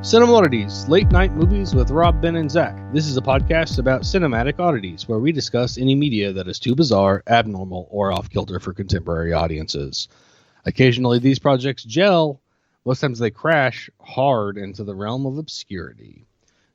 Cinema Oddities, late night movies with Rob, Ben, and Zach. This is a podcast about cinematic oddities where we discuss any media that is too bizarre, abnormal, or off-kilter for contemporary audiences. Occasionally these projects gel, most times they crash hard into the realm of obscurity.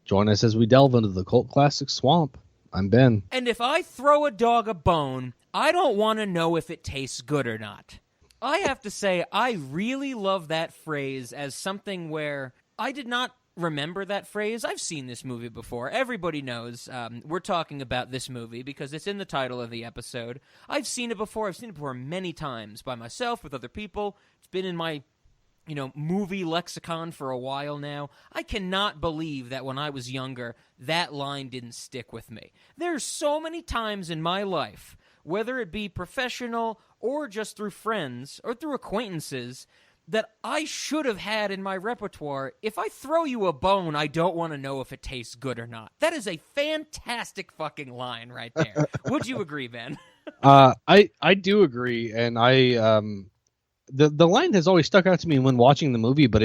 Join us as we delve into the cult classic swamp. I'm Ben. And if I throw a dog a bone, I don't want to know if it tastes good or not. I have to say, I really love that phrase as something where I did not remember that phrase. I've seen this movie before. Everybody knows we're talking about this movie because it's in the title of the episode. I've seen it before. I've seen it before many times by myself, with other people. It's been in my movie lexicon for a while now. I cannot believe that when I was younger, that line didn't stick with me. There's so many times in my life, whether it be professional or just through friends or through acquaintances, that I should have had in my repertoire. If I throw you a bone, I don't want to know if it tastes good or not. That is a fantastic fucking line right there. Would you agree, Ben? I do agree, and the line has always stuck out to me when watching the movie, but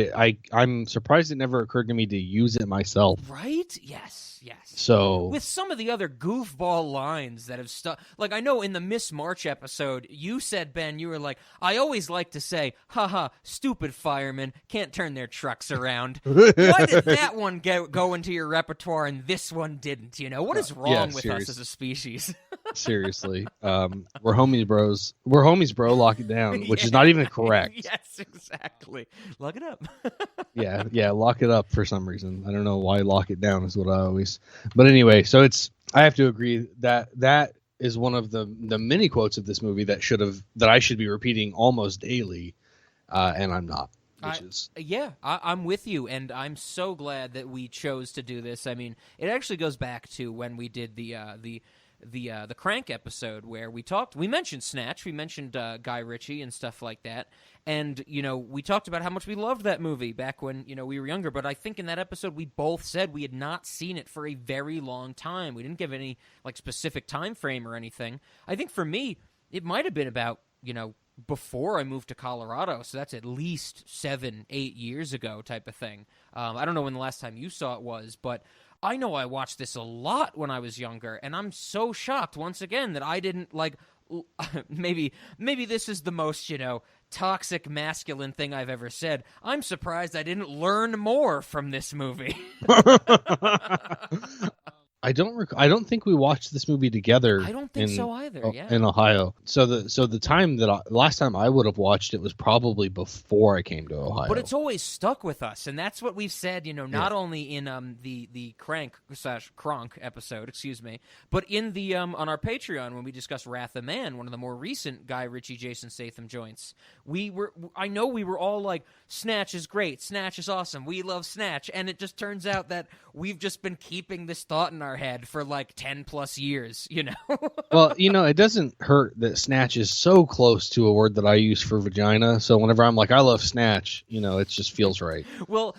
I'm surprised it never occurred to me to use it myself. Right? Yes. So with some of the other goofball lines that have stuck, like I know in the Miss March episode, you said, Ben, you were like, I always like to say, haha, stupid firemen can't turn their trucks around. Why did that one go into your repertoire and this one didn't? What is wrong with us as a species? Seriously. We're homies, bros. We're homies, bro. Lock it down, which is not even correct. Yes, exactly. Lock it up. Yeah, lock it up for some reason. I don't know why lock it down is what I always. But anyway, so I have to agree that is one of the many quotes of this movie that I should be repeating almost daily, and I'm not. I'm with you, and I'm so glad that we chose to do this. I mean, it actually goes back to when we did the Crank episode where we mentioned Snatch, we mentioned Guy Ritchie and stuff like that, and we talked about how much we loved that movie back when we were younger. But I think in that episode we both said we had not seen it for a very long time. We didn't give any specific time frame or anything. I think for me it might have been about before I moved to Colorado, so that's at least 7-8 years ago type of thing. I don't know when the last time you saw it was, but I know I watched this a lot when I was younger, and I'm so shocked once again that I didn't maybe this is the most, toxic masculine thing I've ever said. I'm surprised I didn't learn more from this movie. I don't think we watched this movie together. I don't think so either. Yeah, in Ohio. So the time last time I would have watched it was probably before I came to Ohio. But it's always stuck with us, and that's what we've said. Not only in the Crank/Kronk episode, but in the on our Patreon when we discussed Wrath of Man, one of the more recent Guy Ritchie, Jason Statham joints. I know we were all like, Snatch is great, Snatch is awesome, we love Snatch, and it just turns out that we've just been keeping this thought in our head for 10 plus years, Well, it doesn't hurt that Snatch is so close to a word that I use for vagina. So whenever I'm like, I love Snatch, it just feels right. Well,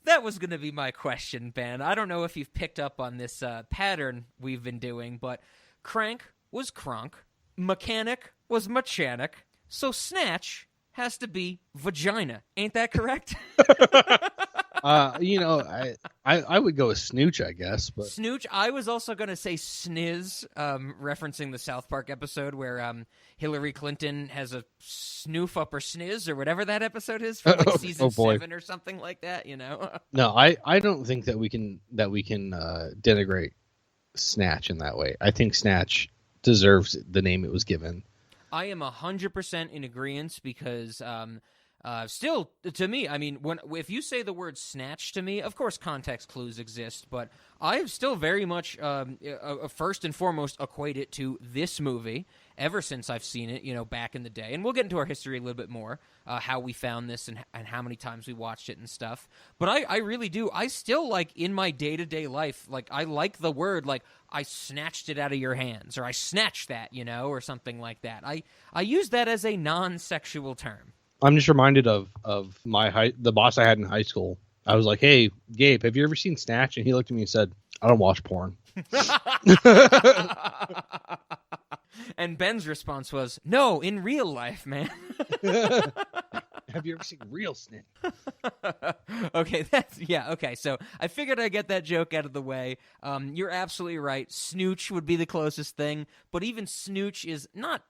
that was going to be my question, Ben. I don't know if you've picked up on this pattern we've been doing, but Crank was Kronk, Mechanic was Mechanic, so Snatch has to be vagina. Ain't that correct? I would go with Snooch, I guess. But Snooch. I was also going to say sniz, referencing the South Park episode where Hillary Clinton has a snoof up her sniz, or whatever that episode is from season 7 or something like that. No, I don't think that we can denigrate Snatch in that way. I think Snatch deserves the name it was given. I am 100% in agreement because. Still, to me, I mean, if you say the word Snatch to me, of course context clues exist, but I have still very much, first and foremost, equate it to this movie ever since I've seen it, back in the day. And we'll get into our history a little bit more, how we found this and how many times we watched it and stuff. But I really do. I still, in my day-to-day life, I like the word, I snatched it out of your hands, or I snatched that, or something like that. I use that as a non-sexual term. I'm just reminded of the boss I had in high school. I was like, "Hey, Gabe, have you ever seen Snatch?" And he looked at me and said, "I don't watch porn." And Ben's response was, "No, in real life, man." Have you ever seen real snitch? Okay, okay. So I figured I'd get that joke out of the way. You're absolutely right. Snooch would be the closest thing, but even snooch is not.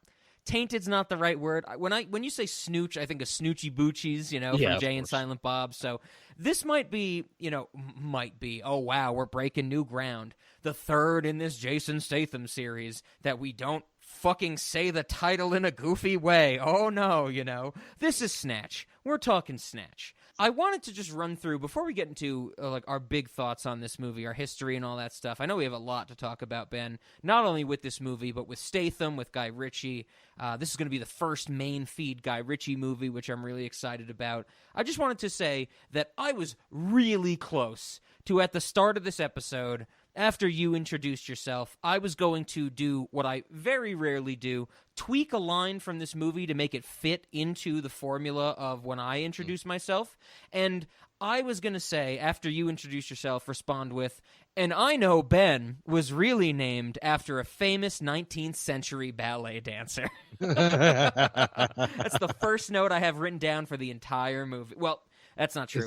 Tainted's not the right word. When you say snooch, I think of Snoochie Boochies, from Jay and Silent Bob. So this might be. Oh wow, we're breaking new ground. The third in this Jason Statham series that we don't fucking say the title in a goofy way. Oh no, this is Snatch. We're talking Snatch. I wanted to just run through before we get into our big thoughts on this movie, our history and all that stuff. I know we have a lot to talk about, Ben, not only with this movie, but with Statham, with Guy Ritchie. This is going to be the first main feed Guy Ritchie movie, which I'm really excited about. I just wanted to say that I was really close to, at the start of this episode, after you introduced yourself, I was going to do what I very rarely do, tweak a line from this movie to make it fit into the formula of when I introduce myself. And I was going to say, after you introduce yourself, respond with, and I know Ben was really named after a famous 19th century ballet dancer. That's the first note I have written down for the entire movie. Well, that's not true.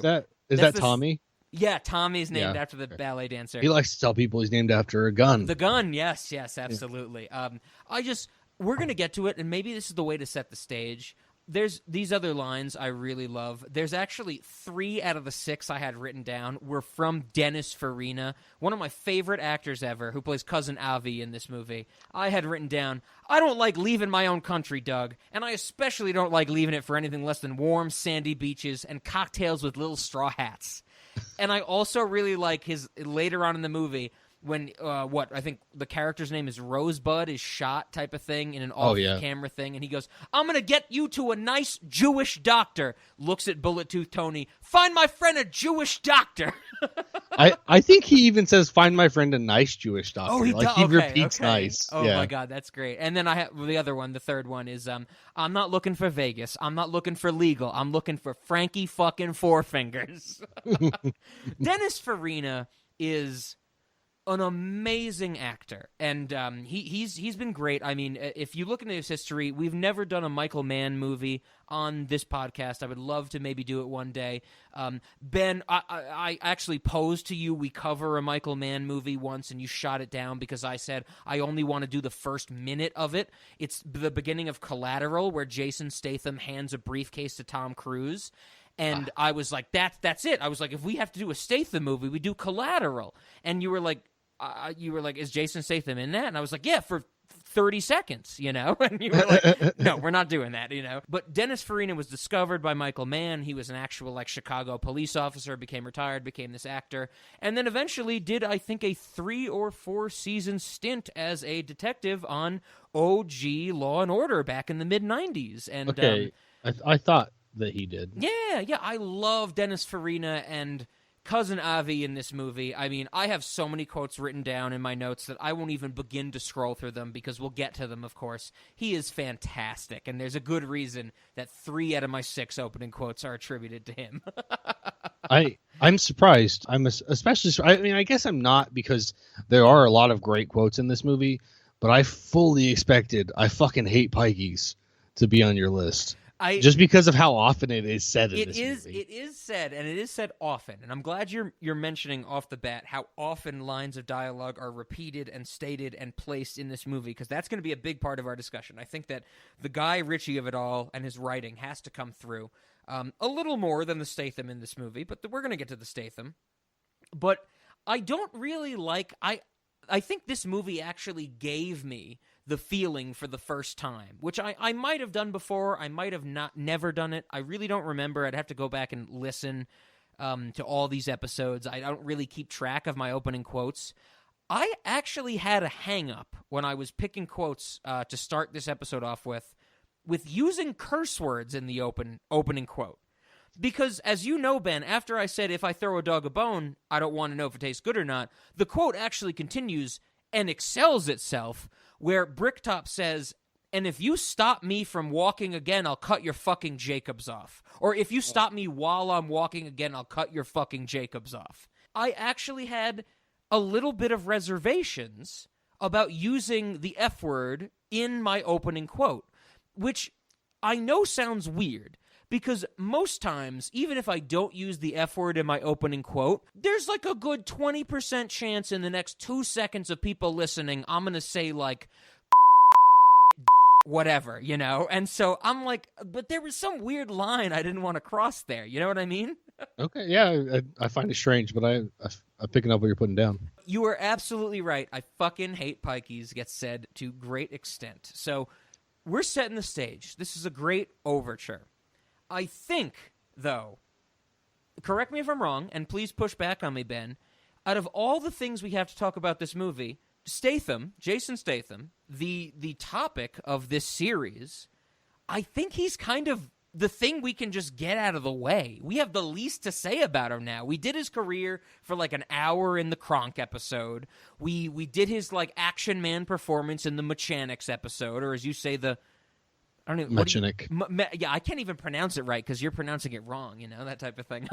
Is that Tommy? Yeah, Tommy's named after the ballet dancer. He likes to tell people he's named after a gun. The gun, yes, absolutely. Yeah. We're going to get to it, and maybe this is the way to set the stage. There's these other lines I really love. There's actually 3 out of the 6 I had written down were from Dennis Farina, one of my favorite actors ever, who plays Cousin Avi in this movie. I had written down, I don't like leaving my own country, Doug, and I especially don't like leaving it for anything less than warm, sandy beaches and cocktails with little straw hats. And I also really like his later on in the movie when I think the character's name is Rosebud is shot type of thing in an off-camera thing, and he goes, I'm going to get you to a nice Jewish doctor. Looks at Bullet Tooth Tony, find my friend a Jewish doctor. I think he even says, find my friend a nice Jewish doctor. Oh, he repeats nice. Oh my God, that's great. And then I have the other one, the third one is, I'm not looking for Vegas. I'm not looking for legal. I'm looking for Frankie fucking Four Fingers. Dennis Farina is an amazing actor, and he's been great. I mean, if you look into his history, we've never done a Michael Mann movie on this podcast. I would love to maybe do it one day. Ben, I actually posed to you we cover a Michael Mann movie once, and you shot it down because I said I only want to do the first minute of it. It's the beginning of Collateral, where Jason Statham hands a briefcase to Tom Cruise. And I was like, that's it. I was like, if we have to do a Statham movie, we do Collateral. And you were like, is Jason Statham in that? And I was like, yeah, for 30 seconds, And you were like, no, we're not doing that, But Dennis Farina was discovered by Michael Mann. He was an actual, Chicago police officer, became retired, became this actor, and then eventually did, I think, a 3 or 4 season stint as a detective on OG Law & Order back in the mid-90s. And okay, I thought that he did. Yeah, I love Dennis Farina and Cousin Avi in this movie. I mean, I have so many quotes written down in my notes that I won't even begin to scroll through them because we'll get to them, of course. He is fantastic, and there's a good reason that 3 out of my 6 opening quotes are attributed to him. I'm surprised. I'm especially. I mean, I guess I'm not, because there are a lot of great quotes in this movie, but I fully expected "I fucking hate pikeys" to be on your list. Just because of how often it is said in this movie. It is said, and it is said often. And I'm glad you're mentioning off the bat how often lines of dialogue are repeated and stated and placed in this movie, because that's going to be a big part of our discussion. I think that the Guy Ritchie of it all and his writing has to come through a little more than the Statham in this movie, but we're going to get to the Statham. But I don't really like... I think this movie actually gave me the feeling for the first time, which I might have done before. I might have never done it. I really don't remember. I'd have to go back and listen to all these episodes. I don't really keep track of my opening quotes. I actually had a hang-up when I was picking quotes to start this episode off with using curse words in the opening quote. Because, as you know, Ben, after I said, if I throw a dog a bone, I don't want to know if it tastes good or not, the quote actually continues and excels itself, where Bricktop says, and if you stop me from walking again, I'll cut your fucking Jacobs off. Or if you stop me while I'm walking again, I'll cut your fucking Jacobs off. I actually had a little bit of reservations about using the F word in my opening quote, which I know sounds weird, because most times, even if I don't use the F word in my opening quote, there's like a good 20% chance in the next 2 seconds of people listening, I'm going to say like whatever, you know? And so I'm like, but there was some weird line I didn't want to cross there. You know what I mean? Okay, yeah, I find it strange, but I'm picking up what you're putting down. You are absolutely right. I fucking hate pikeys gets said to great extent. So we're setting the stage. This is a great overture. I think, though, correct me if I'm wrong, and please push back on me, Ben, out of all the things we have to talk about this movie, Jason Statham, the topic of this series, I think he's kind of the thing we can just get out of the way. We have the least to say about him now. We did his career for like an hour in the Kronk episode. We did his like action man performance in the Mechanics episode, or as you say, the I don't know. Mechanic. Yeah, I can't even pronounce it right because you're pronouncing it wrong. You know, that type of thing.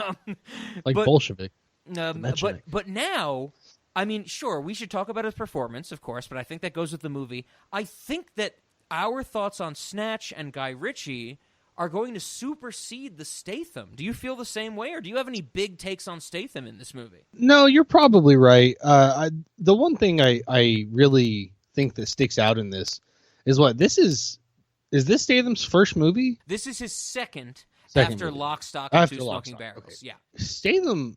Like Bolshevik. But now, I mean, sure, we should talk about his performance, of course, but I think that goes with the movie. I think that our thoughts on Snatch and Guy Ritchie are going to supersede the Statham. Do you feel the same way, or do you have any big takes on Statham in this movie? No, you're probably right. The one thing I really think that sticks out in this is what this is this Statham's first movie? This is his second after movie. Lock, Stock, and Two Lock, Smoking Stock. Barrels. Okay. Yeah. Statham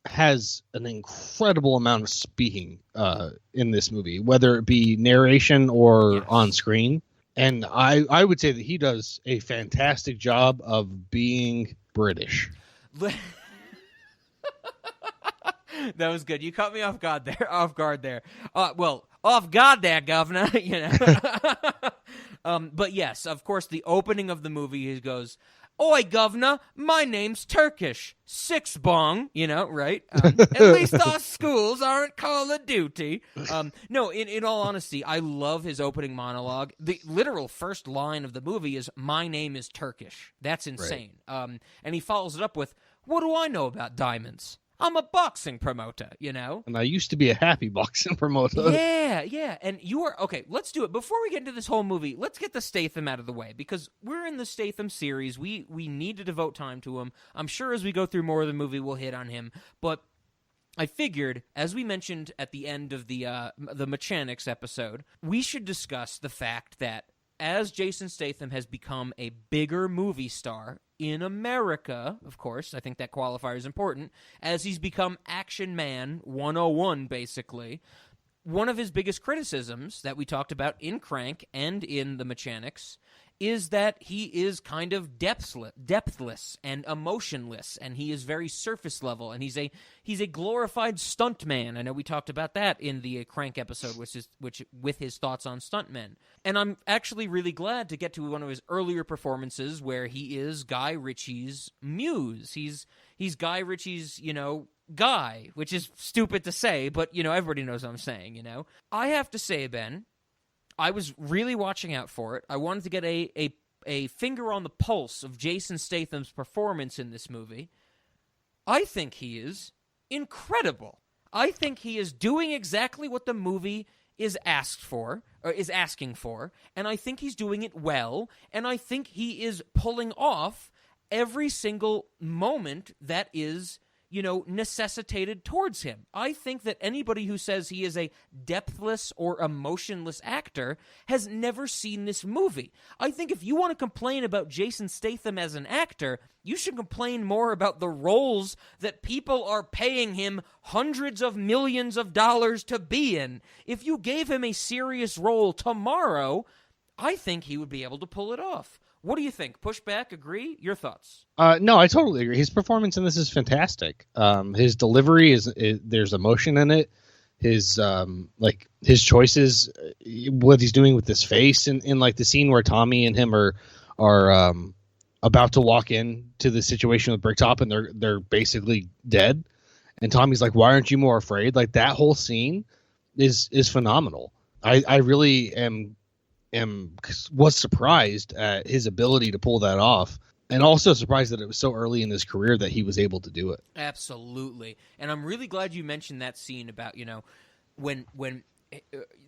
has an incredible amount of speaking in this movie, whether it be narration or on screen. And I would say that he does a fantastic job of being British. That was good. You caught me off guard there. Off guard there, governor. You know. But yes, of course, the opening of the movie, he goes, "Oi, governor, my name's Turkish. Six bong," you know, right? At least our schools aren't Call of Duty. No, in all honesty, I love his opening monologue. The literal first line of the movie is, "My name is Turkish." That's insane. Right. And he follows it up with, "What do I know about diamonds? I'm a boxing promoter, you know?" And I used to be a happy boxing promoter. Yeah. And you are... Okay, let's do it. Before we get into this whole movie, let's get the Statham out of the way, because we're in the Statham series. We need to devote time to him. I'm sure as we go through more of the movie, we'll hit on him. But I figured, as we mentioned at the end of the Mechanics episode, we should discuss the fact that as Jason Statham has become a bigger movie star in America, of course, I think that qualifier is important, as he's become Action Man 101, basically, one of his biggest criticisms that we talked about in Crank and in the Mechanics is that he is kind of depthless and emotionless, and he is very surface level, and he's a glorified stuntman. I know we talked about that in the Crank episode, which with his thoughts on stuntmen. And I'm actually really glad to get to one of his earlier performances where he is Guy Ritchie's muse. He's Guy Ritchie's, you know, guy, which is stupid to say, but, you know, everybody knows what I'm saying, you know. I have to say, Ben, I was really watching out for it. I wanted to get a finger on the pulse of Jason Statham's performance in this movie. I think he is incredible. I think he is doing exactly what the movie is asking for, and I think he's doing it well, and I think he is pulling off every single moment that is, you know, necessitated towards him. I think that anybody who says he is a depthless or emotionless actor has never seen this movie. I think if you want to complain about Jason Statham as an actor, you should complain more about the roles that people are paying him hundreds of millions of dollars to be in. If you gave him a serious role tomorrow, I think he would be able to pull it off. What do you think? Push back? Agree? Your thoughts? No, I totally agree. His performance in this is fantastic. His delivery is there's emotion in it. His his choices, what he's doing with his face, and in like the scene where Tommy and him are about to walk into the situation with Bricktop, and they're basically dead, and Tommy's like, "Why aren't you more afraid?" Like that whole scene is phenomenal. I really was surprised at his ability to pull that off, and also surprised that it was so early in his career that he was able to do it. Absolutely. And I'm really glad you mentioned that scene about, you know, when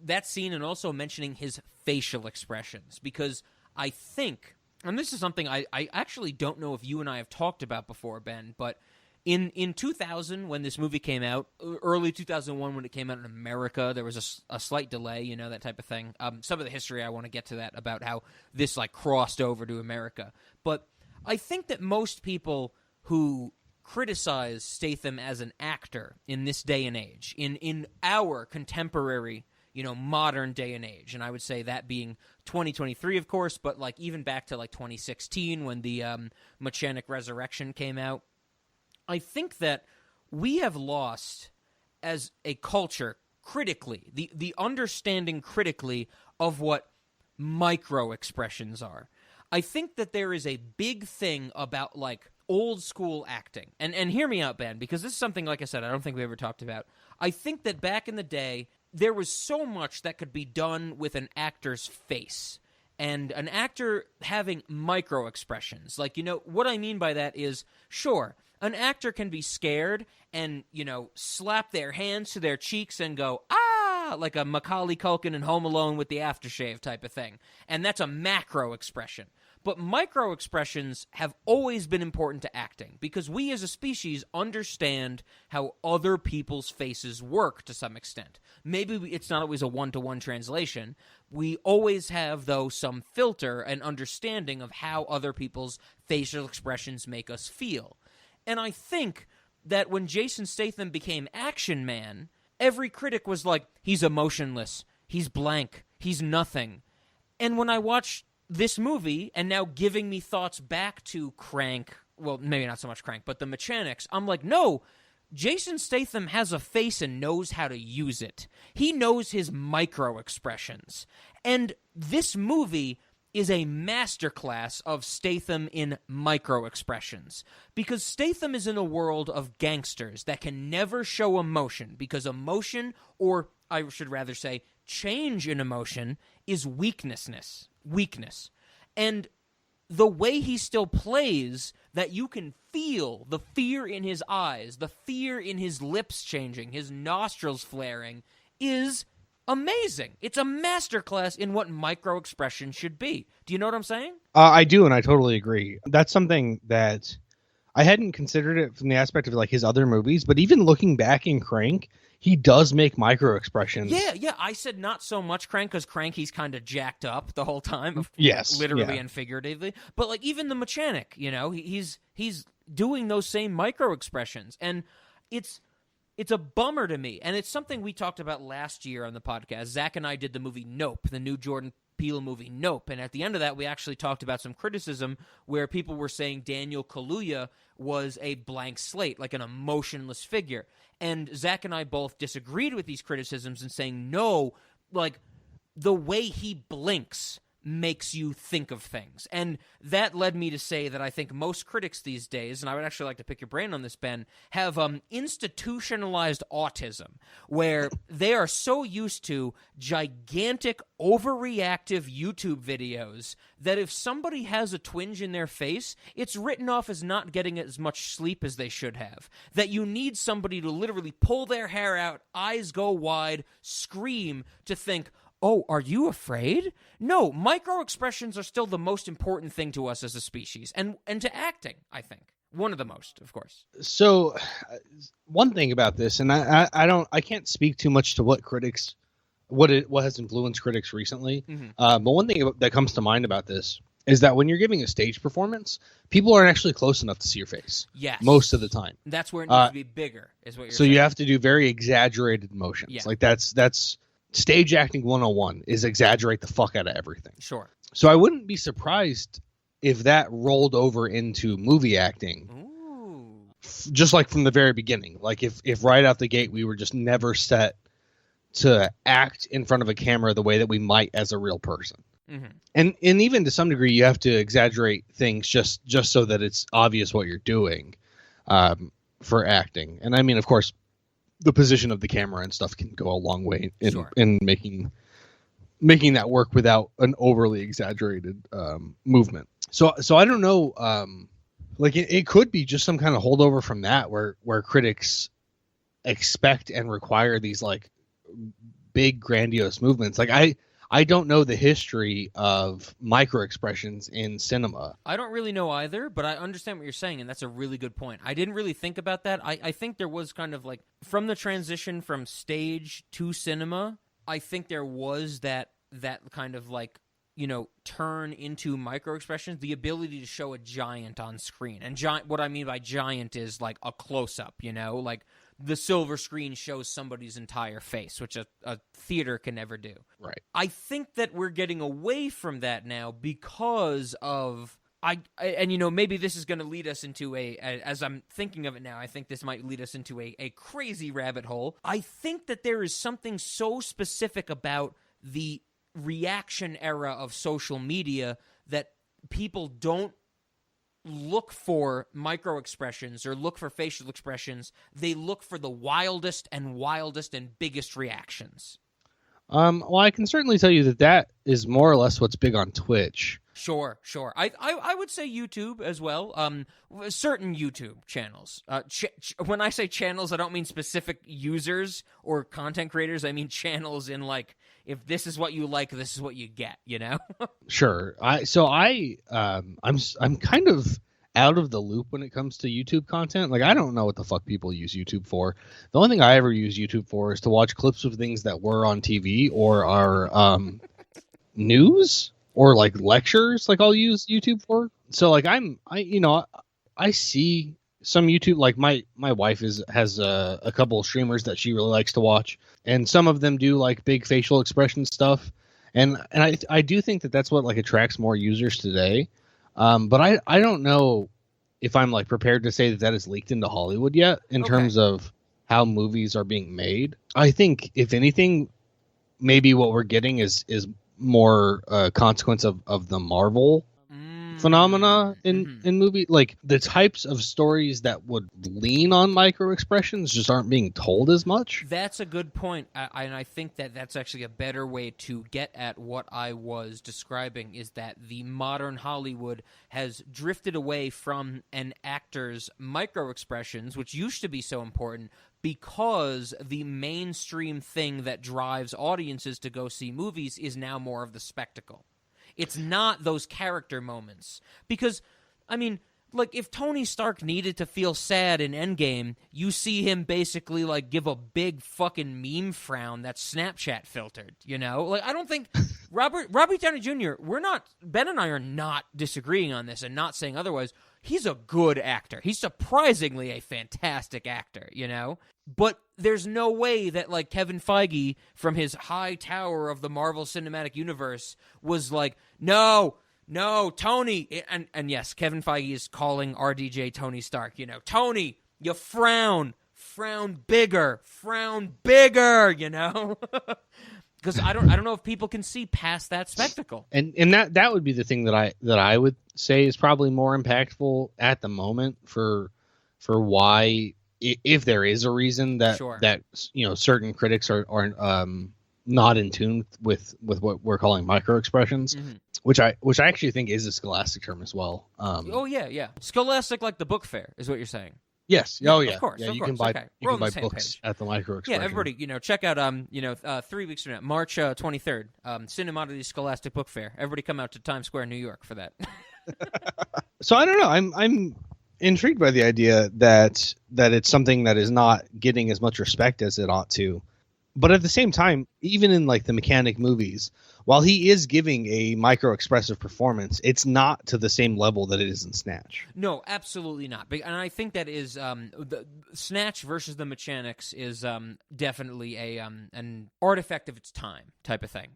that scene, and also mentioning his facial expressions, because I think And this is something I actually don't know if you and I have talked about before, Ben, but in 2000, when this movie came out, early 2001 when it came out in America, there was a slight delay, that type of thing. Some of the history, I want to get to that, about how this crossed over to America. But I think that most people who criticize Statham as an actor in this day and age, in our contemporary, modern day and age, and I would say that being 2023, of course, but even back to 2016 when the Mechanic Resurrection came out, I think that we have lost, as a culture, critically, the understanding critically of what micro expressions are. I think that there is a big thing about old school acting, and hear me out, Ben, because this is something, like I said, I don't think we ever talked about. I think that back in the day, there was so much that could be done with an actor's face. And an actor having micro expressions. What I mean by that is, sure, an actor can be scared and, slap their hands to their cheeks and go, ah, like a Macaulay Culkin in Home Alone with the aftershave type of thing. And that's a macro expression. But micro expressions have always been important to acting because we as a species understand how other people's faces work to some extent. Maybe it's not always a one-to-one translation. We always have, though, some filter and understanding of how other people's facial expressions make us feel. And I think that when Jason Statham became Action Man, every critic was like, he's emotionless, he's blank, he's nothing. And when I watched this movie, and now giving me thoughts back to Crank, well, maybe not so much Crank, but the Mechanics, I'm like, no, Jason Statham has a face and knows how to use it. He knows his micro expressions. And this movie is a masterclass of Statham in micro expressions. Because Statham is in a world of gangsters that can never show emotion, because emotion, or I should rather say, change in emotion, is weakness. And the way he still plays, that you can feel the fear in his eyes, the fear in his lips changing, his nostrils flaring, is amazing. It's a masterclass in what micro-expression should be. Do you know what I'm saying? I do, and I totally agree. That's something that I hadn't considered it from the aspect of his other movies, but even looking back in Crank, he does make micro expressions. Yeah. I said not so much Crank, because Crank, he's kind of jacked up the whole time. Yes. Literally and figuratively. But even the Mechanic, he's doing those same micro expressions. And it's a bummer to me. And it's something we talked about last year on the podcast. Zach and I did the movie Nope, the new Jordan Peele movie Nope. And at the end of that, we actually talked about some criticism where people were saying Daniel Kaluuya was a blank slate, like an emotionless figure. And Zach and I both disagreed with these criticisms and saying, no, the way he blinks makes you think of things. And that led me to say that I think most critics these days, and I would actually like to pick your brain on this, Ben, have institutionalized autism, where they are so used to gigantic, overreactive YouTube videos that if somebody has a twinge in their face, it's written off as not getting as much sleep as they should have. That you need somebody to literally pull their hair out, eyes go wide, scream, to think, oh, are you afraid? No, micro-expressions are still the most important thing to us as a species, and to acting, I think. One of the most, of course. So, one thing about this, and I can't speak too much to what has influenced critics recently, but one thing that comes to mind about this is that when you're giving a stage performance, people aren't actually close enough to see your face. Yes. Most of the time. That's where it needs to be bigger, is what you're saying. So you have to do very exaggerated motions. Yeah. That's stage acting 101 is exaggerate the fuck out of everything. Sure. So I wouldn't be surprised if that rolled over into movie acting. Ooh. Just from the very beginning. If right out the gate we were just never set to act in front of a camera the way that we might as a real person. Mm-hmm. And even to some degree you have to exaggerate things just so that it's obvious what you're doing for acting. And I mean, of course, the position of the camera and stuff can go a long way in making that work without an overly exaggerated movement. So I don't know. It could be just some kind of holdover from that, where critics expect and require these big grandiose movements. I I don't know the history of micro expressions in cinema. I don't really know either, but I understand what you're saying, and that's a really good point. I didn't really think about that. I think there was kind of like, from the transition from stage to cinema, I think there was that kind of like, turn into micro expressions, the ability to show a giant on screen. And what I mean by giant is like a close-up, like the silver screen shows somebody's entire face, which a theater can never do. Right. I think that we're getting away from that now because of maybe this is going to lead us into as I'm thinking of it now, I think this might lead us into a crazy rabbit hole. I think that there is something so specific about the reaction era of social media that people don't look for micro expressions or look for facial expressions. They look for the wildest and biggest reactions. Well, I can certainly tell you that is more or less what's big on Twitch. Sure. I would say YouTube as well. Certain YouTube channels. When I say channels, I don't mean specific users or content creators. I mean channels in like, if this is what you like, this is what you get. Sure. I'm kind of out of the loop when it comes to YouTube content. Like, I don't know what the fuck people use YouTube for. The only thing I ever use YouTube for is to watch clips of things that were on TV or are news or like lectures. Like, I'll use YouTube for. So like I see some YouTube, like my wife has a couple of streamers that she really likes to watch, and some of them do like big facial expression stuff, and I do think that that's what like attracts more users today. But I don't know if I'm like prepared to say that is leaked into Hollywood yet in terms of how movies are being made. I think if anything, maybe what we're getting is more consequence of the Marvel phenomena in movie. Like, the types of stories that would lean on micro expressions just aren't being told as much. That's a good point, and I think that that's actually a better way to get at what I was describing, is that the modern Hollywood has drifted away from an actor's micro expressions, which used to be so important, because the mainstream thing that drives audiences to go see movies is now more of the spectacle. It's not those character moments. Because, I mean, like, if Tony Stark needed to feel sad in Endgame, you see him basically, like, give a big fucking meme frown that's Snapchat filtered, Like, I don't think Robert Downey Jr., Ben and I are not disagreeing on this and not saying otherwise. He's a good actor. He's surprisingly a fantastic actor, But there's no way that, like, Kevin Feige from his high tower of the Marvel Cinematic Universe was like, no, Tony. And yes, Kevin Feige is calling RDJ Tony Stark, Tony, you frown bigger, Because I don't know if people can see past that spectacle. And that would be the thing that I would say is probably more impactful at the moment for why, if there is a reason that certain critics are not in tune with what we're calling micro expressions, which I actually think is a scholastic term as well. Yeah. Scholastic, like the book fair, is what you're saying. Yes. Yeah, Oh, yeah. Of course. Yeah, you can buy books page. at the micro expression. Yeah, everybody, check out 3 weeks from now, March 23rd, Cinemodity Scholastic Book Fair. Everybody come out to Times Square, New York for that. So I don't know. I'm intrigued by the idea that it's something that is not getting as much respect as it ought to. But at the same time, even in like the mechanic movies, while he is giving a micro expressive performance, it's not to the same level that it is in Snatch. No, absolutely not. And I think that is the Snatch versus the mechanics is definitely an artifact of its time type of thing.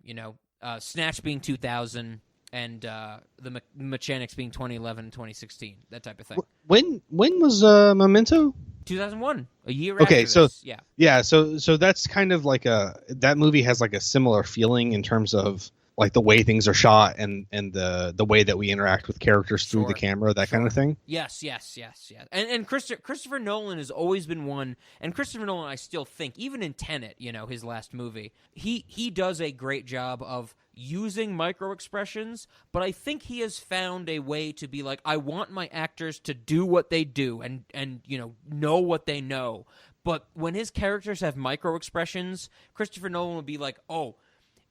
Snatch being 2000 and the mechanics being 2011 and 2016, that type of thing. When was Memento? 2001, a year after this. So that's kind of like that movie has like a similar feeling in terms of like the way things are shot and the way that we interact with characters through the camera, that kind of thing. Yes. And Christopher Nolan has always been one, and Christopher Nolan, I still think, even in Tenet, his last movie, he does a great job of using micro expressions, but I think he has found a way to be like, I want my actors to do what they do and know what they know. But when his characters have micro expressions, Christopher Nolan will be like, oh,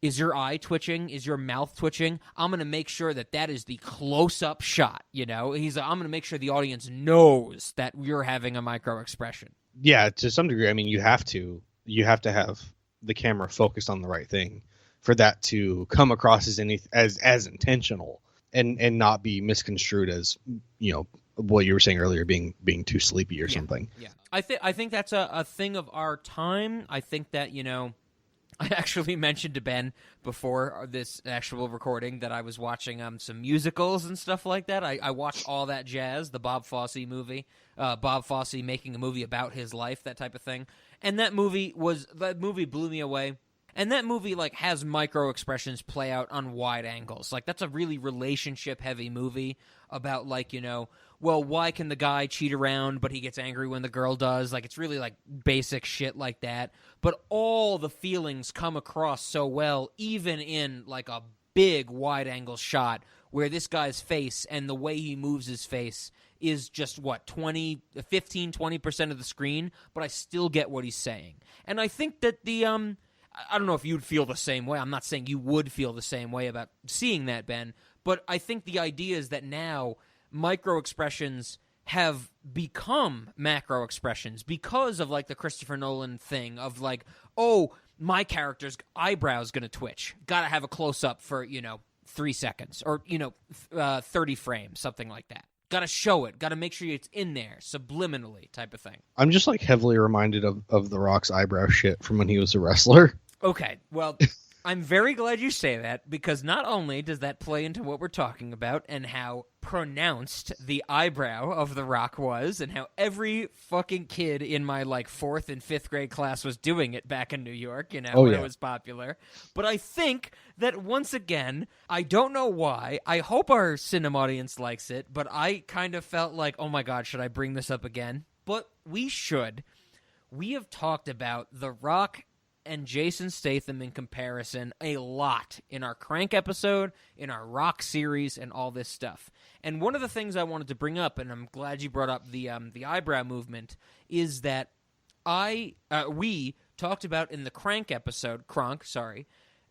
Is your eye twitching? Is your mouth twitching? I'm going to make sure that is the close-up shot, you know? He's like, I'm going to make sure the audience knows that you're having a micro-expression. Yeah, to some degree. I mean, you have to have the camera focused on the right thing for that to come across as intentional and not be misconstrued as, you know, what you were saying earlier, being too sleepy or something. Yeah. I think that's a thing of our time. I think that, you know, I actually mentioned to Ben before this actual recording that I was watching some musicals and stuff like that. I watched All That Jazz, the Bob Fosse movie, Bob Fosse making a movie about his life, that type of thing. And that movie blew me away. And that movie, like, has micro-expressions play out on wide angles. Like, that's a really relationship-heavy movie about, like, you know, well, why can the guy cheat around, but he gets angry when the girl does? Like, it's really, like, basic shit like that. But all the feelings come across so well, even in, like, a big wide-angle shot where this guy's face and the way he moves his face is just, 15-20% of the screen, but I still get what he's saying. And I think that I don't know if you'd feel the same way. I'm not saying you would feel the same way about seeing that, Ben, but I think the idea is that now micro-expressions have become macro-expressions because of, like, the Christopher Nolan thing of, like, oh, my character's eyebrow's going to twitch. Got to have a close-up for, 3 seconds or, 30 frames, something like that. Got to show it. Got to make sure it's in there, subliminally type of thing. I'm just, like, heavily reminded of The Rock's eyebrow shit from when he was a wrestler. Okay, well, I'm very glad you say that, because not only does that play into what we're talking about and how pronounced the eyebrow of The Rock was and how every fucking kid in my, like, 4th and 5th grade class was doing it back in New York, when it was popular. But I think that, once again, I don't know why. I hope our cinema audience likes it, but I kind of felt like, oh my God, should I bring this up again? But we should. We have talked about The Rock and Jason Statham in comparison a lot in our Crank episode, in our Rock series, and all this stuff. And one of the things I wanted to bring up, and I'm glad you brought up the eyebrow movement, is that we talked about in the Kronk episode,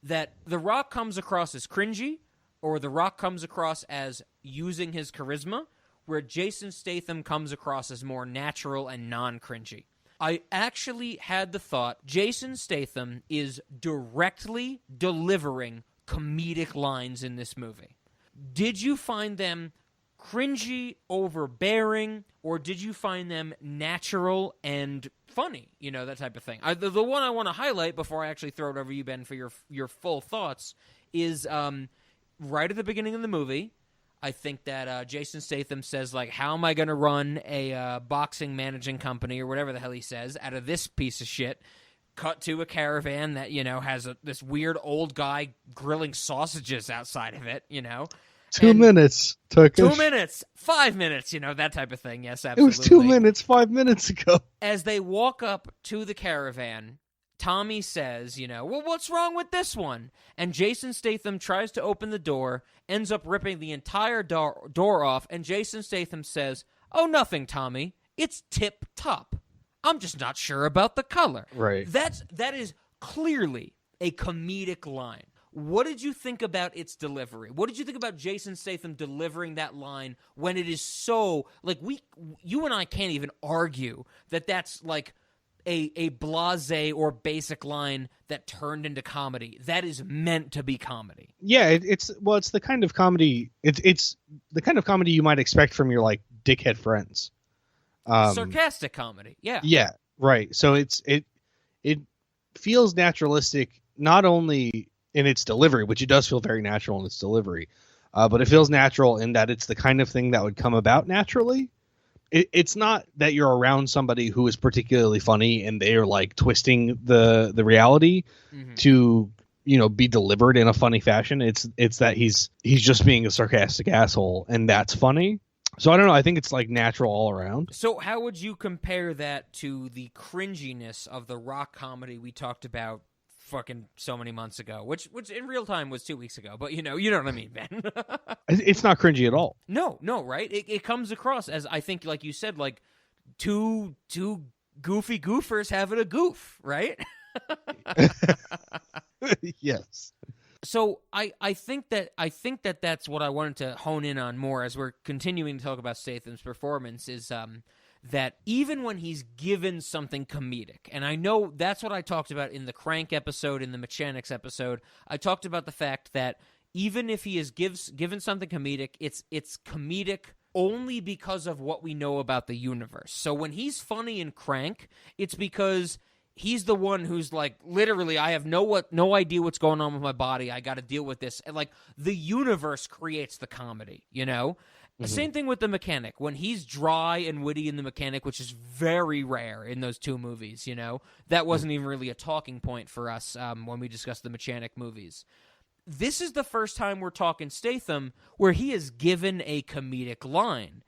that The Rock comes across as cringy, or The Rock comes across as using his charisma, where Jason Statham comes across as more natural and non-cringy. I actually had the thought Jason Statham is directly delivering comedic lines in this movie. Did you find them cringy, overbearing, or did you find them natural and funny? That type of thing. The one I want to highlight before I actually throw it over you, Ben, for your full thoughts is right at the beginning of the movie. I think that Jason Statham says, like, how am I going to run a boxing managing company or whatever the hell he says out of this piece of shit? Cut to a caravan that, has this weird old guy grilling sausages outside of it, 2 minutes took 2 minutes, 5 minutes, that type of thing. Yes, absolutely. It was 2 minutes 5 minutes ago. As they walk up to the caravan, Tommy says, well, what's wrong with this one? And Jason Statham tries to open the door, ends up ripping the entire door off, and Jason Statham says, oh, nothing, Tommy. It's tip-top. I'm just not sure about the color. Right. That is clearly a comedic line. What did you think about its delivery? What did you think about Jason Statham delivering that line when it is so, like, you and I can't even argue that that's, like, a blasé or basic line that turned into comedy that is meant to be comedy. Yeah, it's the kind of comedy it's the kind of comedy you might expect from your, like, dickhead friends. Sarcastic comedy. Yeah. Yeah, right. So it feels naturalistic not only in its delivery, which it does feel very natural in its delivery, but it feels natural in that it's the kind of thing that would come about naturally. It's not that you're around somebody who is particularly funny and they're, like, twisting the reality to, be delivered in a funny fashion. It's that he's just being a sarcastic asshole, and that's funny. So I don't know. I think it's, like, natural all around. So how would you compare that to the cringiness of the Rock comedy we talked about fucking so many months ago, which in real time was 2 weeks ago, but you know what I mean, Ben. It's not cringy at all. No, right? It comes across as, I think, like you said, like two goofy goofers having a goof, right? Yes. So I think that that's what I wanted to hone in on more as we're continuing to talk about Statham's performance is that even when he's given something comedic, and I know that's what I talked about in the Crank episode, in the Mechanics episode, I talked about the fact that even if he is given something comedic, it's comedic only because of what we know about the universe. So when he's funny in Crank, it's because he's the one who's like, literally, I have no idea what's going on with my body. I got to deal with this. And like the universe creates the comedy, you know? Mm-hmm. Same thing with the Mechanic. When he's dry and witty in the Mechanic, which is very rare in those two movies, you know? That wasn't even really a talking point for us when we discussed the Mechanic movies. This is the first time we're talking Statham where he is given a comedic line.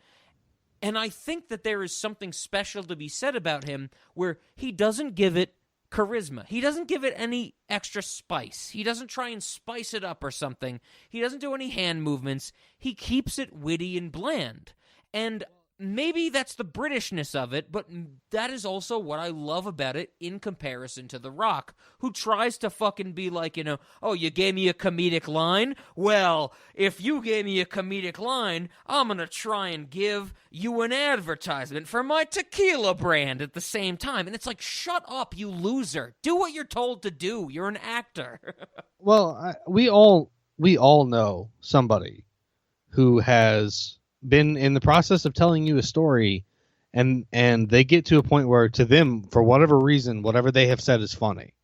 And I think that there is something special to be said about him where he doesn't give it charisma. He doesn't give it any extra spice. He doesn't try and spice it up or something. He doesn't do any hand movements. He keeps it witty and bland. And maybe that's the Britishness of it, but that is also what I love about it in comparison to The Rock, who tries to fucking be like, you know, oh, you gave me a comedic line? Well, if you gave me a comedic line, I'm going to try and give you an advertisement for my tequila brand at the same time. And it's like, shut up, you loser. Do what you're told to do. You're an actor. Well, we all know somebody who has been in the process of telling you a story and they get to a point where to them, for whatever reason, whatever they have said is funny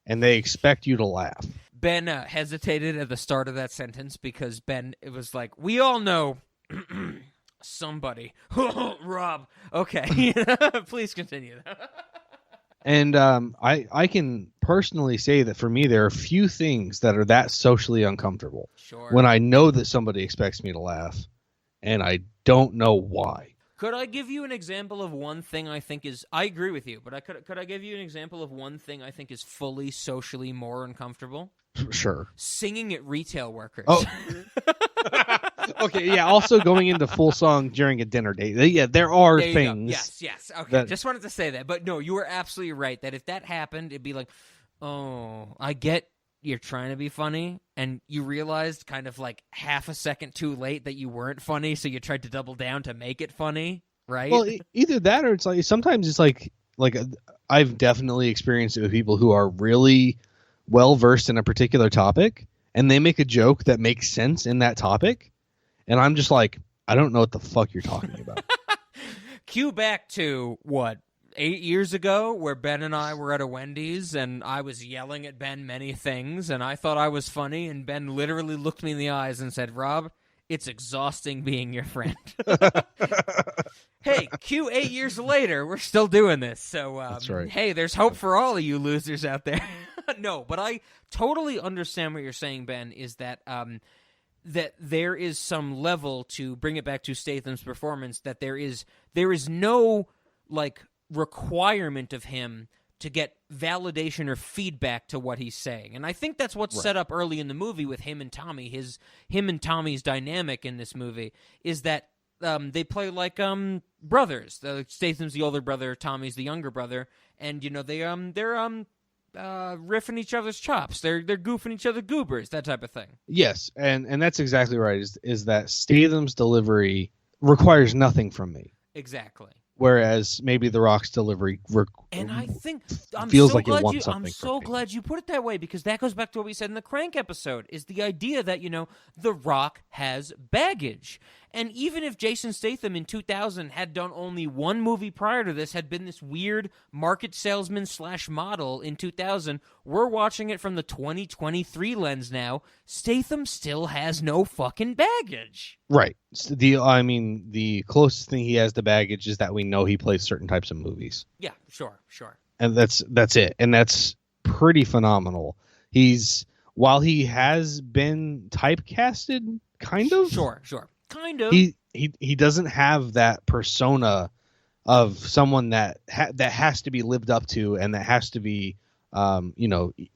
and they expect you to laugh. Ben hesitated at the start of that sentence because it was like, we all know somebody. Rob. Okay. Please continue. And I can personally say that for me, there are few things that are that socially uncomfortable. Sure. When I know that somebody expects me to laugh. And I don't know why. Could I give you an example of one thing I think is... I agree with you, but could I give you an example of one thing I think is fully socially more uncomfortable? Sure. Singing at retail workers. Oh. Okay, yeah, also going into full song during a dinner date. Yeah, there are things. Yes. Okay, just wanted to say that. But no, you were absolutely right that if that happened, it'd be like, oh, I get you're trying to be funny, and you realized kind of like half a second too late that you weren't funny, so you tried to double down to make it funny, right? Well, either that or it's like sometimes it's like I've definitely experienced it with people who are really well versed in a particular topic, and they make a joke that makes sense in that topic, and I'm just like, I don't know what the fuck you're talking about. Cue back to what? 8 years ago, where Ben and I were at a Wendy's, and I was yelling at Ben many things, and I thought I was funny, and Ben literally looked me in the eyes and said, Rob, it's exhausting being your friend. Hey, cue 8 years later, we're still doing this, so that's right. Hey, there's hope for all of you losers out there. No, but I totally understand what you're saying, Ben, is that that there is some level, to bring it back to Statham's performance, that there is no, like, requirement of him to get validation or feedback to what he's saying. And I think that's what's set up early in the movie with him and Tommy. Him and Tommy's dynamic in this movie is that they play like brothers. Statham's the older brother, Tommy's the younger brother, and you know they're riffing each other's chops. They're goofing each other goobers, that type of thing. Yes, and that's exactly right. Is that Statham's delivery requires nothing from me. Exactly. Whereas maybe The Rock's delivery and I think feels like it wants something. I'm so glad you put it that way, because that goes back to what we said in the Crank episode, is the idea that, you know, The Rock has baggage. And even if Jason Statham in 2000 had done only one movie prior to this, had been this weird market salesman / model in 2000, we're watching it from the 2023 lens now. Statham still has no fucking baggage. Right. The closest thing he has to baggage is that we know he plays certain types of movies. Yeah, sure. And that's it. And that's pretty phenomenal. While he has been typecasted, kind of. Sure. Kind of. He doesn't have that persona of someone that has to be lived up to and that has to be,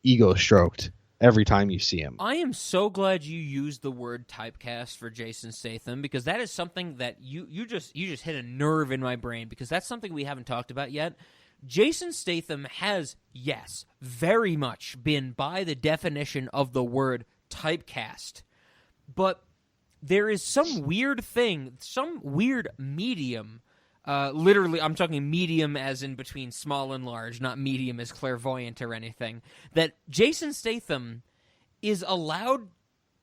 ego stroked every time you see him. I am so glad you used the word typecast for Jason Statham, because that is something that you just hit a nerve in my brain, because that's something we haven't talked about yet. Jason Statham has, yes, very much been by the definition of the word typecast. But there is some weird thing, some weird medium. Literally, I'm talking medium as in between small and large, not medium as clairvoyant or anything. That Jason Statham is allowed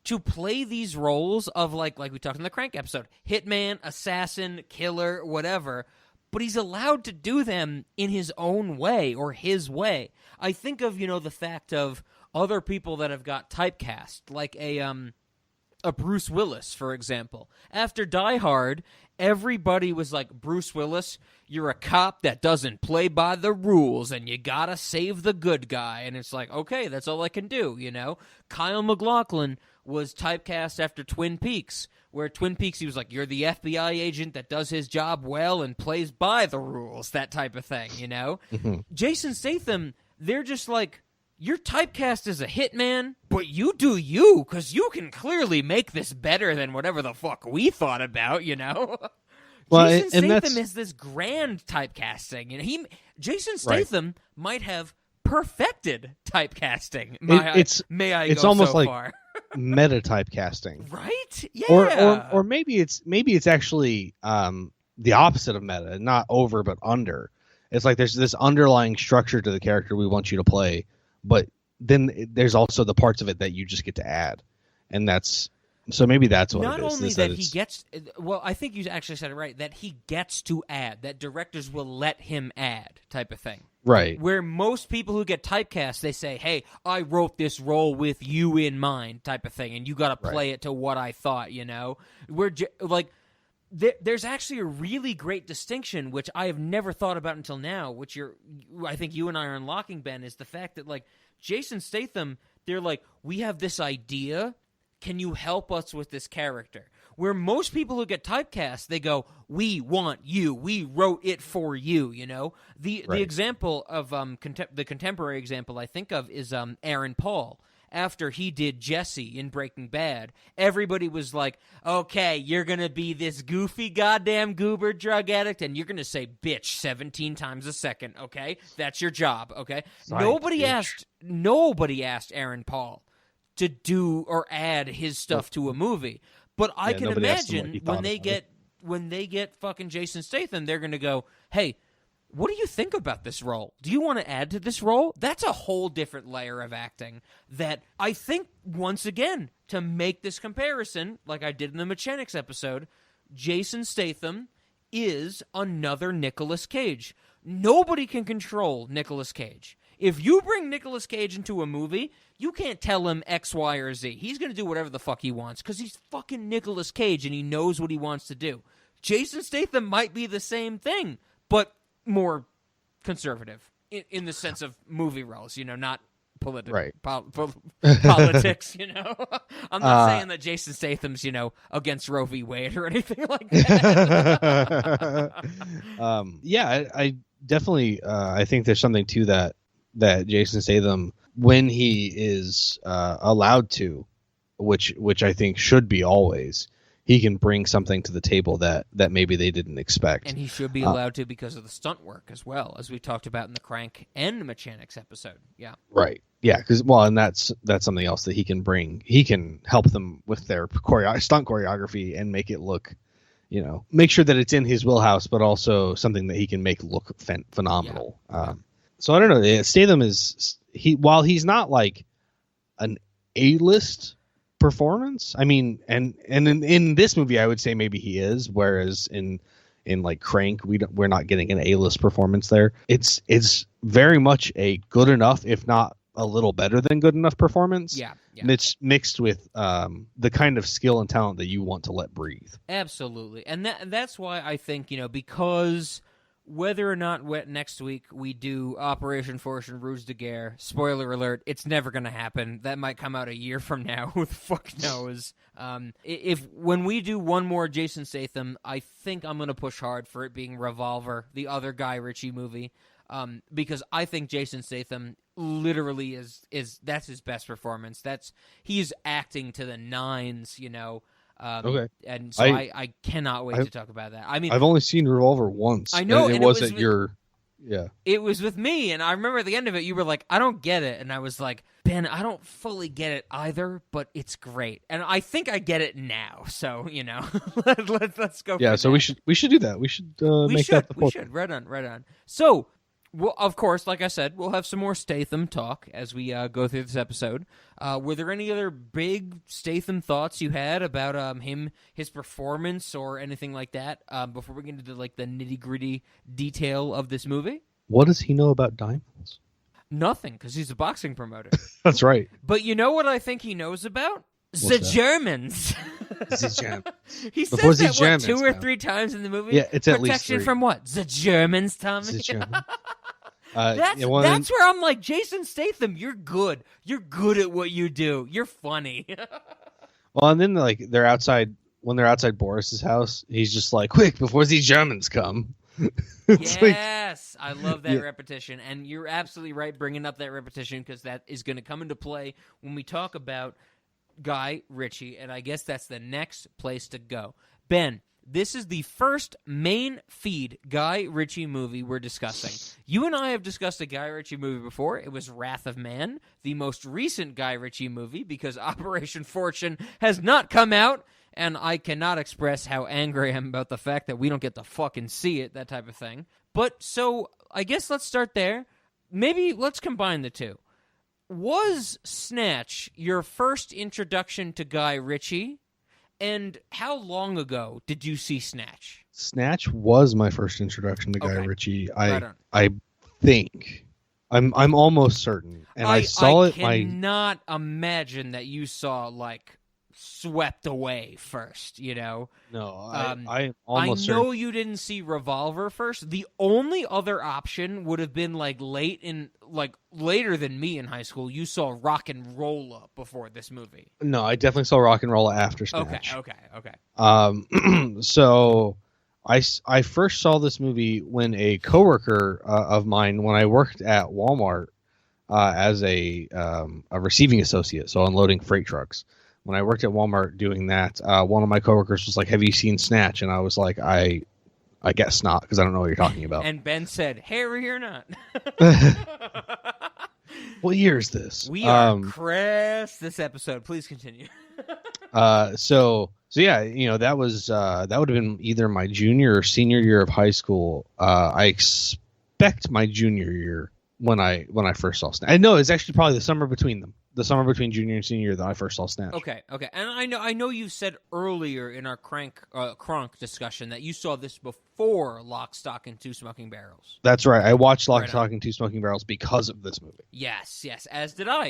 to play these roles of, like we talked in the Crank episode, hitman, assassin, killer, whatever, but he's allowed to do them in his own way or his way. I think of, the fact of other people that have got typecast, like a Bruce Willis, for example. After Die Hard, everybody was like, Bruce Willis, you're a cop that doesn't play by the rules, and you gotta save the good guy. And it's like, okay, that's all I can do, Kyle MacLachlan was typecast after Twin Peaks, where Twin Peaks, he was like, you're the FBI agent that does his job well and plays by the rules, that type of thing, Mm-hmm. Jason Statham, they're just like, you're typecast as a hitman, but you do you, because you can clearly make this better than whatever the fuck we thought about, Well, Jason and Statham is this grand typecasting. Jason Statham might have perfected typecasting. May I it's go almost so like far? meta typecasting, Right? Yeah. Or maybe it's actually the opposite of meta, not over but under. It's like there's this underlying structure to the character we want you to play, but then there's also the parts of it that you just get to add, and that's maybe that's what not it is. only is that he gets. Well, I think you actually said it right. That he gets to add. That directors will let him add, type of thing. Right. Where most people who get typecast, they say, "Hey, I wrote this role with you in mind," type of thing, and you got to play it to what I thought. There's actually a really great distinction, which I have never thought about until now, which I think you and I are unlocking, Ben, is the fact that, like, Jason Statham, they're like, we have this idea, can you help us with this character? Where most people who get typecast, they go, we want you, we wrote it for you, The example of, the contemporary example I think of is Aaron Paul. After he did Jesse in Breaking Bad, everybody was like, okay, you're going to be this goofy goddamn goober drug addict, and you're going to say bitch 17 times a second, okay? That's your job, okay? Nobody asked Aaron Paul to do or add his stuff to a movie. But I can imagine when they get fucking Jason Statham, they're going to go, hey, what do you think about this role? Do you want to add to this role? That's a whole different layer of acting that I think, once again, to make this comparison, like I did in the Mechanics episode, Jason Statham is another Nicolas Cage. Nobody can control Nicolas Cage. If you bring Nicolas Cage into a movie, you can't tell him X, Y, or Z. He's going to do whatever the fuck he wants because he's fucking Nicolas Cage and he knows what he wants to do. Jason Statham might be the same thing, but more conservative in the sense of movie roles, not politics. I'm not saying that Jason Statham's, against Roe v. Wade or anything like that. I definitely I think there's something to that Jason Statham, when he is allowed to, which I think should be always, he can bring something to the table that maybe they didn't expect. And he should be allowed to because of the stunt work as well, as we talked about in the Crank and Mechanics episode. Yeah. Right. Yeah, and that's something else that he can bring. He can help them with their stunt choreography and make it look, make sure that it's in his wheelhouse, but also something that he can make look phenomenal. Yeah. So I don't know. Statham while he's not like an A-list performance, I mean, and in this movie I would say maybe he is, whereas in like Crank we're not getting an A-list performance there. It's very much a good enough, if not a little better than good enough performance. Yeah. Mixed with the kind of skill and talent that you want to let breathe. Absolutely. And that's why I think, because whether or not next week we do Operation Fortune Rouge de Guerre, spoiler alert, it's never going to happen. That might come out a year from now. Who the fuck knows? When we do one more Jason Statham, I think I'm going to push hard for it being Revolver, the other Guy Ritchie movie, because I think Jason Statham literally is that's his best performance. He's acting to the nines, Okay. And so I cannot wait to talk about that. I mean, I've only seen Revolver once. I know, and it wasn't your Yeah. It was with me, and I remember at the end of it, you were like, I don't get it. And I was like, Ben, I don't fully get it either, but it's great. And I think I get it now. So, let's go. Yeah, for so that. we should do that. We should make that the We should. Right on. So, well, of course, like I said, we'll have some more Statham talk as we go through this episode. Were there any other big Statham thoughts you had about his performance, or anything like that before we get into the nitty-gritty detail of this movie? What does he know about diamonds? Nothing, because he's a boxing promoter. That's right. But you know what I think he knows about? What's The that? Germans. He Before says the that, Germans, 2 or now. 3 times in the movie? Yeah, it's at least Protection 3. from what? The Germans, Tommy? The German. That's where I'm like, Jason Statham, you're good. You're good at what you do. You're funny. Well, and then they're outside when they're outside Boris's house. He's just like, quick before these Germans come. It's Yes, I love that Yeah. repetition, and you're absolutely right bringing up that repetition, because that is going to come into play when we talk about Guy Ritchie, and I guess that's the next place to go. Ben, this is the first main feed Guy Ritchie movie we're discussing. You and I have discussed a Guy Ritchie movie before. It was Wrath of Man, the most recent Guy Ritchie movie, because Operation Fortune has not come out, and I cannot express how angry I am about the fact that we don't get to fucking see it, that type of thing. But, so, I guess let's start there. Maybe let's combine the two. Was Snatch your first introduction to Guy Ritchie? And how long ago did you see Snatch? Snatch was my first introduction to Guy Okay. Ritchie. Right on. I think I'm almost certain, and I saw it. I cannot imagine that you saw Swept Away first. No, I I almost know you didn't see Revolver first. The only other option would have been later than me in high school. You saw Rock and Rolla before this movie. No, I definitely saw Rock and Roll after Snatch. Okay. So I first saw this movie when a coworker of mine, when I worked at Walmart as a receiving associate, so unloading freight trucks. When I worked at Walmart doing that, one of my coworkers was like, "Have you seen Snatch?" And I was like, "I guess not, because I don't know what you're talking about." And Ben said, "Hairy or not." What year is this? We are crest this episode. Please continue. So yeah, that was that would have been either my junior or senior year of high school. I expect my junior year when I first saw Snatch. No, it's actually probably the summer between them. The summer between junior and senior year that I first saw Snatch. Okay. And I know you said earlier in our Kronk discussion that you saw this before Lock, Stock, and Two Smoking Barrels. That's right. I watched Lock, Right Stock, and Two Smoking Barrels because of this movie. Yes. As did I.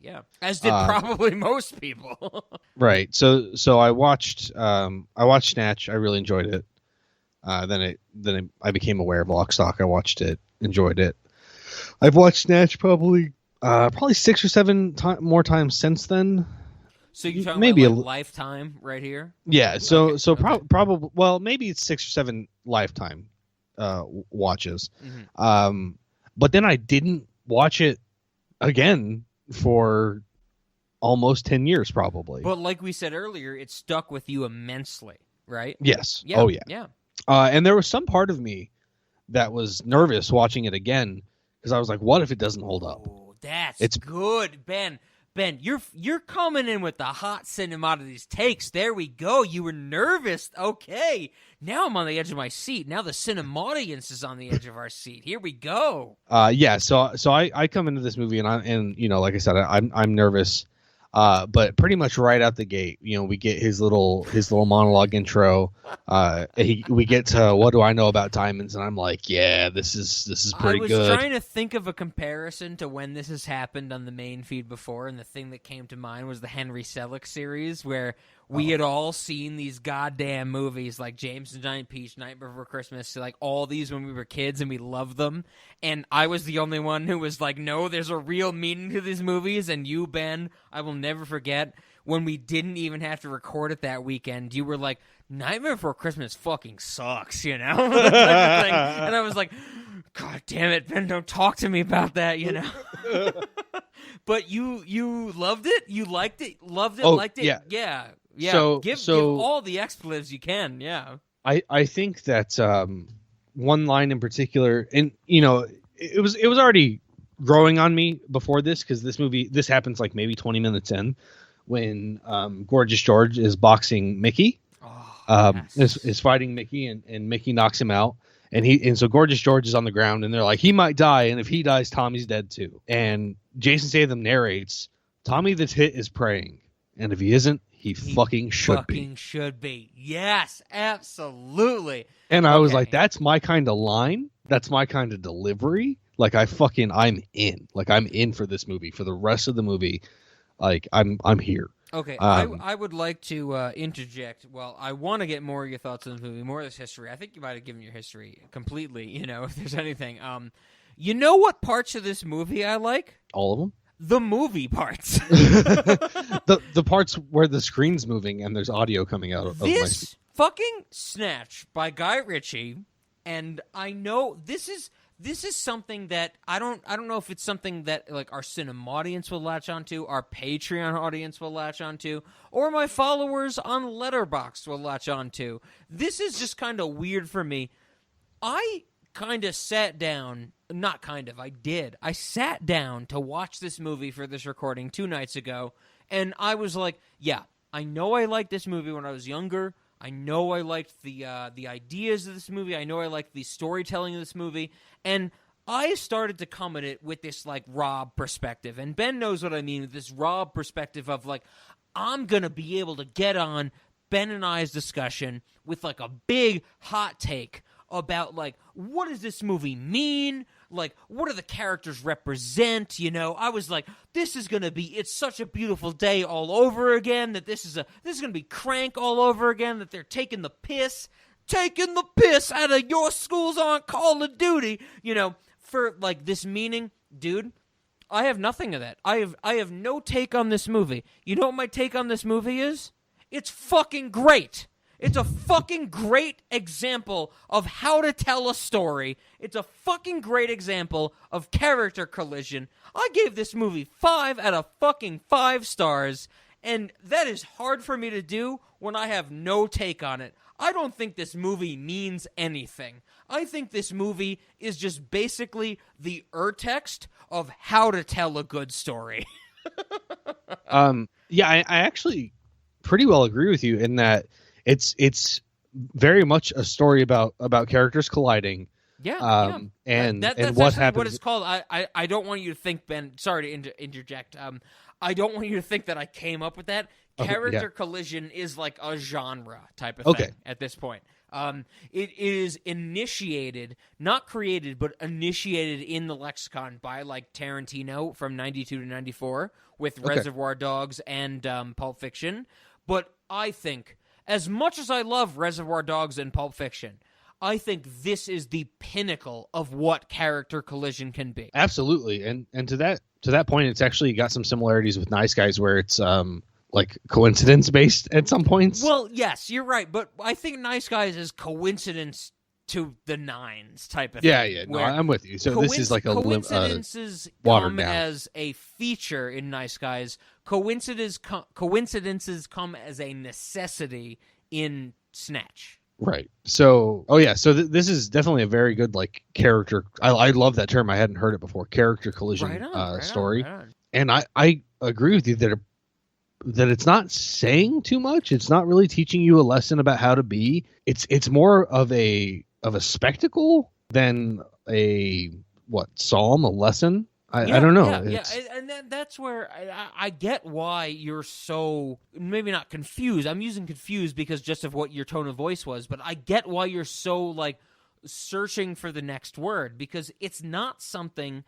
Yeah. As did probably most people. Right. So I watched Snatch. I really enjoyed it. Then I became aware of Lock, Stock. I watched it, enjoyed it. I've watched Snatch probably 6 or 7 more times since then. So you're talking maybe about Lifetime right here? Yeah. So Okay. probably, well, maybe it's 6 or 7 Lifetime watches. Mm-hmm. But then I didn't watch it again for almost 10 years, probably. But like we said earlier, it stuck with you immensely, right? Yes. Yeah. Oh yeah. Yeah. And there was some part of me that was nervous watching it again, because I was like, what if it doesn't hold up? Oh, that's It's good, Ben. Ben, you're coming in with the hot cinematics takes. There we go. You were nervous. Okay. Now I'm on the edge of my seat. Now the cinemaudience is on the edge of our seat. Here we go. Yeah. So I come into this movie and like I said, I'm nervous. But pretty much right out the gate, we get his little monologue intro. We get to what do I know about diamonds, and I'm like, yeah, this is pretty good. I was trying to think of a comparison to when this has happened on the main feed before, and the thing that came to mind was the Henry Selick series, where we had all seen these goddamn movies like James and Giant Peach, Night Before Christmas, like all these when we were kids, and we loved them. And I was the only one who was like, no, there's a real meaning to these movies. And you, Ben, I will never forget when we didn't even have to record it that weekend. You were like, Nightmare Before Christmas fucking sucks, that type of thing. And I was like, God damn it, Ben, don't talk to me about that, But you loved it? You liked it? Loved it? Oh, liked it? yeah. Yeah. So give all the expletives you can, yeah. I think that one line in particular, and it was already growing on me before this, because this happens like maybe 20 minutes in, when Gorgeous George is boxing Mickey. Is fighting Mickey, and Mickey knocks him out, and so Gorgeous George is on the ground, and they're like, he might die, and if he dies, Tommy's dead too. And Jason Statham narrates, Tommy the Tit is praying, and if he isn't, he fucking should be. Yes, absolutely. And I was like, that's my kind of line. That's my kind of delivery. Like, I'm in. Like, I'm in for this movie. For the rest of the movie, like, I'm here. Okay, I would like to interject. Well, I want to get more of your thoughts on the movie, more of this history. I think you might have given your history completely, if there's anything. You know what parts of this movie I like? All of them? The movie parts. the parts where the screen's moving and there's audio coming out of this fucking Snatch by Guy Ritchie, and I know this is something that I don't know if it's something that like our cinema audience will latch onto, our Patreon audience will latch onto, or my followers on Letterboxd will latch onto. This is just kind of weird for me. I kind of sat down, I sat down to watch this movie for this recording 2 nights ago, and I was like, yeah, I know I liked this movie when I was younger. I know I liked the ideas of this movie. I know I liked the storytelling of this movie. And I started to come at it with this, like, Rob perspective. And Ben knows what I mean with this Rob perspective of, like, I'm going to be able to get on Ben and I's discussion with, like, a big hot take about, like, what does this movie mean? Like, what do the characters represent? I was like, this is going to be, it's such a beautiful day all over again, that this is going to be Crank all over again, that they're taking the piss out of your schools on Call of Duty, for, like, this meaning. Dude, I have nothing of that. I have no take on this movie. You know what my take on this movie is? It's fucking great. It's a fucking great example of how to tell a story. It's a fucking great example of character collision. I gave this movie 5 out of fucking 5 stars, and that is hard for me to do when I have no take on it. I don't think this movie means anything. I think this movie is just basically the urtext of how to tell a good story. Yeah, I actually pretty well agree with you in that it's very much a story about characters colliding. Yeah, and that's what happens. What it's called. I don't want you to think, Ben. Sorry to interject. I don't want you to think that I came up with that. Character collision is like a genre type of thing at this point. It is initiated, not created, but initiated in the lexicon by like Tarantino from 92 to 94 with Reservoir Dogs and Pulp Fiction. But I think, as much as I love Reservoir Dogs and Pulp Fiction, I think this is the pinnacle of what character collision can be. Absolutely, and to that point, it's actually got some similarities with Nice Guys, where it's like coincidence based at some points. Well, yes, you're right, but I think Nice Guys is coincidence to the nines type of thing. Yeah, no, I'm with you. So this is like a coincidences watered come down as a feature in Nice Guys. Coincidences come as a necessity in Snatch. Right. So, this is definitely a very good like character. I love that term. I hadn't heard it before. Character collision story. Right on. And I agree with you that it's not saying too much. It's not really teaching you a lesson about how to be. It's more of a spectacle than a psalm, a lesson. I don't know. And that's where I get why you're so, maybe not confused. I'm using confused because just of what your tone of voice was, but I get why you're so like searching for the next word, because it's not something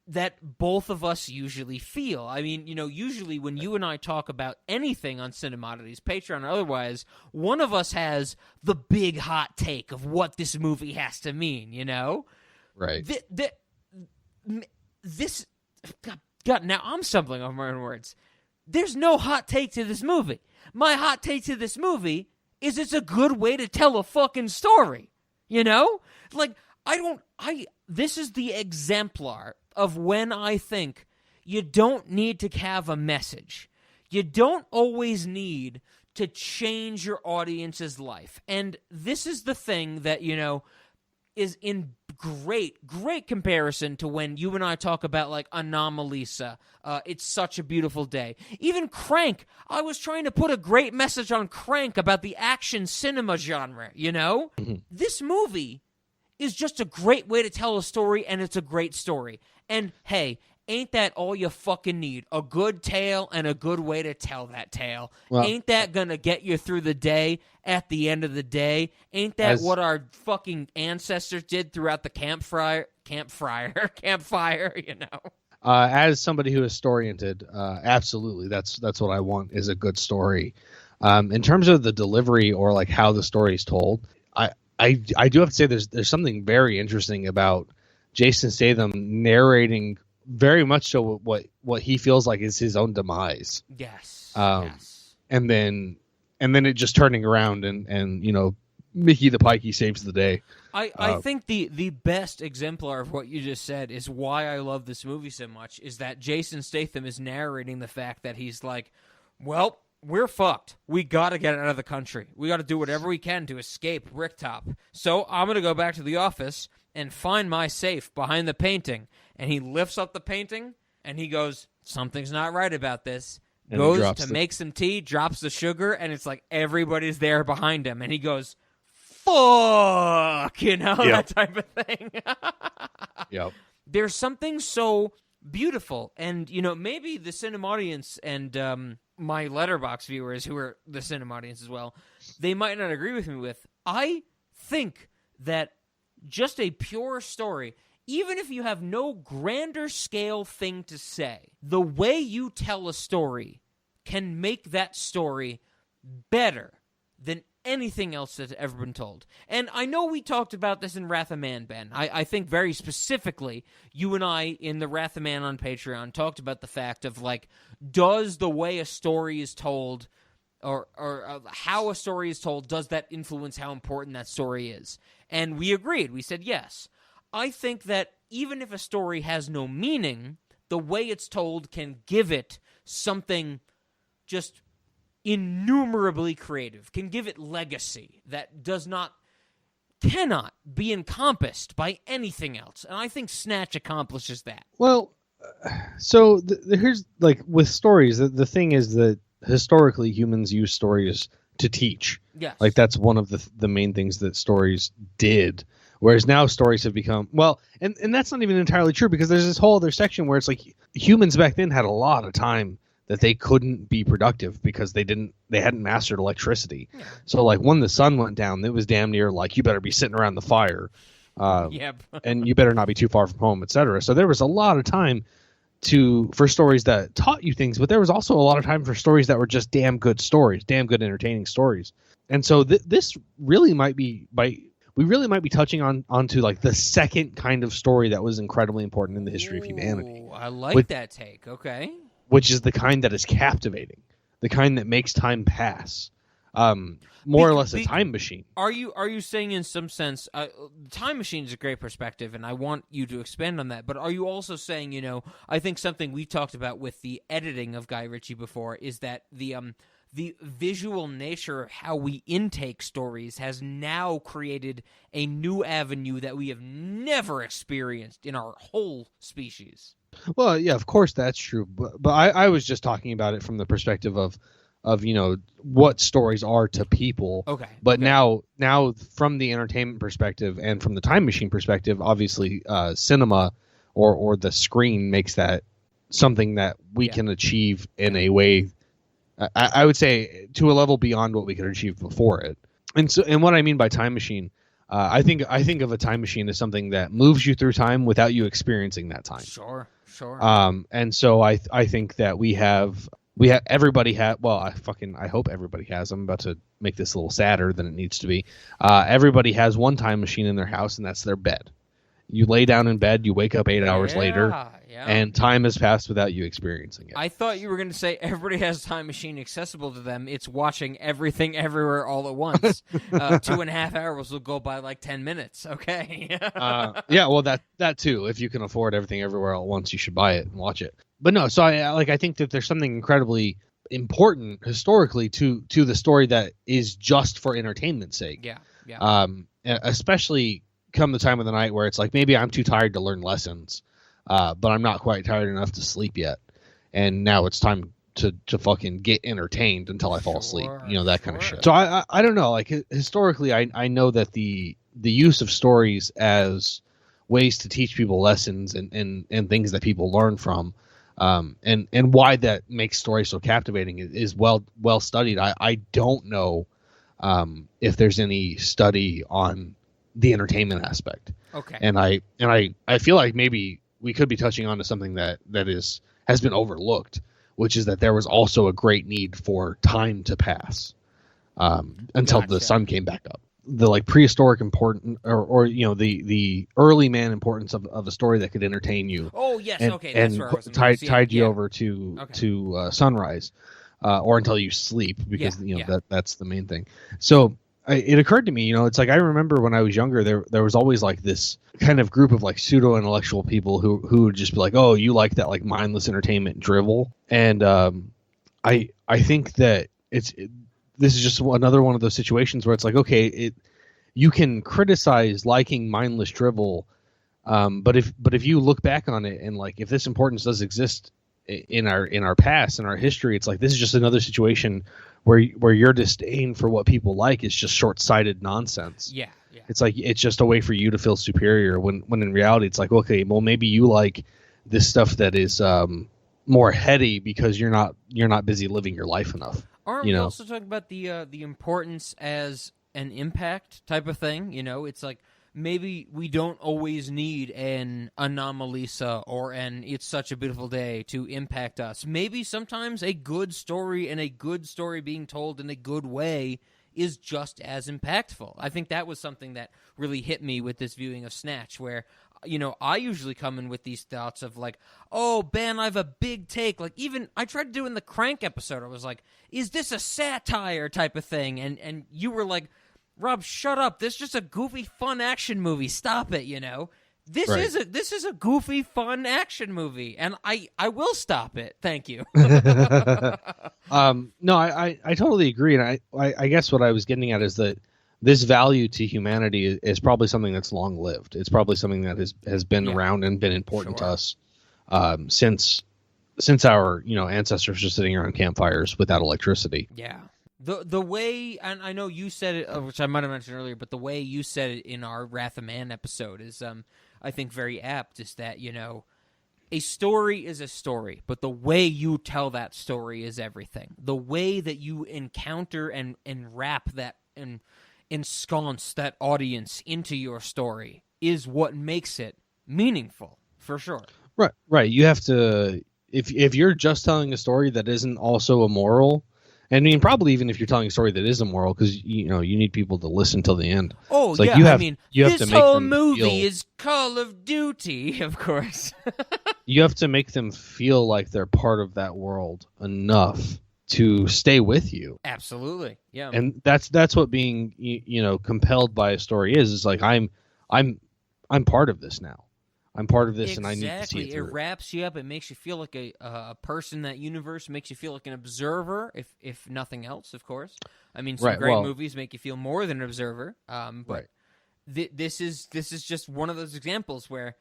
that both of us usually feel. I mean, usually when you and I talk about anything on Cinemodities, Patreon or otherwise, one of us has the big hot take of what this movie has to mean, Right. This God, now I'm stumbling over my own words. There's no hot take to this movie. My hot take to this movie is it's a good way to tell a fucking story. Like, this is the exemplar of when I think you don't need to have a message. You don't always need to change your audience's life. And this is the thing that, is in great comparison to when you and I talk about like Anomalisa. It's Such a Beautiful Day. Even Crank. I was trying to put a great message on Crank about the action cinema genre, you know? Mm-hmm. This movie is just a great way to tell a story, and it's a great story. And hey, ain't that all you fucking need? A good tale and a good way to tell that tale. Well, ain't that gonna get you through the day at the end of the day? Ain't that what our fucking ancestors did throughout the campfire, you know? As somebody who is story-oriented, absolutely, that's what I want, is a good story. In terms of the delivery or like how the story is told, I do have to say there's something very interesting about Jason Statham narrating very much so what he feels like is his own demise. Yes. Yes. And then it just turning around and you know, Mickey the Pikey saves the day. I think the best exemplar of what you just said is why I love this movie so much, is that Jason Statham is narrating the fact that he's like, well, we're fucked. We got to get out of the country. We got to do whatever we can to escape Ricktop. So I'm going to go back to the office and find my safe behind the painting. And he lifts up the painting, and he goes, something's not right about this. And goes to make some tea, drops the sugar, and it's like everybody's there behind him. And he goes, fuck, you know, that type of thing. Yep. There's something so beautiful. And, you know, maybe the cinema audience and my Letterboxd viewers, who are the cinema audience as well, they might not agree with me with. I think that just a pure story, even if you have no grander scale thing to say, the way you tell a story can make that story better than anything else that's ever been told. And I know we talked about this in Wrath of Man, Ben. I think very specifically, you and I in the Wrath of Man on Patreon talked about the fact of, like, does the way a story is told or how a story is told, does that influence how important that story is? And we agreed. We said yes. I think that even if a story has no meaning, the way it's told can give it something just innumerably creative, can give it legacy that cannot be encompassed by anything else. And I think Snatch accomplishes that. Well, so here's, like, with stories, the thing is that historically humans use stories to teach. Yes. Like, that's one of the main things that stories did. Whereas now stories have become, well, and that's not even entirely true, because there's this whole other section where it's like humans back then had a lot of time that they couldn't be productive because they hadn't mastered electricity. Yeah. So, like, when the sun went down, it was damn near like, you better be sitting around the fire. Yep. And you better not be too far from home, etc. So there was a lot of time for stories that taught you things, but there was also a lot of time for stories that were just damn good stories, damn good entertaining stories. And so this really might be we really might be touching onto like the second kind of story that was incredibly important in the history of humanity. I like that take. Okay. Which is the kind that is captivating, the kind that makes time pass. More or less a time machine. Are you saying in some sense, time machine is a great perspective, and I want you to expand on that, but are you also saying, you know, I think something we talked about with the editing of Guy Ritchie before is that the visual nature of how we intake stories has now created a new avenue that we have never experienced in our whole species. Well, yeah, of course that's true, but I was just talking about it from the perspective of you know what stories are to people. Okay. But now from the entertainment perspective and from the time machine perspective, obviously cinema or the screen makes that something that we can achieve in a way, I would say, to a level beyond what we could achieve before it. And what I mean by time machine, I think of a time machine as something that moves you through time without you experiencing that time. Sure. And so I think that everybody had. Well, I hope everybody has. I'm about to make this a little sadder than it needs to be. Everybody has one time machine in their house, and that's their bed. You lay down in bed, you wake up 8 hours later, and time has passed without you experiencing it. I thought you were going to say everybody has a time machine accessible to them. It's watching everything everywhere all at once. 2.5 hours will go by like 10 minutes. Okay. Yeah, well, that too. If you can afford everything everywhere all at once, you should buy it and watch it. But no, so I think that there's something incredibly important historically to the story that is just for entertainment's sake. Yeah. Especially come the time of the night where it's like maybe I'm too tired to learn lessons, but I'm not quite tired enough to sleep yet, and now it's time to fucking get entertained until I fall asleep, that kind of shit. So I don't know, like historically I know that the use of stories as ways to teach people lessons and things that people learn from, and why that makes stories so captivating is well studied. I don't know if there's any study on the entertainment aspect. Okay. And I feel like maybe we could be touching on to something that has been overlooked, which is that there was also a great need for time to pass until the sun came back up. The like prehistoric important or the early man importance of a story that could entertain you. Oh yes, and, okay, that's where I was tied you over to sunrise, or until you sleep, because that's the main thing. So it occurred to me, it's like I remember when I was younger, there was always like this kind of group of like pseudo intellectual people who would just be like, oh, you like that like mindless entertainment drivel, and I think that this is just another one of those situations where it's like, okay, you can criticize liking mindless drivel, but if you look back on it and like if this importance does exist in our past, in our history, it's like this is just another situation where your disdain for what people like is just short-sighted nonsense. Yeah. It's like it's just a way for you to feel superior when in reality it's like, okay, well maybe you like this stuff that is more heady because you're not busy living your life enough. Aren't we also talking about the importance as an impact type of thing? It's like maybe we don't always need an Anomalisa or an It's Such a Beautiful Day to impact us. Maybe sometimes a good story and a good story being told in a good way is just as impactful. I think that was something that really hit me with this viewing of Snatch, where I usually come in with these thoughts of like, oh, Ben, I have a big take. Like even I tried to do in the Crank episode, I was like, is this a satire type of thing? And you were like, Rob, shut up. This is just a goofy, fun action movie. Stop it, This is a goofy, fun action movie, and I will stop it. Thank you. No, I totally agree, and I guess what I was getting at is that this value to humanity is probably something that's long lived. It's probably something that has been around and been important to us since our ancestors were sitting around campfires without electricity. Yeah. The way, and I know you said it, which I might have mentioned earlier, but the way you said it in our Wrath of Man episode is, I think, very apt, is that, a story is a story, but the way you tell that story is everything. The way that you encounter and wrap that and ensconce that audience into your story is what makes it meaningful, for sure. Right. You have to, if you're just telling a story that isn't also immoral, and I mean, probably even if you're telling a story that is immoral, because you need people to listen till the end. Oh, it's like yeah. You have this to make whole them movie is Call of Duty, of course. You have to make them feel like they're part of that world enough to stay with you. Absolutely, yeah. And that's what being compelled by a story is. It's like I'm part of this now. I'm part of this, and I need to see it through. It wraps you up. It makes you feel like a person in that universe. It makes you feel like an observer, if nothing else, of course. I mean, some great movies make you feel more than an observer. But this is just one of those examples where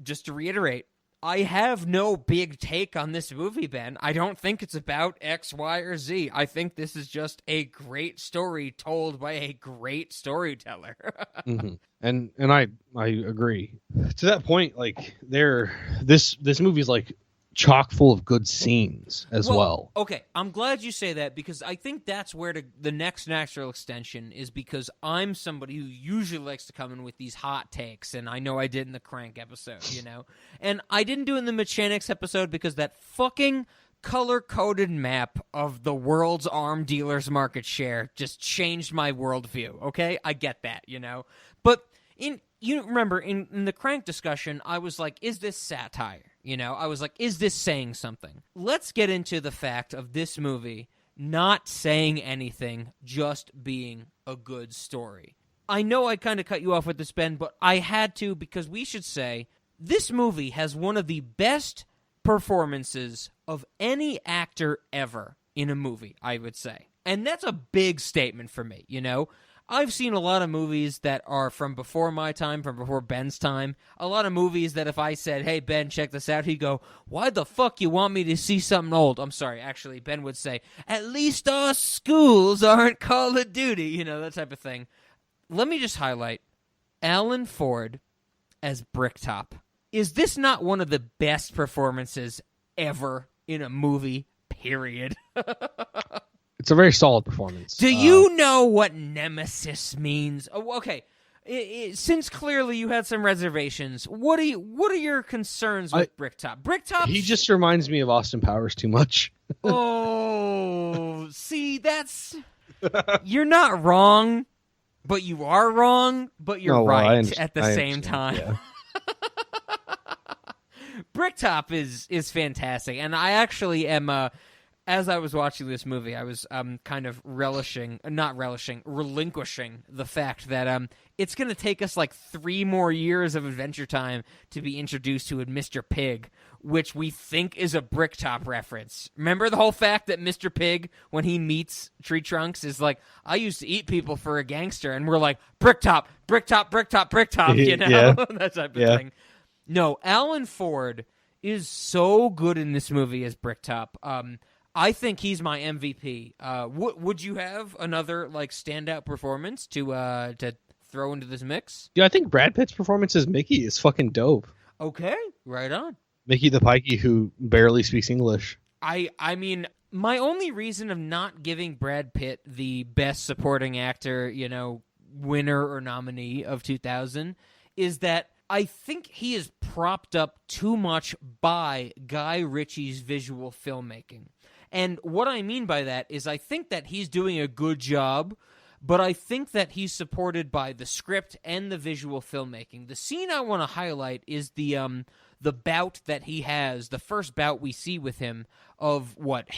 just to reiterate, I have no big take on this movie, Ben. I don't think it's about X, Y, or Z. I think this is just a great story told by a great storyteller. Mm-hmm. And I agree. To that point, like this movie is like chock full of good scenes as well. Okay, I'm glad you say that, because I think that's where the next natural extension is, because I'm somebody who usually likes to come in with these hot takes, and I know I did in the Crank episode, And I didn't do it in the Mechanics episode because that fucking color-coded map of the world's arm dealers' market share just changed my worldview, okay? I get that, But remember, in the Crank discussion, I was like, is this satire? I was like, is this saying something? Let's get into the fact of this movie not saying anything, just being a good story. I know I kind of cut you off with this, Ben, but I had to, because we should say this movie has one of the best performances of any actor ever in a movie, I would say. And that's a big statement for me, I've seen a lot of movies that are from before my time, from before Ben's time. A lot of movies that if I said, hey, Ben, check this out, he'd go, why the fuck you want me to see something old? I'm sorry, actually, Ben would say, at least our schools aren't Call of Duty, you know, that type of thing. Let me just highlight Alan Ford as Bricktop. Is this not one of the best performances ever in a movie, period? It's a very solid performance. Do you know what nemesis means? Oh, okay. Since clearly you had some reservations, what are your concerns with Bricktop? Bricktop. He just reminds me of Austin Powers too much. Oh, see, that's you're not wrong, but you are wrong, but you're right at the same time. Yeah. Bricktop is fantastic, and I actually am. As I was watching this movie, I was kind of relinquishing the fact that it's going to take us like 3 more years of Adventure Time to be introduced to a Mr. Pig, which we think is a Bricktop reference. Remember the whole fact that Mr. Pig, when he meets Tree Trunks, is like, I used to eat people for a gangster, and we're like, Bricktop, Bricktop, Bricktop, Bricktop, you know? Yeah. That type of thing. No, Alan Ford is so good in this movie as Bricktop. I think he's my MVP. Would you have another like standout performance to throw into this mix? Yeah, I think Brad Pitt's performance as Mickey is fucking dope. Okay, right on. Mickey the Pikey who barely speaks English. I mean, my only reason of not giving Brad Pitt the best supporting actor, you know, winner or nominee of 2000 is that I think he is propped up too much by Guy Ritchie's visual filmmaking. And what I mean by that is I think that he's doing a good job, but I think that he's supported by the script and the visual filmmaking. The scene I want to highlight is the bout that he has, the first bout we see with him of what,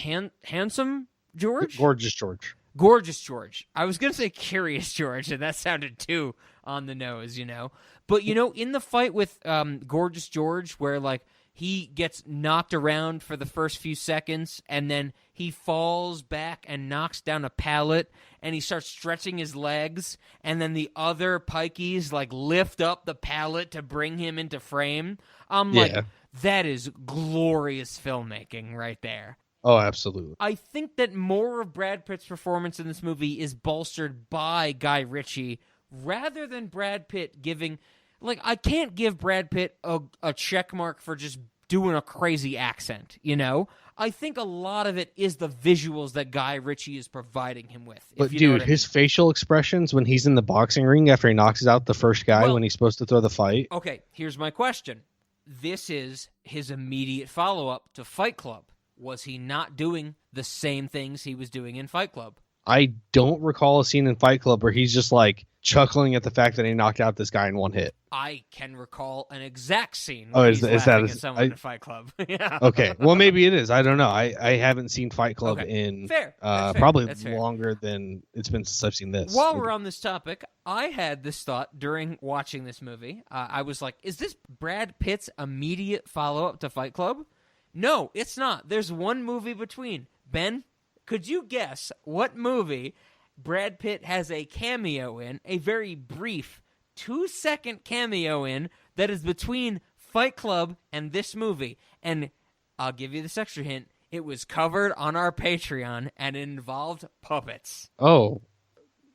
Handsome George? Gorgeous George. Gorgeous George. I was going to say Curious George, and that sounded too on the nose, you know. But, you know, in the fight with Gorgeous George, where, like, he gets knocked around for the first few seconds, and then he falls back and knocks down a pallet, and he starts stretching his legs, and then the other pikeys, like, lift up the pallet to bring him into frame. I'm like, that is glorious filmmaking right there. Oh, absolutely. I think that more of Brad Pitt's performance in this movie is bolstered by Guy Ritchie rather than Brad Pitt giving... Like, I can't give Brad Pitt a check mark for just doing a crazy accent, you know? I think a lot of it is the visuals that Guy Ritchie is providing him with. But, dude, his facial expressions when he's in the boxing ring after he knocks out the first guy when he's supposed to throw the fight. Okay, here's my question. This is his immediate follow-up to Fight Club. Was he not doing the same things he was doing in Fight Club? I don't recall a scene in Fight Club where he's just, like, chuckling at the fact that he knocked out this guy in one hit. I can recall an exact scene. Oh, is that at someone in Fight Club? Yeah. Okay. Well, maybe it is. I don't know. I haven't seen Fight Club in probably longer than it's been since I've seen this. While we're on this topic, I had this thought during watching this movie. I was like, is this Brad Pitt's immediate follow-up to Fight Club? No, it's not. There's one movie between. Ben, could you guess what movie Brad Pitt has a cameo in, a very brief 2-second cameo in, that is between Fight Club and this movie? And I'll give you this extra hint. It was covered on our Patreon, and it involved puppets. Oh,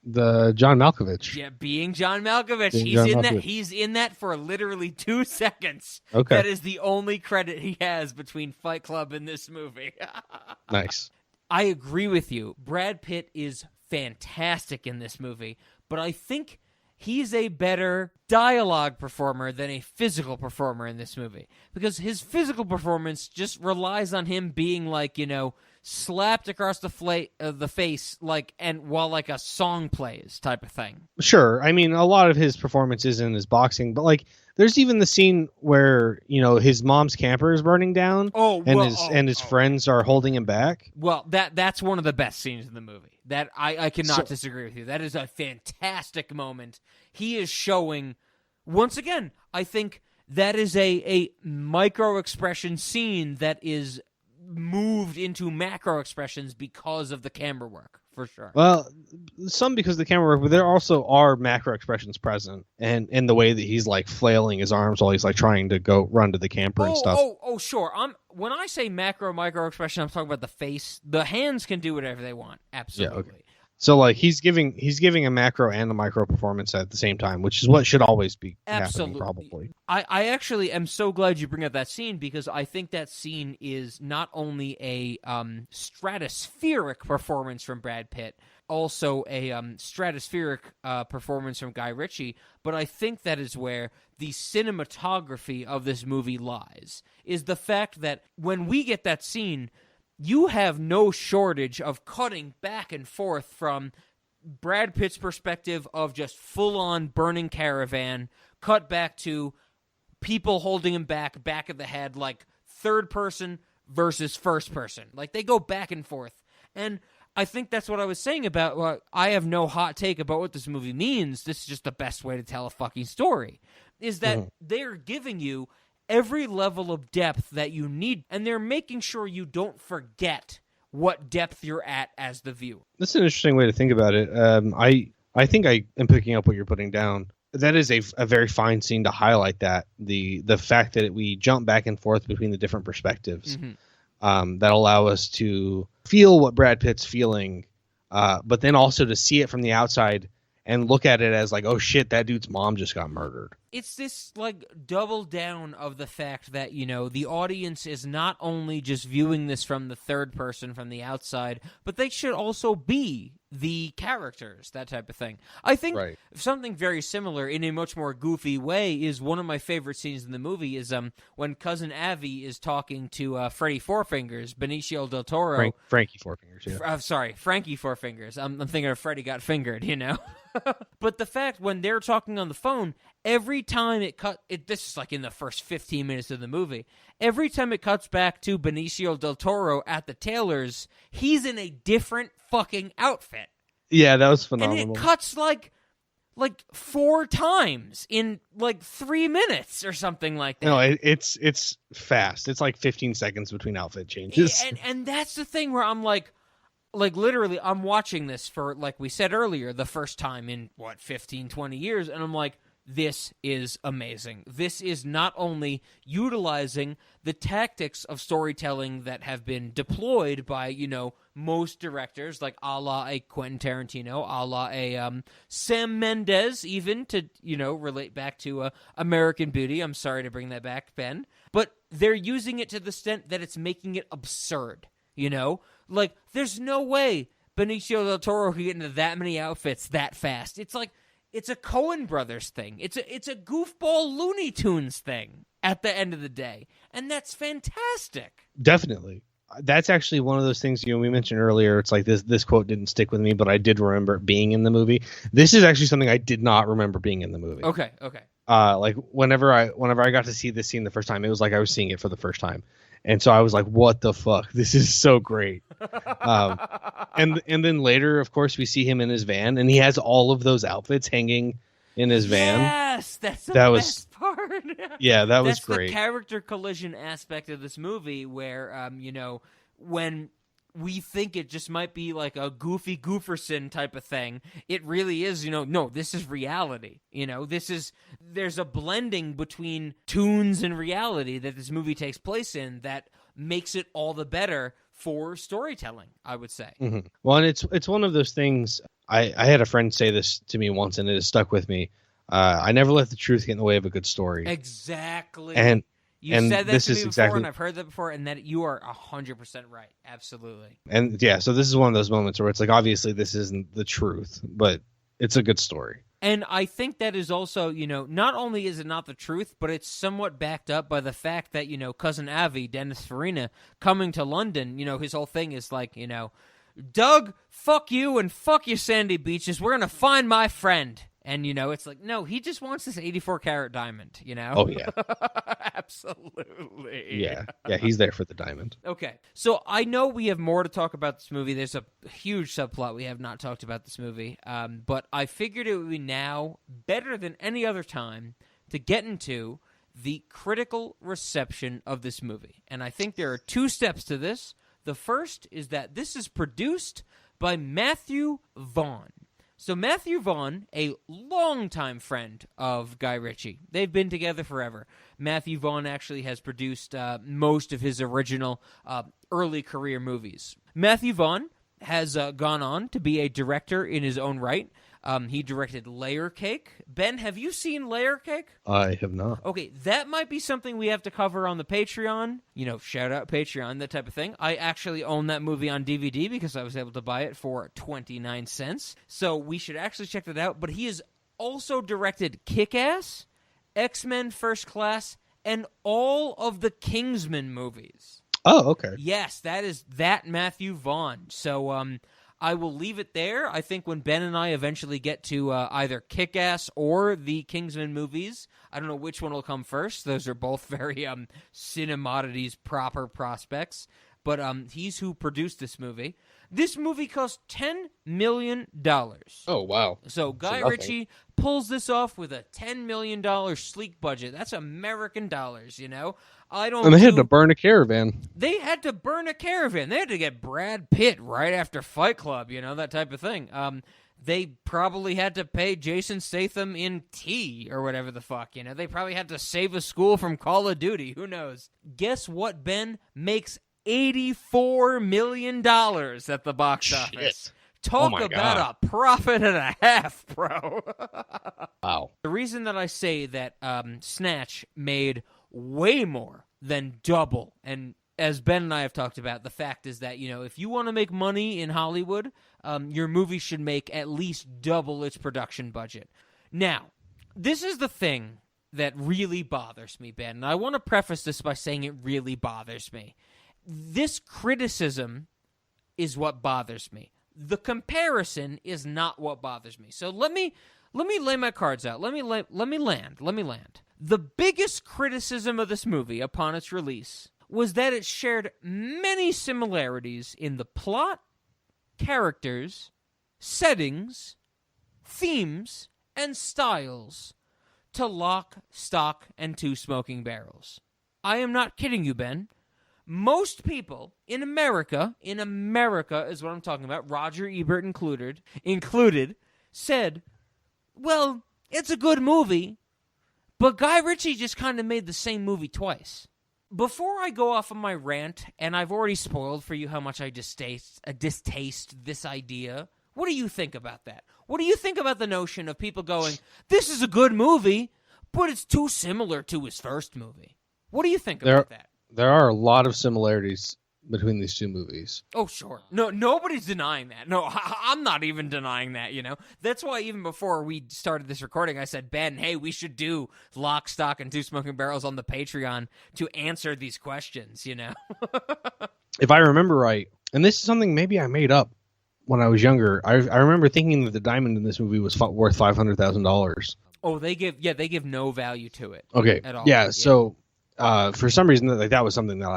the John Malkovich. Yeah, being John Malkovich. He's in that for literally 2 seconds. Okay. That is the only credit he has between Fight Club and this movie. Nice. I agree with you. Brad Pitt is fantastic in this movie, but I think he's a better dialogue performer than a physical performer in this movie, because his physical performance just relies on him being, like, you know, slapped across the face, like, and while like a song plays type of thing. Sure. I mean, a lot of his performance is in his boxing, but like there's even the scene where, you know, his mom's camper is burning down and his friends are holding him back. Well, that's one of the best scenes in the movie. That I cannot disagree with you. That is a fantastic moment. He is showing, once again, I think that is a micro expression scene that is moved into macro expressions because of the camera work, for sure. Well, some because of the camera work, but there also are macro expressions present, and in the way that he's like flailing his arms while he's like trying to go run to the camper and stuff. Sure. When I say macro micro expression, I'm talking about the face. The hands can do whatever they want. Absolutely. Yeah, okay. So like he's giving a macro and a micro performance at the same time, which is what should always be happening, probably. I actually am so glad you bring up that scene, because I think that scene is not only a stratospheric performance from Brad Pitt, also a stratospheric performance from Guy Ritchie, but I think that is where the cinematography of this movie lies, is the fact that when we get that scene, you have no shortage of cutting back and forth from Brad Pitt's perspective of just full-on burning caravan, cut back to people holding him back of the head, like third person versus first person. Like, they go back and forth. And I think that's what I was saying about, I have no hot take about what this movie means. This is just the best way to tell a fucking story, is that they're giving you every level of depth that you need, and they're making sure you don't forget what depth you're at as the viewer. That's an interesting way to think about it. I think I am picking up what you're putting down. That is a very fine scene to highlight that the fact that we jump back and forth between the different perspectives that allow us to feel what Brad Pitt's feeling, but then also to see it from the outside and look at it as like, oh shit, that dude's mom just got murdered. It's this like double down of the fact that, you know, the audience is not only just viewing this from the third person, from the outside, but they should also be the characters, that type of thing. I think something very similar in a much more goofy way is one of my favorite scenes in the movie is when Cousin Avi is talking to Freddy Four Fingers, Benicio del Toro. Frankie Four Fingers, yeah. Sorry, Frankie Four Fingers. I'm thinking of Freddy Got Fingered, you know? But the fact when they're talking on the phone, every time this is like in the first 15 minutes of the movie, every time it cuts back to Benicio del Toro at the tailor's, he's in a different fucking outfit. Yeah, that was phenomenal. And it cuts like 4 times in like 3 minutes or something like that. No, it's fast. It's like 15 seconds between outfit changes. And that's the thing where I'm like literally I'm watching this for, like we said earlier, the first time in 15, 20 years, and I'm like, this is amazing. This is not only utilizing the tactics of storytelling that have been deployed by, you know, most directors, like a la a Quentin Tarantino, a la a Sam Mendes, even to, you know, relate back to American Beauty. I'm sorry to bring that back, Ben. But they're using it to the extent that it's making it absurd, you know? Like, there's no way Benicio del Toro could get into that many outfits that fast. It's like, it's a Coen Brothers thing. It's a goofball Looney Tunes thing at the end of the day. And that's fantastic. Definitely. That's actually one of those things, you know, we mentioned earlier. It's like this quote didn't stick with me, but I did remember it being in the movie. This is actually something I did not remember being in the movie. Okay. Like whenever I got to see this scene the first time, it was like I was seeing it for the first time. And so I was like, what the fuck? This is so great. And then later, of course, we see him in his van, and he has all of those outfits hanging in his van. Yes, that's the best part. Yeah, that was that's great. The character collision aspect of this movie where, you know, when we think it just might be like a goofy gooferson type of thing, it really is, you know, no, this is reality. You know, there's a blending between tunes and reality that this movie takes place in that makes it all the better for storytelling, I would say. Mm-hmm. Well, and it's one of those things, I had a friend say this to me once, and it has stuck with me. I never let the truth get in the way of a good story. Exactly. And you said that to me before, and I've heard that before, and that you are 100% right. Absolutely. And yeah, so this is one of those moments where it's like, obviously this isn't the truth, but it's a good story. And I think that is also, you know, not only is it not the truth, but it's somewhat backed up by the fact that, you know, Cousin Avi, Dennis Farina, coming to London, you know, his whole thing is like, you know, Doug, fuck you and fuck your sandy beaches. We're going to find my friend. And, you know, it's like, no, he just wants this 84-carat diamond, you know? Oh, yeah. Absolutely. Yeah, he's there for the diamond. Okay, so I know we have more to talk about this movie. There's a huge subplot we have not talked about this movie, but I figured it would be now better than any other time to get into the critical reception of this movie. And I think there are 2 steps to this. The first is that this is produced by Matthew Vaughn. So Matthew Vaughn, a longtime friend of Guy Ritchie. They've been together forever. Matthew Vaughn actually has produced most of his original early career movies. Matthew Vaughn has gone on to be a director in his own right. He directed Layer Cake. Ben, have you seen Layer Cake? I have not. Okay, that might be something we have to cover on the Patreon. You know, shout out Patreon, that type of thing. I actually own that movie on DVD because I was able to buy it for 29 cents. So we should actually check that out. But he has also directed Kick-Ass, X-Men First Class, and all of the Kingsman movies. Oh, okay. Yes, that is that Matthew Vaughn. So I will leave it there. I think when Ben and I eventually get to either Kick-Ass or the Kingsman movies, I don't know which one will come first. Those are both very Cinemodities proper prospects. But he's who produced this movie. This movie cost $10 million. Oh, wow. So Guy Ritchie pulls this off with a $10 million sleek budget. That's American dollars, you know? And they had to burn a caravan. They had to burn a caravan. They had to get Brad Pitt right after Fight Club, you know, that type of thing. They probably had to pay Jason Statham in tea or whatever the fuck, you know. They probably had to save a school from Call of Duty. Who knows? Guess what, Ben? Makes $84 million at the box office. Talk about a profit and a half, bro. Wow. The reason that I say that Snatch made way more than double, and as Ben and I have talked about, the fact is that, you know, if you want to make money in Hollywood, your movie should make at least double its production budget. Now, this is the thing that really bothers me, Ben, and I want to preface this by saying it really bothers me. This criticism is what bothers me. The comparison is not what bothers me. So let me lay my cards out. Let me land. The biggest criticism of this movie upon its release was that it shared many similarities in the plot, characters, settings, themes, and styles to Lock, Stock, and Two Smoking Barrels. I am not kidding you, Ben. Most people in America is what I'm talking about, Roger Ebert included, said, well, it's a good movie, but Guy Ritchie just kind of made the same movie twice. Before I go off on my rant, and I've already spoiled for you how much I distaste this idea, what do you think about that? What do you think about the notion of people going, this is a good movie, but it's too similar to his first movie? What do you think about that? There are a lot of similarities between these two movies. Oh, sure. No, nobody's denying that. No, I'm not even denying that, you know. That's why even before we started this recording, I said, Ben, hey, we should do Lock, Stock, and Two Smoking Barrels on the Patreon to answer these questions, you know. If I remember right, and this is something maybe I made up when I was younger, I remember thinking that the diamond in this movie was worth $500,000. Oh, they give no value to it. Okay. At all. Yeah, so for some reason that was something that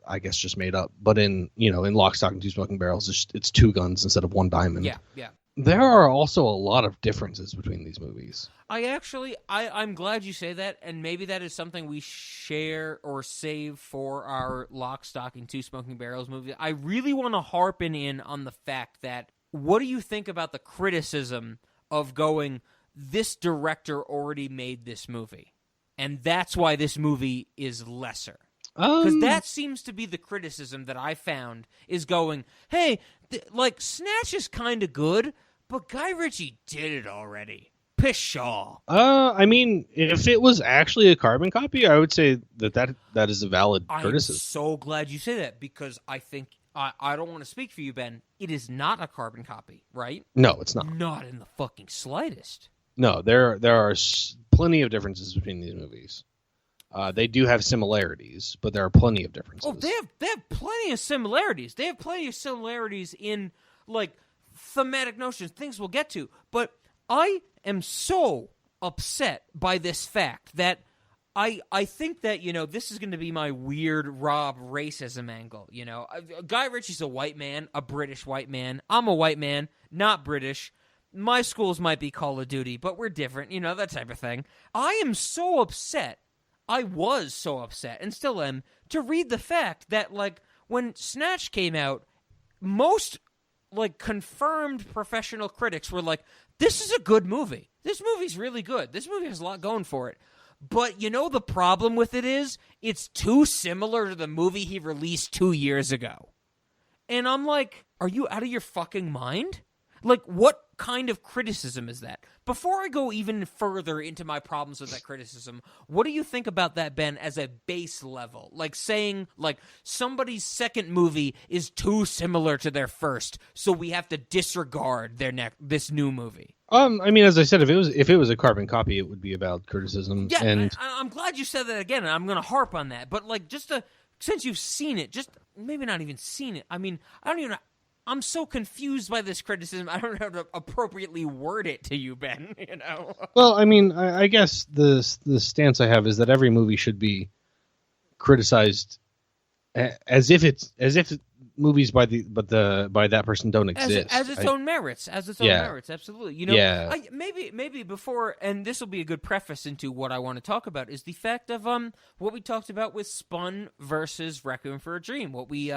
I guess just made up. But in Lock, Stock, and Two Smoking Barrels, it's two guns instead of one diamond. Yeah. There are also a lot of differences between these movies. I'm glad you say that, and maybe that is something we share or save for our Lock, Stock, and Two Smoking Barrels movie. I really want to harp in on the fact that, what do you think about the criticism of going, this director already made this movie, and that's why this movie is lesser? Because that seems to be the criticism that I found, is going, hey, Snatch is kind of good, but Guy Ritchie did it already. Pshaw. I mean, if it was actually a carbon copy, I would say that is a valid criticism. I'm so glad you say that, because I think, I don't want to speak for you, Ben, it is not a carbon copy, right? No, it's not. Not in the fucking slightest. No, there are plenty of differences between these movies. They do have similarities, but there are plenty of differences. Oh, they have plenty of similarities. They have plenty of similarities in, thematic notions, things we'll get to. But I am so upset by this fact that I think that, this is going to be my weird Rob racism angle, Guy Ritchie's a white man, a British white man. I'm a white man, not British. My schools might be Call of Duty, but we're different, that type of thing. I am so upset. I was so upset, and still am, to read the fact that, when Snatch came out, most, like confirmed professional critics were like, this is a good movie. This movie's really good. This movie has a lot going for it. But you know the problem with it is, it's too similar to the movie he released 2 years ago. And I'm like, are you out of your fucking mind? Like, what kind of criticism is that? Before I go even further into my problems with that criticism, what do you think about that, Ben, as a base level? Like saying, like, somebody's second movie is too similar to their first, so we have to disregard this new movie. I mean, as I said, if it was a carbon copy, it would be a valid criticism. Yeah, and I'm glad you said that again, and I'm going to harp on that. But, like, since you've seen it, just maybe not even seen it. I mean, I'm so confused by this criticism. I don't know how to appropriately word it to you, Ben. You know. Well, I mean, I guess the stance I have is that every movie should be criticized as if movies by that person don't exist as its own merits, absolutely. You know, yeah. Maybe before, and this will be a good preface into what I want to talk about, is the fact of what we talked about with Spun versus Requiem for a Dream, what we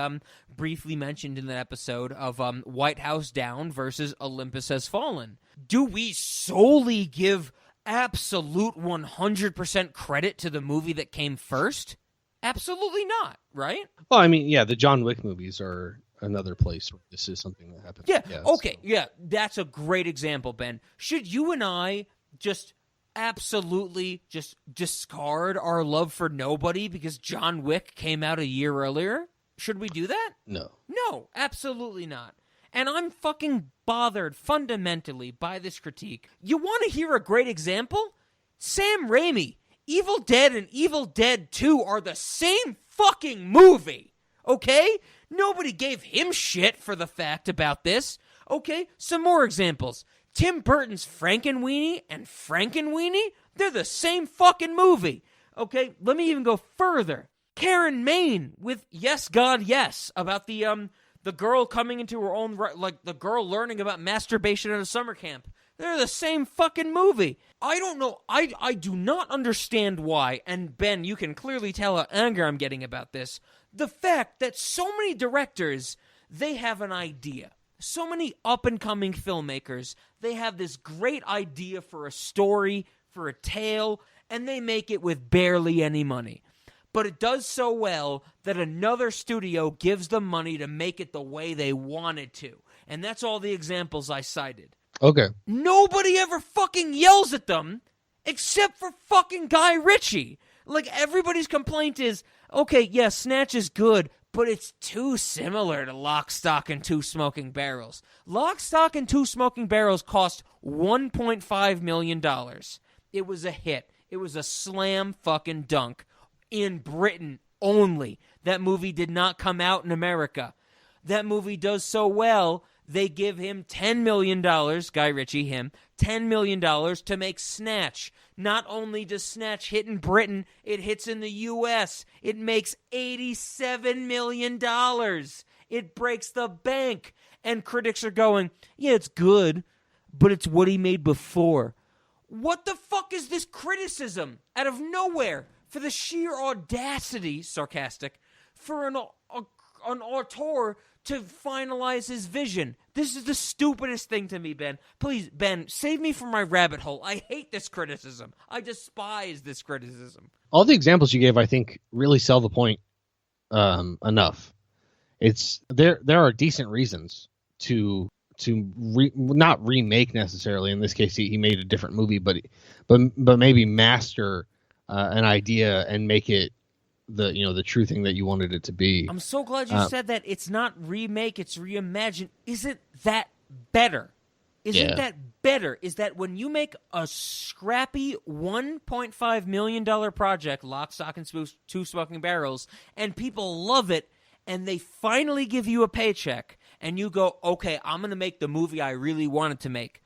briefly mentioned in that episode of White House Down versus Olympus Has Fallen. Do we solely give absolute 100% credit to the movie that came first? Absolutely not, right? Well, I mean, yeah, the John Wick movies are another place where this is something that happens. Yeah, okay, so. Yeah, that's a great example, Ben. Should you and I just absolutely just discard our love for Nobody because John Wick came out a year earlier? Should we do that? No. No, absolutely not. And I'm fucking bothered fundamentally by this critique. You want to hear a great example? Sam Raimi. Evil Dead and Evil Dead 2 are the same fucking movie, okay? Nobody gave him shit for the fact about this, okay? Some more examples. Tim Burton's Frankenweenie and Frankenweenie, they're the same fucking movie, okay? Let me even go further. Karen Maine with Yes, God, Yes, about the girl coming into her own, like the girl learning about masturbation at a summer camp. They're the same fucking movie. I don't know. I do not understand why, and Ben, you can clearly tell how angry I'm getting about this, the fact that so many directors, they have an idea. So many up-and-coming filmmakers, they have this great idea for a story, for a tale, and they make it with barely any money. But it does so well that another studio gives them money to make it the way they wanted to. And that's all the examples I cited. Okay. Nobody ever fucking yells at them except for fucking Guy Ritchie. Like, everybody's complaint is, okay, yeah, Snatch is good, but it's too similar to Lock, Stock, and Two Smoking Barrels. Lock, Stock, and Two Smoking Barrels cost $1.5 million. It was a hit. It was a slam fucking dunk. In Britain only. That movie did not come out in America. That movie does so well, they give him $10 million, Guy Ritchie, him, $10 million to make Snatch. Not only does Snatch hit in Britain, it hits in the U.S. It makes $87 million. It breaks the bank. And critics are going, yeah, it's good, but it's what he made before. What the fuck is this criticism out of nowhere? For the sheer audacity, sarcastic, for an auteur to finalize his vision. This is the stupidest thing to me, Ben. Please, Ben, save me from my rabbit hole. I hate this criticism. I despise this criticism. All the examples you gave, I think, really sell the point enough. It's there are decent reasons to not remake necessarily. In this case, he made a different movie, but maybe master an idea and make it the true thing that you wanted it to be. I'm so glad you said that. It's not remake, it's reimagine. Isn't that better? Isn't that better? Is that when you make a scrappy $1.5 million project, Lock, Stock, and Two Smoking Barrels, and people love it, and they finally give you a paycheck, and you go, okay, I'm going to make the movie I really wanted to make.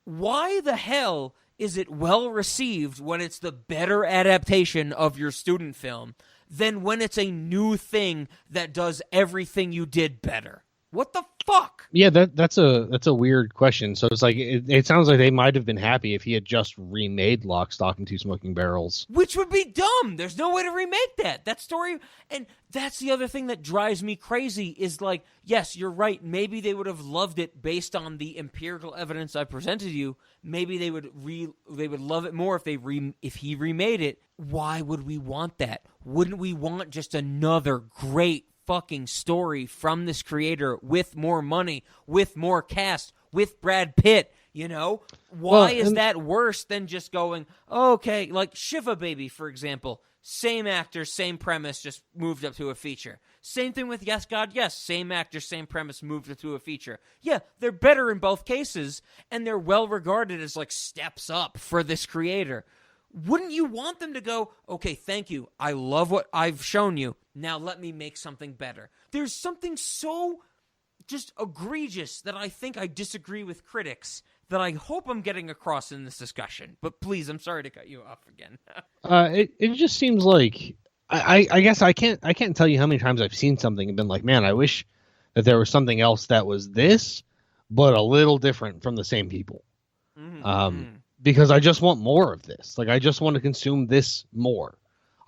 Why the hell is it well received when it's the better adaptation of your student film than when it's a new thing that does everything you did better? What the fuck? fuck? Yeah, that's a weird question. So it's like it sounds like they might have been happy if he had just remade Lock, Stock, and Two Smoking Barrels. Which would be dumb. There's no way to remake that. That story, and that's the other thing that drives me crazy is like, yes, you're right. Maybe they would have loved it based on the empirical evidence I presented you. Maybe they would love it more if he remade it. Why would we want that? Wouldn't we want just another great fucking story from this creator with more money, with more cast, with Brad Pitt? You know, why is that worse than just going, okay, like Shiva Baby, for example, same actor, same premise, just moved up to a feature. Same thing with Yes, God, Yes, same actor, same premise, moved up to a feature. Yeah, they're better in both cases, and they're well regarded as like steps up for this creator. Wouldn't you want them to go, okay, thank you, I love what I've shown you, now let me make something better? There's something so just egregious that I think I disagree with critics that I hope I'm getting across in this discussion. But please, I'm sorry to cut you off again. It just seems like I guess I can't tell you how many times I've seen something and been like, man, I wish that there was something else that was this, but a little different from the same people. Mm-hmm. Because I just want more of this. Like, I just want to consume this more.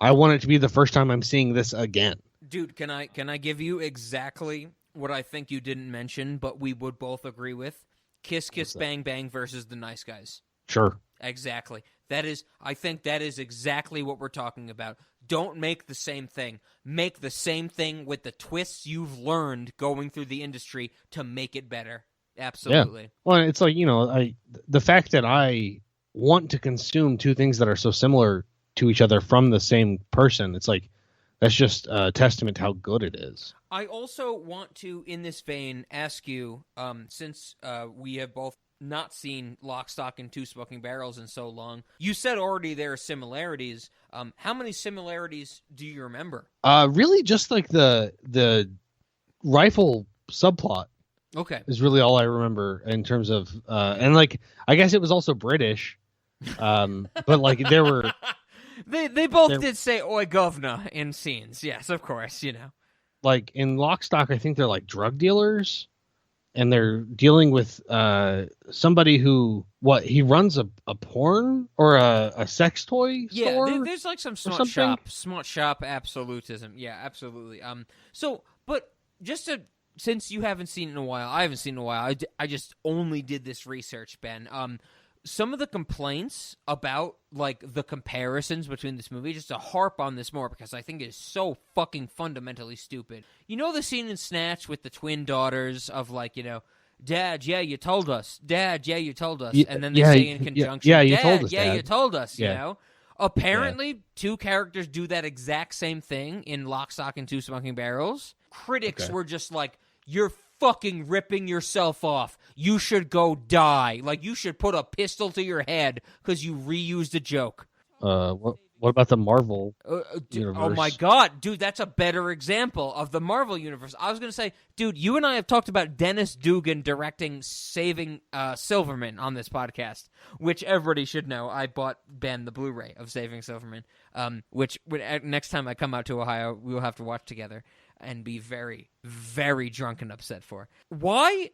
I want it to be the first time I'm seeing this again. Dude, can I give you exactly what I think you didn't mention, but we would both agree with? Kiss Kiss Bang Bang versus The Nice Guys. Sure. Exactly. I think that is exactly what we're talking about. Don't make the same thing. Make the same thing with the twists you've learned going through the industry to make it better. Absolutely. Yeah. Well, it's like, the fact that I want to consume two things that are so similar to each other from the same person, it's like, that's just a testament to how good it is. I also want to, in this vein, ask you, since we have both not seen Lock, Stock, and Two Smoking Barrels in so long, you said already there are similarities. How many similarities do you remember? Really just like the rifle subplot. Okay. Is really all I remember in terms of, and like, I guess it was also British, but like there were... They both did say "Oi, governor" in scenes. Yes, of course, Like in Lock, Stock, I think they're like drug dealers, and they're dealing with somebody who he runs a porn or a sex toy store. Yeah, there's like some smart shop absolutism. Yeah, absolutely. But just since you haven't seen it in a while, I haven't seen it in a while. I just only did this research, Ben. Some of the complaints about, like, the comparisons between this movie, just to harp on this more, because I think it is so fucking fundamentally stupid. You know the scene in Snatch with the twin daughters of, like, Dad, yeah, you told us. Dad, yeah, you told us. And then they say in conjunction, you told us, yeah, Dad. You told us, Apparently, two characters do that exact same thing in Lock, Stock, and Two Smoking Barrels. Critics were just like, you're fucking ripping yourself off. You should go die. Like, you should put a pistol to your head because you reused a joke. What about the Marvel universe? Oh my god, dude, that's a better example of the Marvel universe. I was going to say, dude, you and I have talked about Dennis Dugan directing Saving Silverman on this podcast, which everybody should know. I bought Ben the Blu-ray of Saving Silverman, which next time I come out to Ohio, we will have to watch together and be very, very drunk and upset for. Why?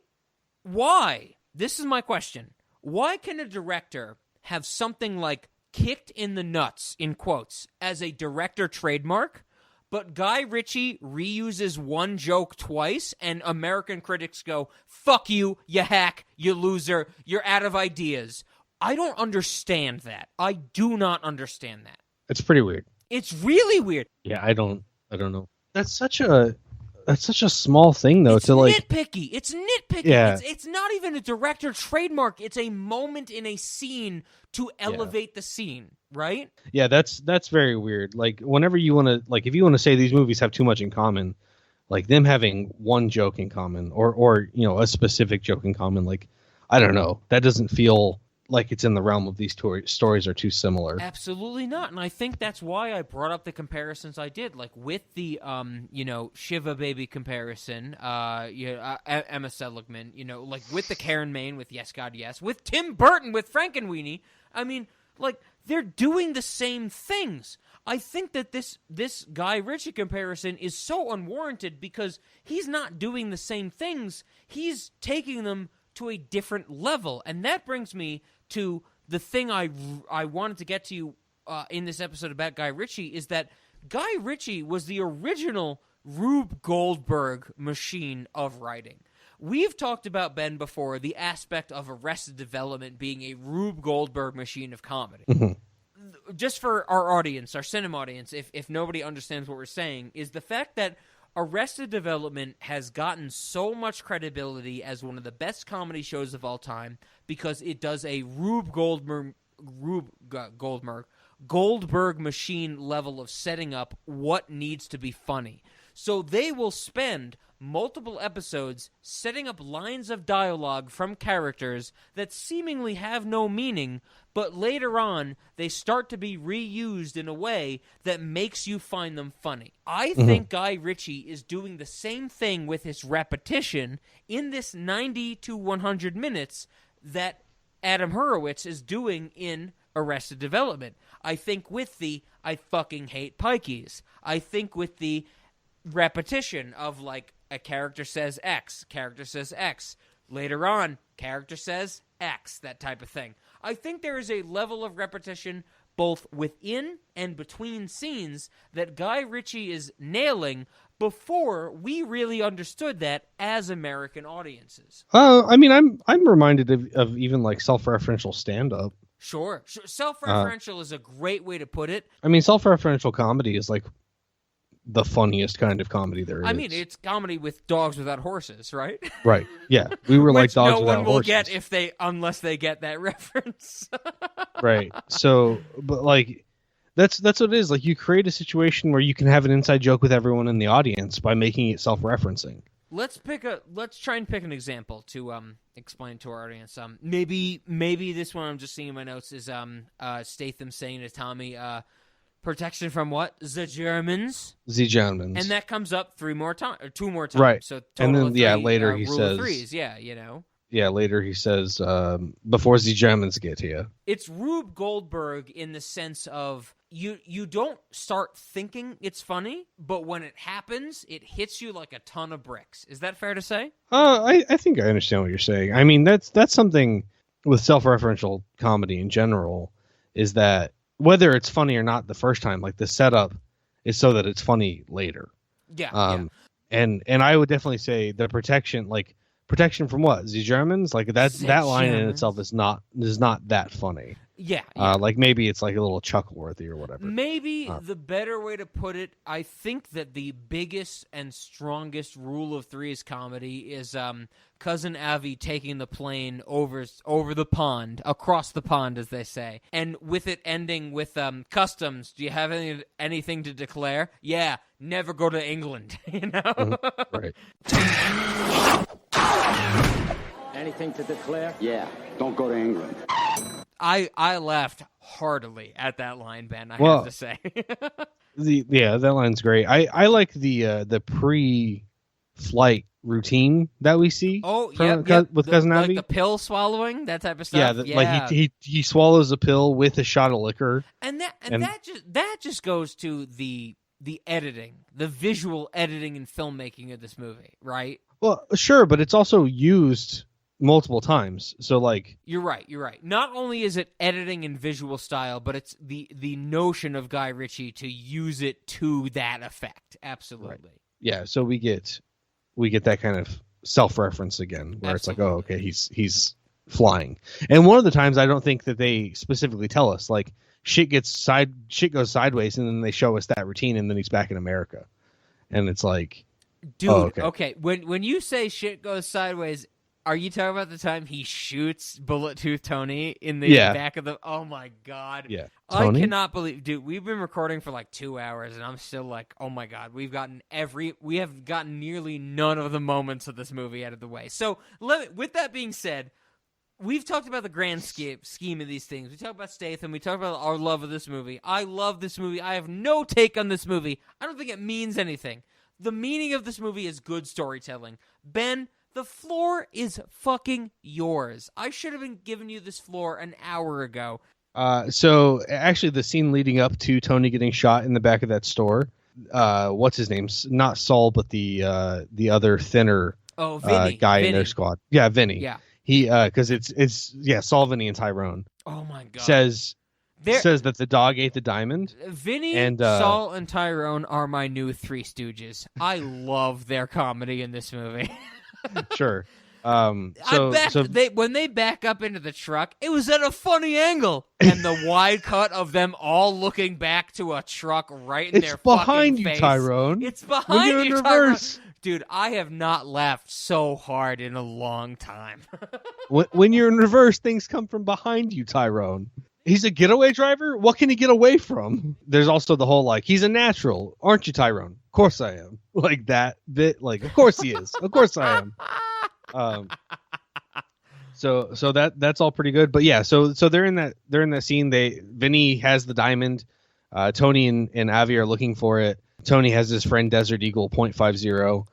This is my question. Why can a director have something like kicked in the nuts, in quotes, as a director trademark, but Guy Ritchie reuses one joke twice, and American critics go, fuck you, you hack, you loser, you're out of ideas? I don't understand that. I do not understand that. It's pretty weird. It's really weird. Yeah, I don't know. That's such a small thing, though. It's nitpicky. It's nitpicky. Yeah. It's not even a director trademark. It's a moment in a scene to elevate the scene, right? Yeah, that's very weird. Like, whenever you want to, like, if you want to say these movies have too much in common, like them having one joke in common or a specific joke in common, like, I don't know. That doesn't feel like it's in the realm of these stories are too similar. Absolutely not. And I think that's why I brought up the comparisons I did, like with the Shiva Baby comparison, Emma Seligman, like with the Karen Maine with Yes God Yes, with Tim Burton with Frankenweenie. I mean, like, they're doing the same things. I think that this Guy Ritchie comparison is so unwarranted because he's not doing the same things. He's taking them to a different level. And that brings me to the thing I wanted to get to you in this episode about Guy Ritchie, is that Guy Ritchie was the original Rube Goldberg machine of writing. We've talked about, Ben, before, the aspect of Arrested Development being a Rube Goldberg machine of comedy. Just for our audience, our cinema audience, if nobody understands what we're saying, is the fact that Arrested Development has gotten so much credibility as one of the best comedy shows of all time because it does a Rube Goldberg machine level of setting up what needs to be funny. So they will spend multiple episodes setting up lines of dialogue from characters that seemingly have no meaning, but later on they start to be reused in a way that makes you find them funny. I think Guy Ritchie is doing the same thing with his repetition in this 90 to 100 minutes that Adam Hurwitz is doing in Arrested Development. I think with the I fucking hate pikeys. I think with the repetition of, like, a character says X, character says X, later on, character says X, that type of thing. I think there is a level of repetition both within and between scenes that Guy Ritchie is nailing before we really understood that as American audiences. I mean, I'm reminded of even like self-referential stand-up. Sure. Self-referential is a great way to put it. I mean, self-referential comedy is like the funniest kind of comedy there is. I mean, it's comedy with dogs without horses, right? Right. Yeah. We were like dogs without horses. No one will get unless they get that reference. Right. So, but like, that's what it is. Like, you create a situation where you can have an inside joke with everyone in the audience by making it self-referencing. Let's try and pick an example to explain to our audience. Maybe this one I'm just seeing in my notes is Statham saying to Tommy, protection from what? The Germans. And that comes up 2 more times. Right. So and then, of 3, later he rule says... of threes, yeah, you know. Yeah, later he says, before the Germans get here. It's Rube Goldberg in the sense of you don't start thinking it's funny, but when it happens, it hits you like a ton of bricks. Is that fair to say? I think I understand what you're saying. I mean, that's something with self-referential comedy in general, is that whether it's funny or not the first time, like the setup is so that it's funny later. Yeah. And I would definitely say the protection from what? The Germans? Like that line in itself is not that funny. Yeah. Like maybe it's like a little chuckle-worthy or whatever. Maybe the better way to put it, I think that the biggest and strongest rule of threes comedy is Cousin Avi taking the plane over the pond, across the pond, as they say, and with it ending with customs. Do you have anything to declare? Yeah, never go to England. You know, right? Anything to declare? Yeah, don't go to England. I laughed heartily at that line, Ben. I have to say. That line's great. I like the pre-flight routine that we see. Oh, with Cousin Avi, like the pill swallowing, that type of stuff. Like he swallows a pill with a shot of liquor, and that just goes to the editing, the visual editing and filmmaking of this movie, right? Well, sure, but it's also used multiple times. So like You're right. Not only is it editing and visual style, but it's the notion of Guy Ritchie to use it to that effect. Absolutely. Right. Yeah, so we get that kind of self-reference again where It's like, oh, okay, he's flying. And one of the times I don't think that they specifically tell us, like shit goes sideways and then they show us that routine and then he's back in America. And it's like, dude, okay. When you say shit goes sideways, are you talking about the time he shoots Bullet Tooth Tony in the back of the... Oh, my God. Yeah. Tony? I cannot believe... Dude, we've been recording for like 2 hours, and I'm still like, oh, my God. We have gotten nearly none of the moments of this movie out of the way. So, with that being said, we've talked about the grand scheme of these things. We talked about Statham. We talked about our love of this movie. I love this movie. I have no take on this movie. I don't think it means anything. The meaning of this movie is good storytelling. Ben... The floor is fucking yours. I should have been giving you this floor an hour ago. So actually, the scene leading up to Tony getting shot in the back of that store, what's his name? Not Saul, but the other thinner Vinnie. guy Vinnie. in their squad. Yeah, Vinnie. Yeah. He because it's Saul, Vinnie, and Tyrone. Oh my god. Says that the dog ate the diamond. Vinnie, and Saul, and Tyrone are my new Three Stooges. I love their comedy in this movie. Sure. When they back up into the truck, it was at a funny angle, and the wide cut of them all looking back to a truck right in their behind fucking you, face. Tyrone. It's behind when you're you, in reverse. Tyrone. Dude, I have not laughed so hard in a long time. When you're in reverse, things come from behind you, Tyrone. He's a getaway driver? What can he get away from? There's also the whole, he's a natural. Aren't you, Tyrone? Of course I am. Like that bit. Of course he is. Of course I am. So that's all pretty good. But yeah, so they're in that scene. Vinny has the diamond. Tony and Avi are looking for it. Tony has his friend Desert Eagle .50.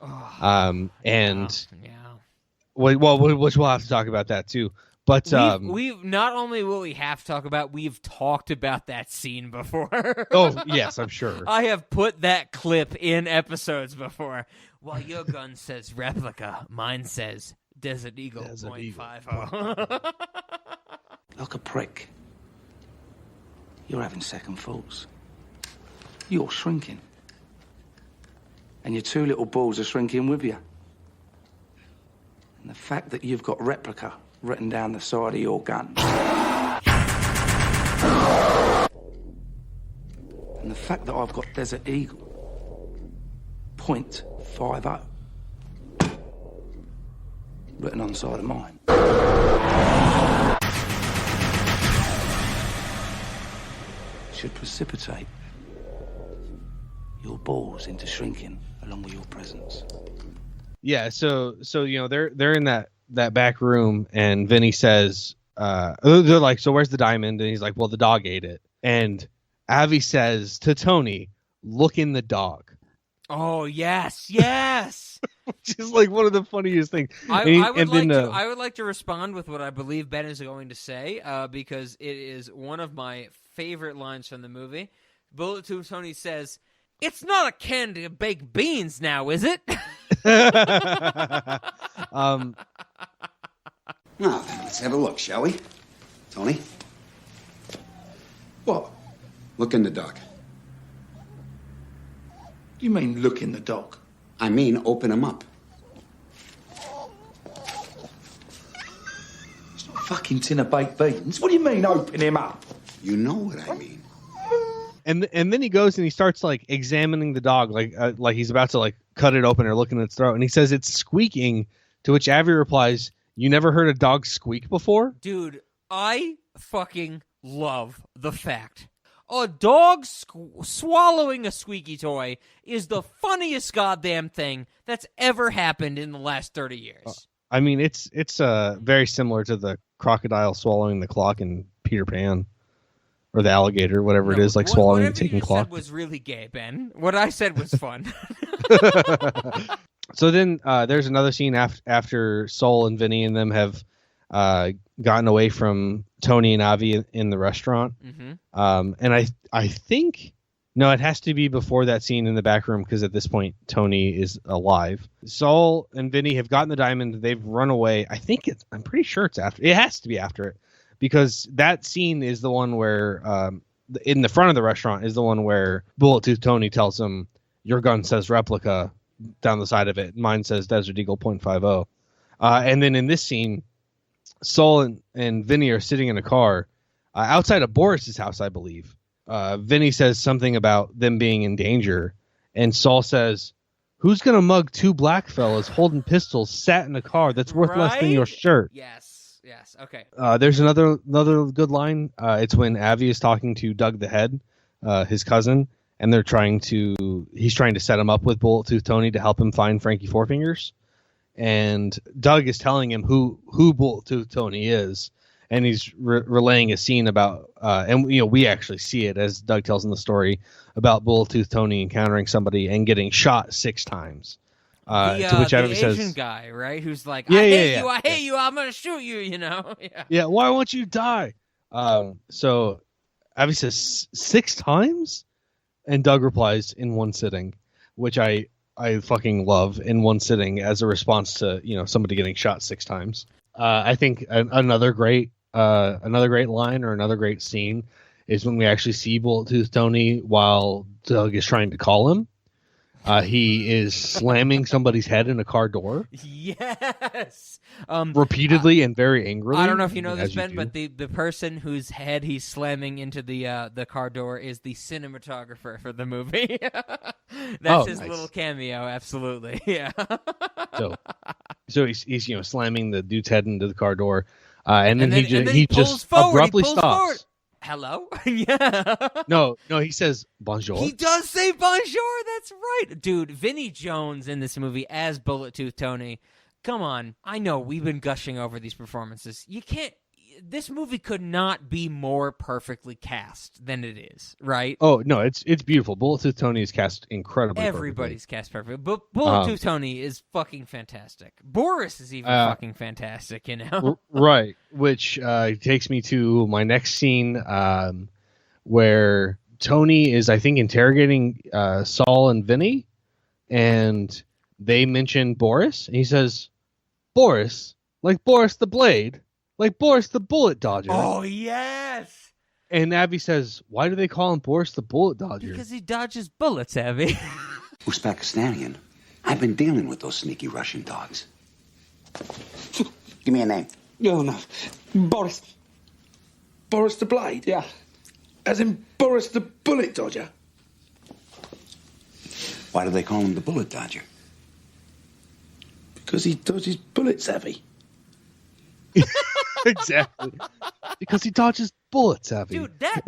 Which we'll have to talk about that too. But we've not only will we have to talk about, we've talked about that scene before. Oh yes, I'm sure. I have put that clip in episodes before. While your gun says replica, mine says Desert Eagle .50. Like a prick. You're having second thoughts. You're shrinking. And your two little balls are shrinking with you. And the fact that you've got replica written down the side of your gun. And the fact that I've got Desert Eagle .50 written on the side of mine. Should precipitate your balls into shrinking along with your presence. Yeah, so they're in that back room, and Vinny says, they're like, so where's the diamond? And he's like, well, the dog ate it. And Avi says to Tony, look in the dog. Oh, yes. Which is one of the funniest things. I would like to respond with what I believe Ben is going to say, because it is one of my favorite lines from the movie. Bullet Tube Tony says, "It's not a can of baked beans now, is it?" Now then, let's have a look, shall we? Tony? What? Look in the dog. You mean look in the dog? I mean, open him up. It's not a fucking tin of baked beans. What do you mean, open him up? You know what I mean. And then he goes and he starts examining the dog, like he's about to cut it open or look in its throat, and he says it's squeaking. To which Avi replies, "You never heard a dog squeak before?" Dude, I fucking love the fact a dog swallowing a squeaky toy is the funniest goddamn thing that's ever happened in the last 30 years. I mean, it's very similar to the crocodile swallowing the clock in Peter Pan. Or the alligator, whatever it is, swallowing the ticking clock. What you said was really gay, Ben. What I said was fun. So then there's another scene after Saul and Vinny and them have gotten away from Tony and Avi in the restaurant. Mm-hmm. And I think... No, it has to be before that scene in the back room, because at this point, Tony is alive. Saul and Vinny have gotten the diamond. They've run away. I'm pretty sure it's after. It has to be after it. Because that scene is the one where, in the front of the restaurant, is the one where Bullet Tooth Tony tells him, your gun says replica down the side of it. Mine says Desert Eagle .50. And then in this scene, Saul and Vinny are sitting in a car outside of Boris's house, I believe. Vinny says something about them being in danger. And Saul says, who's going to mug two black fellas holding pistols sat in a car that's worth less than your shirt? Yes, okay. There's another good line. It's when Avi is talking to Doug the Head, his cousin, and he's trying to set him up with Bullet Tooth Tony to help him find Frankie Four Fingers. And Doug is telling him who Bullet Tooth Tony is, and he's relaying a scene about, and we actually see it as Doug tells him the story about Bullet Tooth Tony encountering somebody and getting shot 6 times. To which the Avi Asian says, guy, right? Who's like, I hate you, I'm gonna shoot you, Yeah, why won't you die? So Abby says 6 times, and Doug replies in one sitting, which I fucking love in one sitting as a response to somebody getting shot 6 times. I think another great line or another great scene is when we actually see Bullet Tooth Tony while Doug is trying to call him. He is slamming somebody's head in a car door. Yes. Repeatedly and very angrily. I don't know if you know this, Ben, but the person whose head he's slamming into the car door is the cinematographer for the movie. That's his nice. little cameo, absolutely. Yeah. So he's slamming the dude's head into the car door, and then he just forward, abruptly he stops. Forward. Hello? Yeah. No, he says bonjour. He does say bonjour, that's right. Dude, Vinnie Jones in this movie as Bullet Tooth Tony. Come on. I know we've been gushing over these performances. This movie could not be more perfectly cast than it is, right? Oh, no, it's beautiful. Bullet Tooth Tony is cast incredibly Everybody's perfectly. cast perfect. But Bullet Tooth Tony is fucking fantastic. Boris is even fucking fantastic, Right, which takes me to my next scene where Tony is, I think, interrogating Saul and Vinny, and they mention Boris, and he says, Boris? Like Boris the Blade? Like Boris the Bullet Dodger? Oh, yes! And Abby says, why do they call him Boris the Bullet Dodger? Because he dodges bullets, Abby. Uzbekistanian. I've been dealing with those sneaky Russian dogs. Give me a name. No, no. Boris. Boris the Blade? Yeah. As in Boris the Bullet Dodger? Why do they call him the Bullet Dodger? Because he dodges bullets, Abby. Exactly. Because he dodges bullets, Abby. Dude, that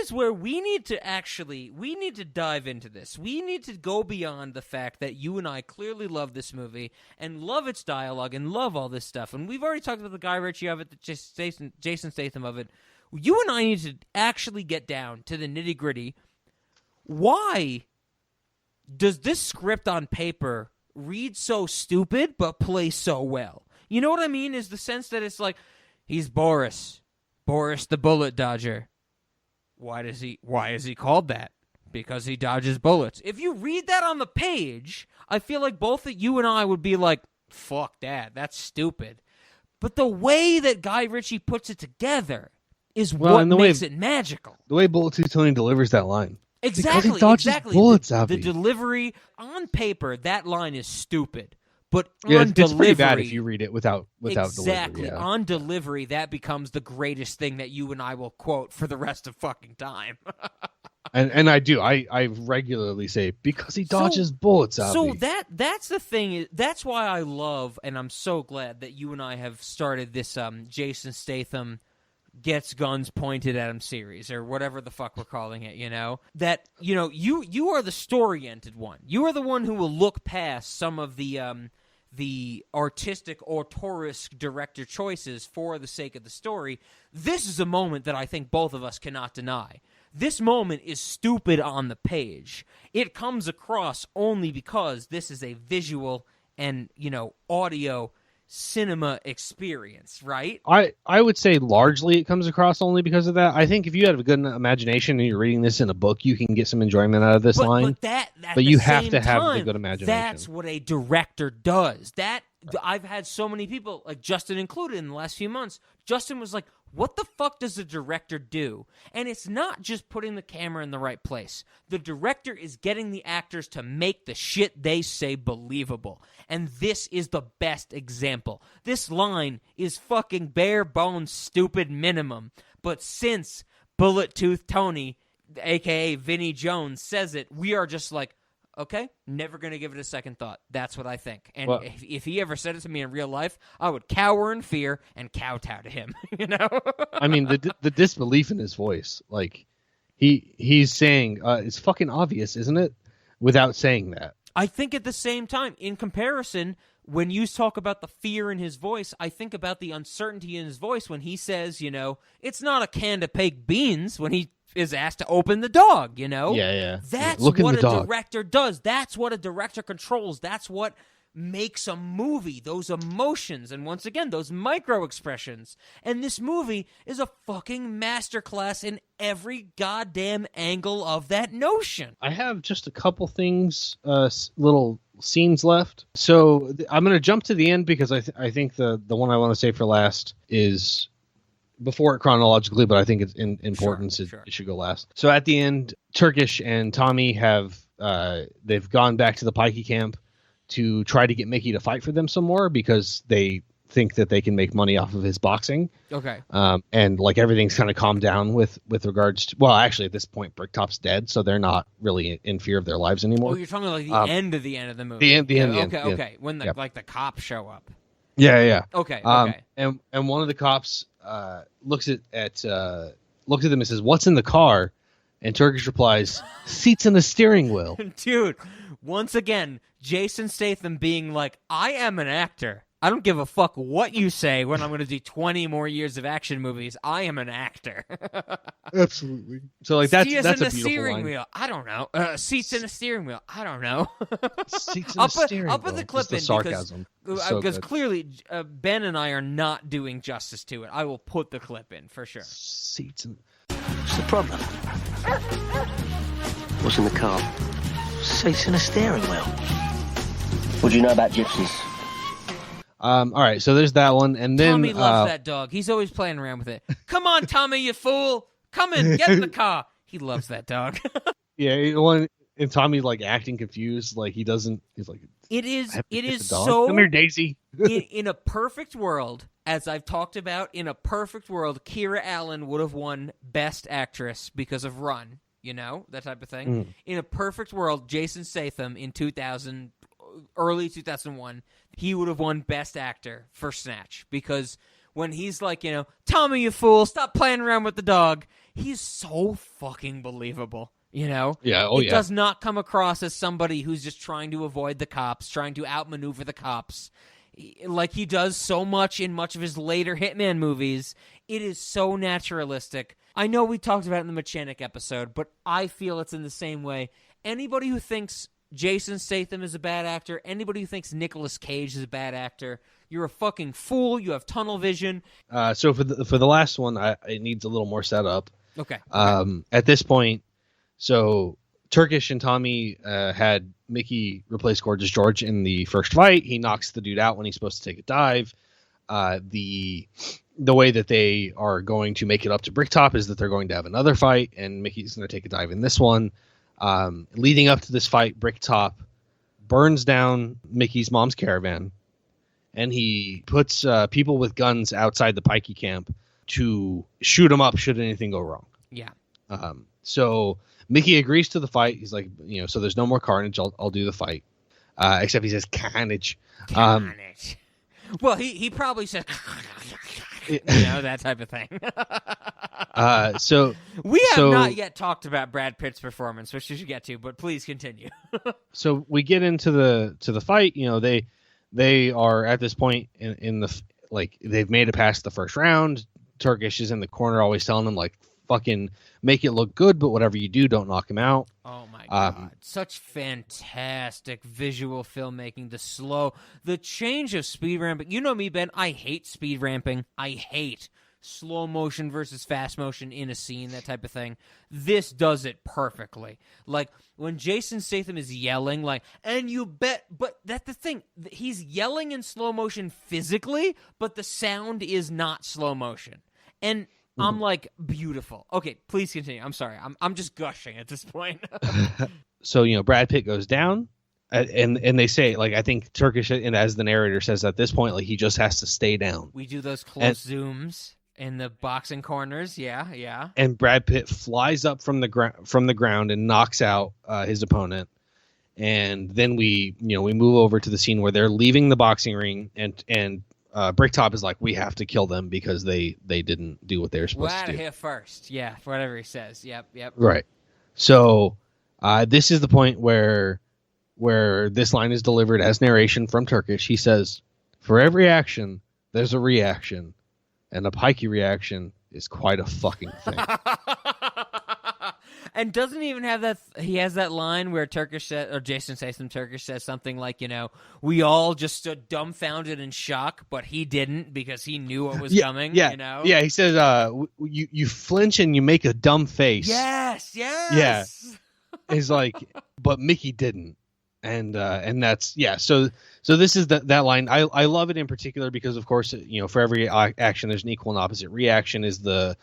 is where we need to dive into this. We need to go beyond the fact that you and I clearly love this movie and love its dialogue and love all this stuff. And we've already talked about the Guy Ritchie of it, the Jason Statham of it. You and I need to actually get down to the nitty-gritty. Why does this script on paper read so stupid but play so well? You know what I mean? Is the sense that it's like, he's Boris the Bullet Dodger. Why is he called that? Because he dodges bullets. If you read that on the page, I feel like both you and I would be like, fuck that, that's stupid. But the way that Guy Ritchie puts it together is what makes it magical. The way Bullet Tooth Tony delivers that line. Exactly. Because he dodges bullets, Abby. The delivery on paper, that line is stupid. But yeah, on it's delivery, pretty bad if you read it without exactly. delivery. Yeah. On delivery, that becomes the greatest thing that you and I will quote for the rest of fucking time. and I do. I regularly say, because he dodges bullets, Abby. So that's the thing. That's why I love, and I'm so glad that you and I have started this Jason Statham gets guns pointed at him series, or whatever the fuck we're calling it, that you are the story-oriented one. You are the one who will look past some of the artistic or tourist director choices for the sake of the story. This is a moment that I think both of us cannot deny. This moment is stupid on the page. It comes across only because this is a visual and audio cinema experience, right? I would say largely it comes across only because of that. I think if you have a good imagination and you're reading this in a book, you can get some enjoyment out of this line. But you have to have the good imagination. That's what a director does. I've had so many people, like Justin included, in the last few months. Justin was like, what the fuck does the director do? And it's not just putting the camera in the right place. The director is getting the actors to make the shit they say believable. And this is the best example. This line is fucking bare bones stupid minimum. But since Bullet Tooth Tony, a.k.a. Vinnie Jones, says it, we are just like, okay, never going to give it a second thought. That's what I think. And if he ever said it to me in real life, I would cower in fear and kowtow to him, I mean, the disbelief in his voice. Like, he's saying, it's fucking obvious, isn't it? Without saying that. I think at the same time, in comparison, when you talk about the fear in his voice, I think about the uncertainty in his voice when he says, it's not a can of baked beans when he is asked to open the dog, Yeah. That's Look what in the dog. director does. That's what a director controls. That's what makes a movie, those emotions, and once again, those micro expressions. And this movie is a fucking masterclass in every goddamn angle of that notion. I have just a couple things, little scenes left. So I'm going to jump to the end because I think the one I want to say for last is before it chronologically, but I think it's in importance. Sure. It should go last. So at the end, Turkish and Tommy have they've gone back to the Pikey camp to try to get Mickey to fight for them some more because they think that they can make money off of his boxing. Okay. And like everything's kind of calmed down with regards to, well, actually at this point Bricktop's dead, so they're not really in fear of their lives anymore. Oh, you're talking like the end of the movie. The end. Okay. When the like the cops show up. Yeah. Okay. And one of the cops looks at them and says, "What's in the car?" And Turkish replies, "Seats and a steering wheel." Dude, once again, Jason Statham being like, I am an actor. I don't give a fuck what you say when I'm going to do 20 more years of action movies. I am an actor. Absolutely. So like that's a beautiful steering line. wheel. I don't know. Seats in a steering wheel. I don't know. Seats in a steering wheel. I'll put the clip in sarcasm. because clearly Ben and I are not doing justice to it. I will put the clip in for sure. Seats in. What's the problem? What's in the car? Seats in a steering wheel. What do you know about gypsies? All right, so there's that one, and then Tommy loves that dog. He's always playing around with it. Come on, Tommy, you fool! Come in, get in the car. He loves that dog. Yeah, and Tommy's like acting confused, like he doesn't. He's like, it is dog. so. Come here, Daisy. in a perfect world, as I've talked about, in a perfect world, Keira Allen would have won Best Actress because of Run. You know, that type of thing. In a perfect world, Jason Statham in 2000, early 2001, he would have won Best Actor for Snatch because when he's like, you know, Tommy, you fool, stop playing around with the dog, he's so fucking believable, you know? Yeah, It does not come across as somebody who's just trying to avoid the cops, trying to outmaneuver the cops. Like he does so much in much of his later Hitman movies. It is so naturalistic. I know we talked about it in the Mechanic episode, but I feel it's in the same way. Anybody who thinks Jason Statham is a bad actor, anybody who thinks Nicolas Cage is a bad actor, you're a fucking fool. You have tunnel vision. So for the last one, it needs a little more setup. Okay. At this point, so Turkish and Tommy had Mickey replace Gorgeous George in the first fight. He knocks the dude out when he's supposed to take a dive. The way that they are going to make it up to Bricktop is that they're going to have another fight, and Mickey's going to take a dive in this one. Leading up to this fight, Bricktop burns down Mickey's mom's caravan, and he puts people with guns outside the Pikey camp to shoot them up should anything go wrong. Yeah. So Mickey agrees to the fight. He's like, you know, so there's no more carnage. I'll do the fight. Except he says carnage. Carnage. Well, he probably said, you know, that type of thing. So we have not yet talked about Brad Pitt's performance, which we should get to, but please continue. So we get into the fight. You know, they are at this point in the like they've made it past the first round. Turkish is in the corner, always telling them like, fucking make it look good, but whatever you do, don't knock him out. Oh my god, such fantastic visual filmmaking. The change of speed ramping. You know me, Ben, I hate speed ramping. I hate slow motion versus fast motion in a scene, that type of thing. This does it perfectly. Like when Jason Statham is yelling, like, and you bet, but that's the thing, he's yelling in slow motion physically, but the sound is not slow motion. And I'm like, beautiful. Okay, please continue. I'm sorry. I'm just gushing at this point. So, you know, Brad Pitt goes down, and they say, like, I think Turkish, and as the narrator says at this point, like, he just has to stay down. We do those close zooms in the boxing corners. Yeah. And Brad Pitt flies up from the ground and knocks out his opponent. And then we move over to the scene where they're leaving the boxing ring, and Bricktop is like, we have to kill them because they didn't do what they were supposed to do. We're out of here first. Yeah, whatever he says. Yep. Right. So this is the point where this line is delivered as narration from Turkish. He says, for every action, there's a reaction, and a pikey reaction is quite a fucking thing. And doesn't he even have that? He has that line where Jason Statham says something like, we all just stood dumbfounded in shock, but he didn't because he knew what was coming. Yeah, Yeah. He says, you flinch and you make a dumb face. Yes. Yeah. He's like, but Mickey didn't. And that's So this is that line. I love it in particular because, of course, for every action there's an equal and opposite reaction. Is the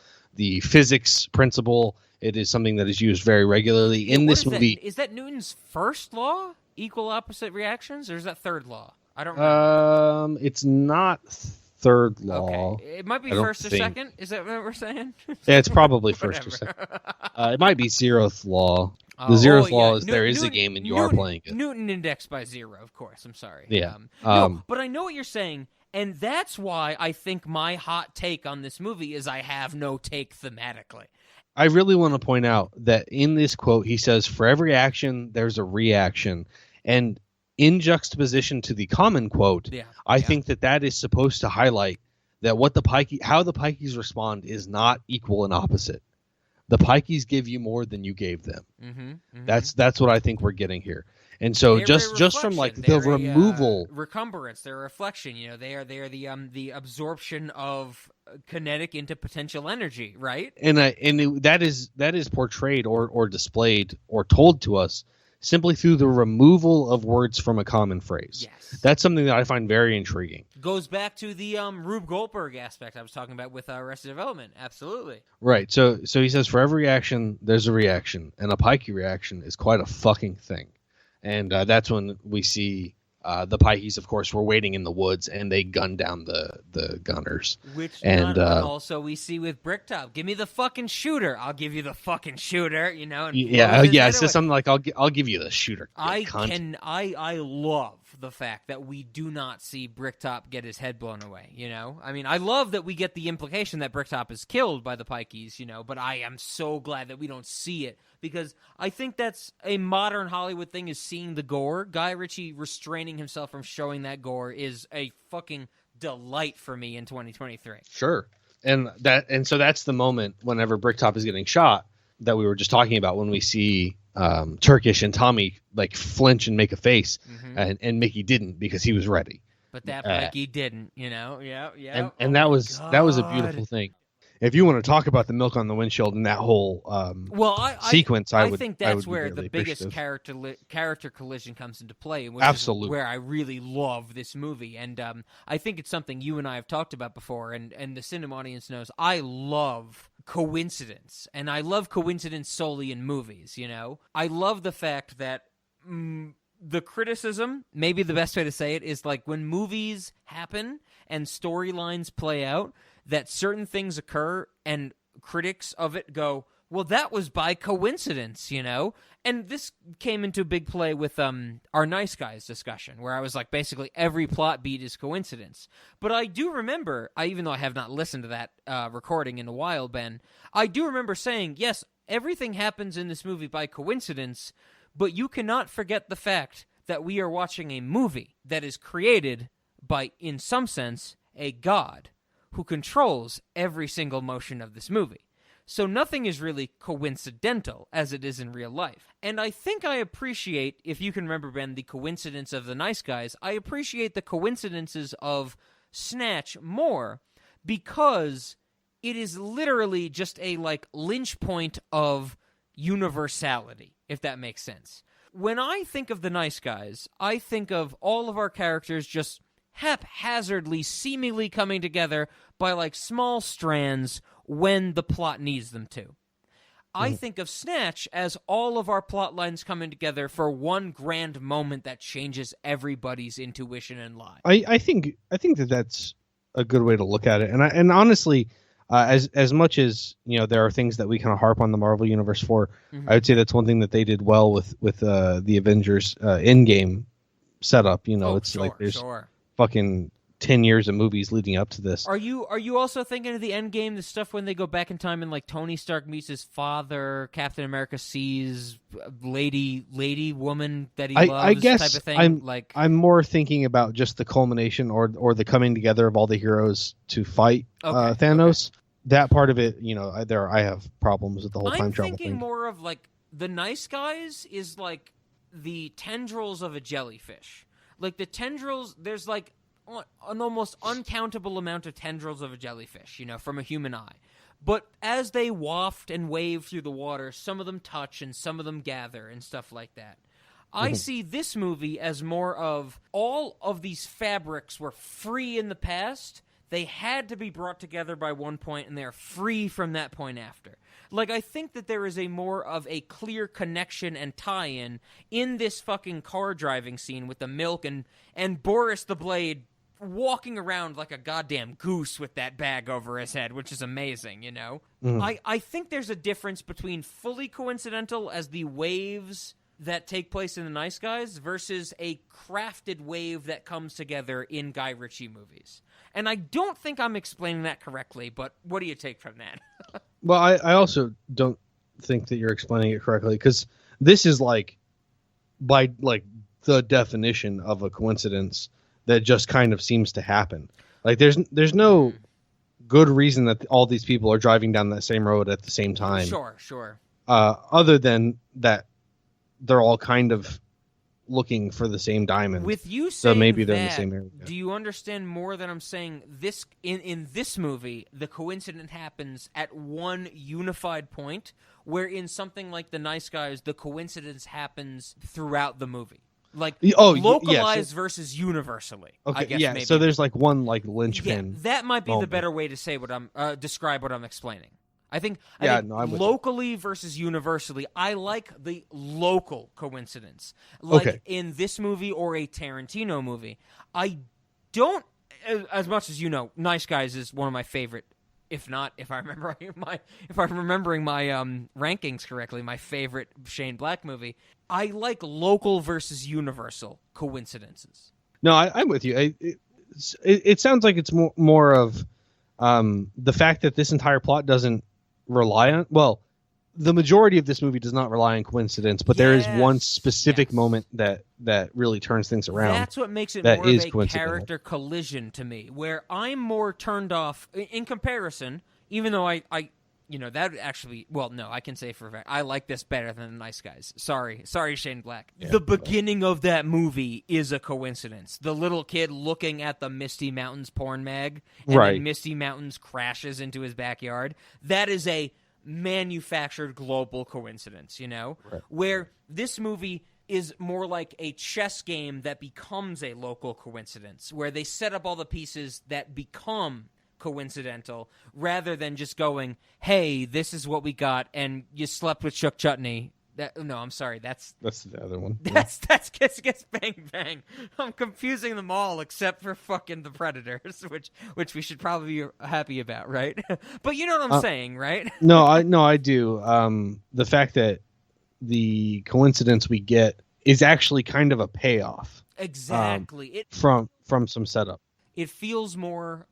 physics principle. It is something that is used very regularly in this movie. Is that Newton's first law? Equal opposite reactions, or is that third law? I don't remember. It's not third law. Okay. It might be first or second. Is that what we're saying? Yeah, it's probably first or second. It might be zeroth law. The zeroth law is there is a game and you are playing it. Newton indexed by 0, of course. I'm sorry. Yeah. But I know what you're saying, and that's why I think my hot take on this movie is I have no take thematically. I really want to point out that in this quote, he says, for every action, there's a reaction. And in juxtaposition to the common quote, I think that is supposed to highlight that how the Pikeys respond is not equal and opposite. The Pikeys give you more than you gave them. That's what I think we're getting here. And so just from like the removal, recumbrance, their reflection, they are the absorption of kinetic into potential energy, right? And that is portrayed or displayed or told to us simply through the removal of words from a common phrase. Yes. That's something that I find very intriguing. Goes back to the Rube Goldberg aspect I was talking about with Arrested Development. Absolutely. Right. So he says for every action, there's a reaction, and a Pikey reaction is quite a fucking thing. And that's when we see the Pikeys, of course, were waiting in the woods, and they gunned down the gunners. Which also we see with Bricktop. Give me the fucking shooter. I'll give you the fucking shooter. And It's just something like I'll give you the shooter. I love the fact that we do not see Bricktop get his head blown away. I mean, I love that we get the implication that Bricktop is killed by the Pikeys. But I am so glad that we don't see it. Because I think that's a modern Hollywood thing, is seeing the gore. Guy Ritchie restraining himself from showing that gore is a fucking delight for me in 2023. Sure. And so that's the moment whenever Bricktop is getting shot that we were just talking about, when we see Turkish and Tommy like flinch and make a face, and Mickey didn't because he was ready. But that Mickey didn't, Yeah. And that was a beautiful thing. If you want to talk about the milk on the windshield and that whole sequence, I think that's where the biggest character collision comes into play. Which Absolutely, is where I really love this movie, and I think it's something you and I have talked about before, and the cinema audience knows. I love coincidence, and I love coincidence solely in movies. I love the fact that. The criticism, maybe the best way to say it, is like when movies happen and storylines play out, that certain things occur and critics of it go, well, that was by coincidence, And this came into big play with our Nice Guys discussion, where I was like, basically every plot beat is coincidence. But I do remember, even though I have not listened to that recording in a while, Ben, I do remember saying, yes, everything happens in this movie by coincidence, but you cannot forget the fact that we are watching a movie that is created by, in some sense, a god who controls every single motion of this movie. So nothing is really coincidental as it is in real life. And I think I appreciate, if you can remember, Ben, the coincidence of the Nice Guys, I appreciate the coincidences of Snatch more because it is literally just a lynch point of universality, if that makes sense. When I think of the Nice Guys, I think of all of our characters just haphazardly, seemingly coming together by small strands when the plot needs them to. I think of Snatch as all of our plot lines coming together for one grand moment that changes everybody's intuition and life. I think that's a good way to look at it, and honestly. As much as there are things that we kind of harp on the Marvel Universe for, I would say that's one thing that they did well with the Avengers in-game setup. There's fucking 10 years of movies leading up to this. Are you also thinking of the Endgame, the stuff when they go back in time and Tony Stark meets his father, Captain America sees lady woman that he loves, I guess type of thing? I'm more thinking about just the culmination or the coming together of all the heroes to fight Thanos. that part of it, I have problems with the whole time travel I'm thinking thing. more of like the nice guys is like the tendrils of a jellyfish. Like the tendrils, there's like an almost uncountable amount of tendrils of a jellyfish, from a human eye. But as they waft and wave through the water, some of them touch and some of them gather and stuff like that. I see this movie as more of all of these fabrics were free in the past. They had to be brought together by one point, and they're free from that point after. Like, I think that there is a more of a clear connection and tie-in in this fucking car driving scene with the milk and Boris the Blade walking around like a goddamn goose with that bag over his head, which is amazing, I think there's a difference between fully coincidental as the waves that take place in The Nice Guys versus a crafted wave that comes together in Guy Ritchie movies. And I don't think I'm explaining that correctly, but what do you take from that? Well, I also don't think that you're explaining it correctly, because this is like, by like the definition of a coincidence that just kind of seems to happen. Like there's no good reason that all these people are driving down that same road at the same time. Sure. Other than that, they're all kind of looking for the same diamond. With you saying so maybe they're that, in the same area. Do you understand more than I'm saying? This in this movie, the coincidence happens at one unified point, where in something like The Nice Guys, the coincidence happens throughout the movie. Like localized versus universally. Okay, I guess yeah. maybe. So there's like one like linchpin. Yeah, that might be moment. the better way to say what I'm describe what I'm explaining. I think I'm with you. locally versus universally, I like the local coincidence. Like in this movie or a Tarantino movie. I don't, as much as Nice Guys is one of my favorite, if I'm remembering my rankings correctly, my favorite Shane Black movie. I like local versus universal coincidences. No, I'm with you. It sounds like it's more of the fact that this entire plot doesn't rely on, well, the majority of this movie does not rely on coincidence, but there is one specific moment that really turns things around. That's what makes it that more of is a character collision to me, where I'm more turned off in comparison, even though I that actually, well, no, I can say for a fact, I like this better than The Nice Guys. Sorry, Shane Black. Yeah, the beginning of that movie is a coincidence. The little kid looking at the Misty Mountains porn mag, and then Misty Mountains crashes into his backyard. That is a manufactured global coincidence, where this movie is more like a chess game that becomes a local coincidence, where they set up all the pieces that become coincidental, rather than just going, hey, this is what we got, and you slept with Shook Chutney. No, I'm sorry, that's the other one. That's Kiss Kiss Bang Bang. I'm confusing them all except for fucking The Predators, which we should probably be happy about, right? But you know what I'm saying, right? No, I do. The fact that the coincidence we get is actually kind of a payoff. Exactly. From some setup. It feels more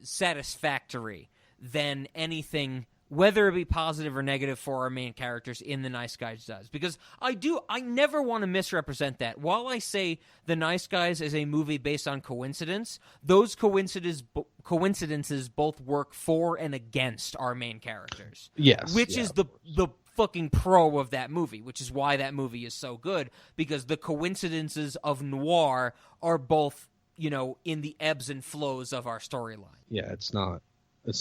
satisfactory than anything, whether it be positive or negative, for our main characters in The Nice Guys does. Because I never want to misrepresent that. While I say The Nice Guys is a movie based on coincidence, those coincidences both work for and against our main characters. Yes. Which is the fucking pro of that movie, which is why that movie is so good, because the coincidences of noir are both in the ebbs and flows of our storyline. Yeah, it's not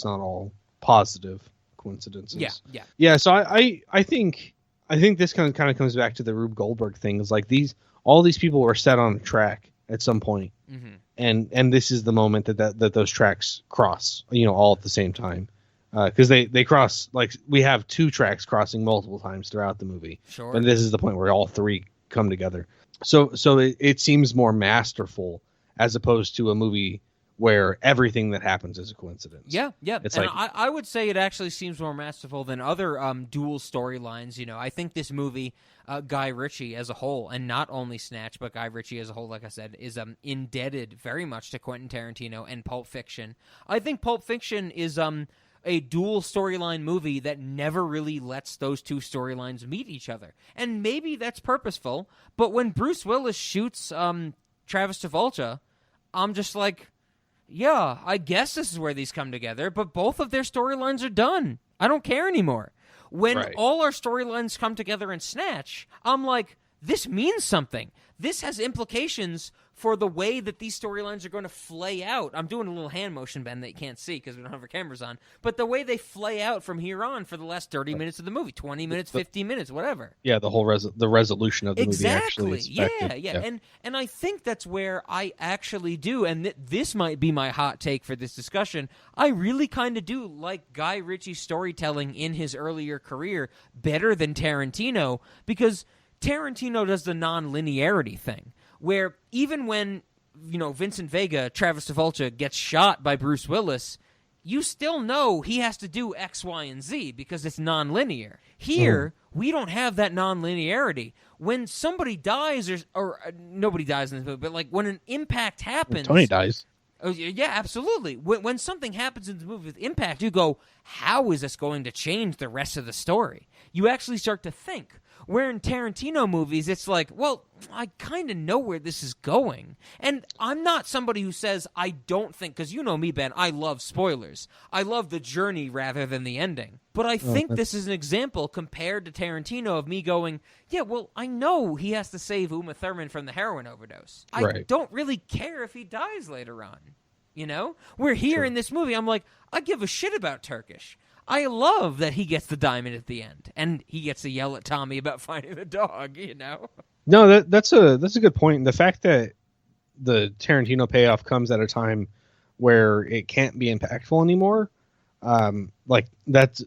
all positive coincidences. Yeah. So I think this kind of comes back to the Rube Goldberg thing. Is like all these people were set on a track at some point, and this is the moment that those tracks cross, all at the same time, because they cross, like, we have two tracks crossing multiple times throughout the movie. Sure. And this is the point where all three come together. So it seems more masterful, as opposed to a movie where everything that happens is a coincidence. Yeah. It's and I would say it actually seems more masterful than other dual storylines. I think this movie, Guy Ritchie as a whole, and not only Snatch, but Guy Ritchie as a whole, like I said, is indebted very much to Quentin Tarantino and Pulp Fiction. I think Pulp Fiction is a dual storyline movie that never really lets those two storylines meet each other. And maybe that's purposeful, but when Bruce Willis shoots Travis Travolta, I'm just like, yeah, I guess this is where these come together, but both of their storylines are done. I don't care anymore. When all our storylines come together in Snatch, I'm like, this means something. This has implications for the way that these storylines are going to flay out. I'm doing a little hand motion, Ben, that you can't see because we don't have our cameras on. But the way they flay out from here on for the last 30 minutes of the movie, 20 minutes, 15 minutes, whatever. Yeah, the whole the resolution of the movie actually is effective. Yeah. And I think that's where I actually do, and this might be my hot take for this discussion, I really kind of do like Guy Ritchie's storytelling in his earlier career better than Tarantino, because Tarantino does the non-linearity thing, where even when, Vincent Vega, Travis Travolta, gets shot by Bruce Willis, you still know he has to do X, Y, and Z because it's non-linear. Here, we don't have that non-linearity. When somebody dies, or nobody dies in this movie, but like when an impact happens... Tony dies. Oh, yeah, absolutely. When something happens in the movie with impact, you go, how is this going to change the rest of the story? You actually start to think. Where in Tarantino movies, it's like, well, I kind of know where this is going. And I'm not somebody who says I don't think, because you know me, Ben, I love spoilers. I love the journey rather than the ending. But I think this is an example compared to Tarantino of me going, yeah, well, I know he has to save Uma Thurman from the heroin overdose. I don't really care if he dies later on. We're here in this movie, I'm like, I give a shit about Turkish. I love that he gets the diamond at the end, and he gets to yell at Tommy about finding the dog. No, that's a good point. The fact that the Tarantino payoff comes at a time where it can't be impactful anymore, like that's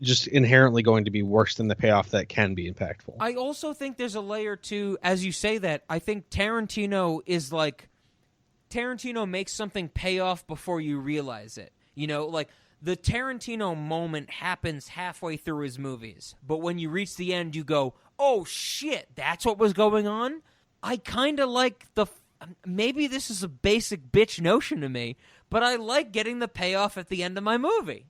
just inherently going to be worse than the payoff that can be impactful. I also think there's a layer to, as you say that, I think Tarantino is like, Tarantino makes something pay off before you realize it. Like, the Tarantino moment happens halfway through his movies, but when you reach the end, you go, oh, shit, that's what was going on? I kind of like maybe this is a basic bitch notion to me, but I like getting the payoff at the end of my movie,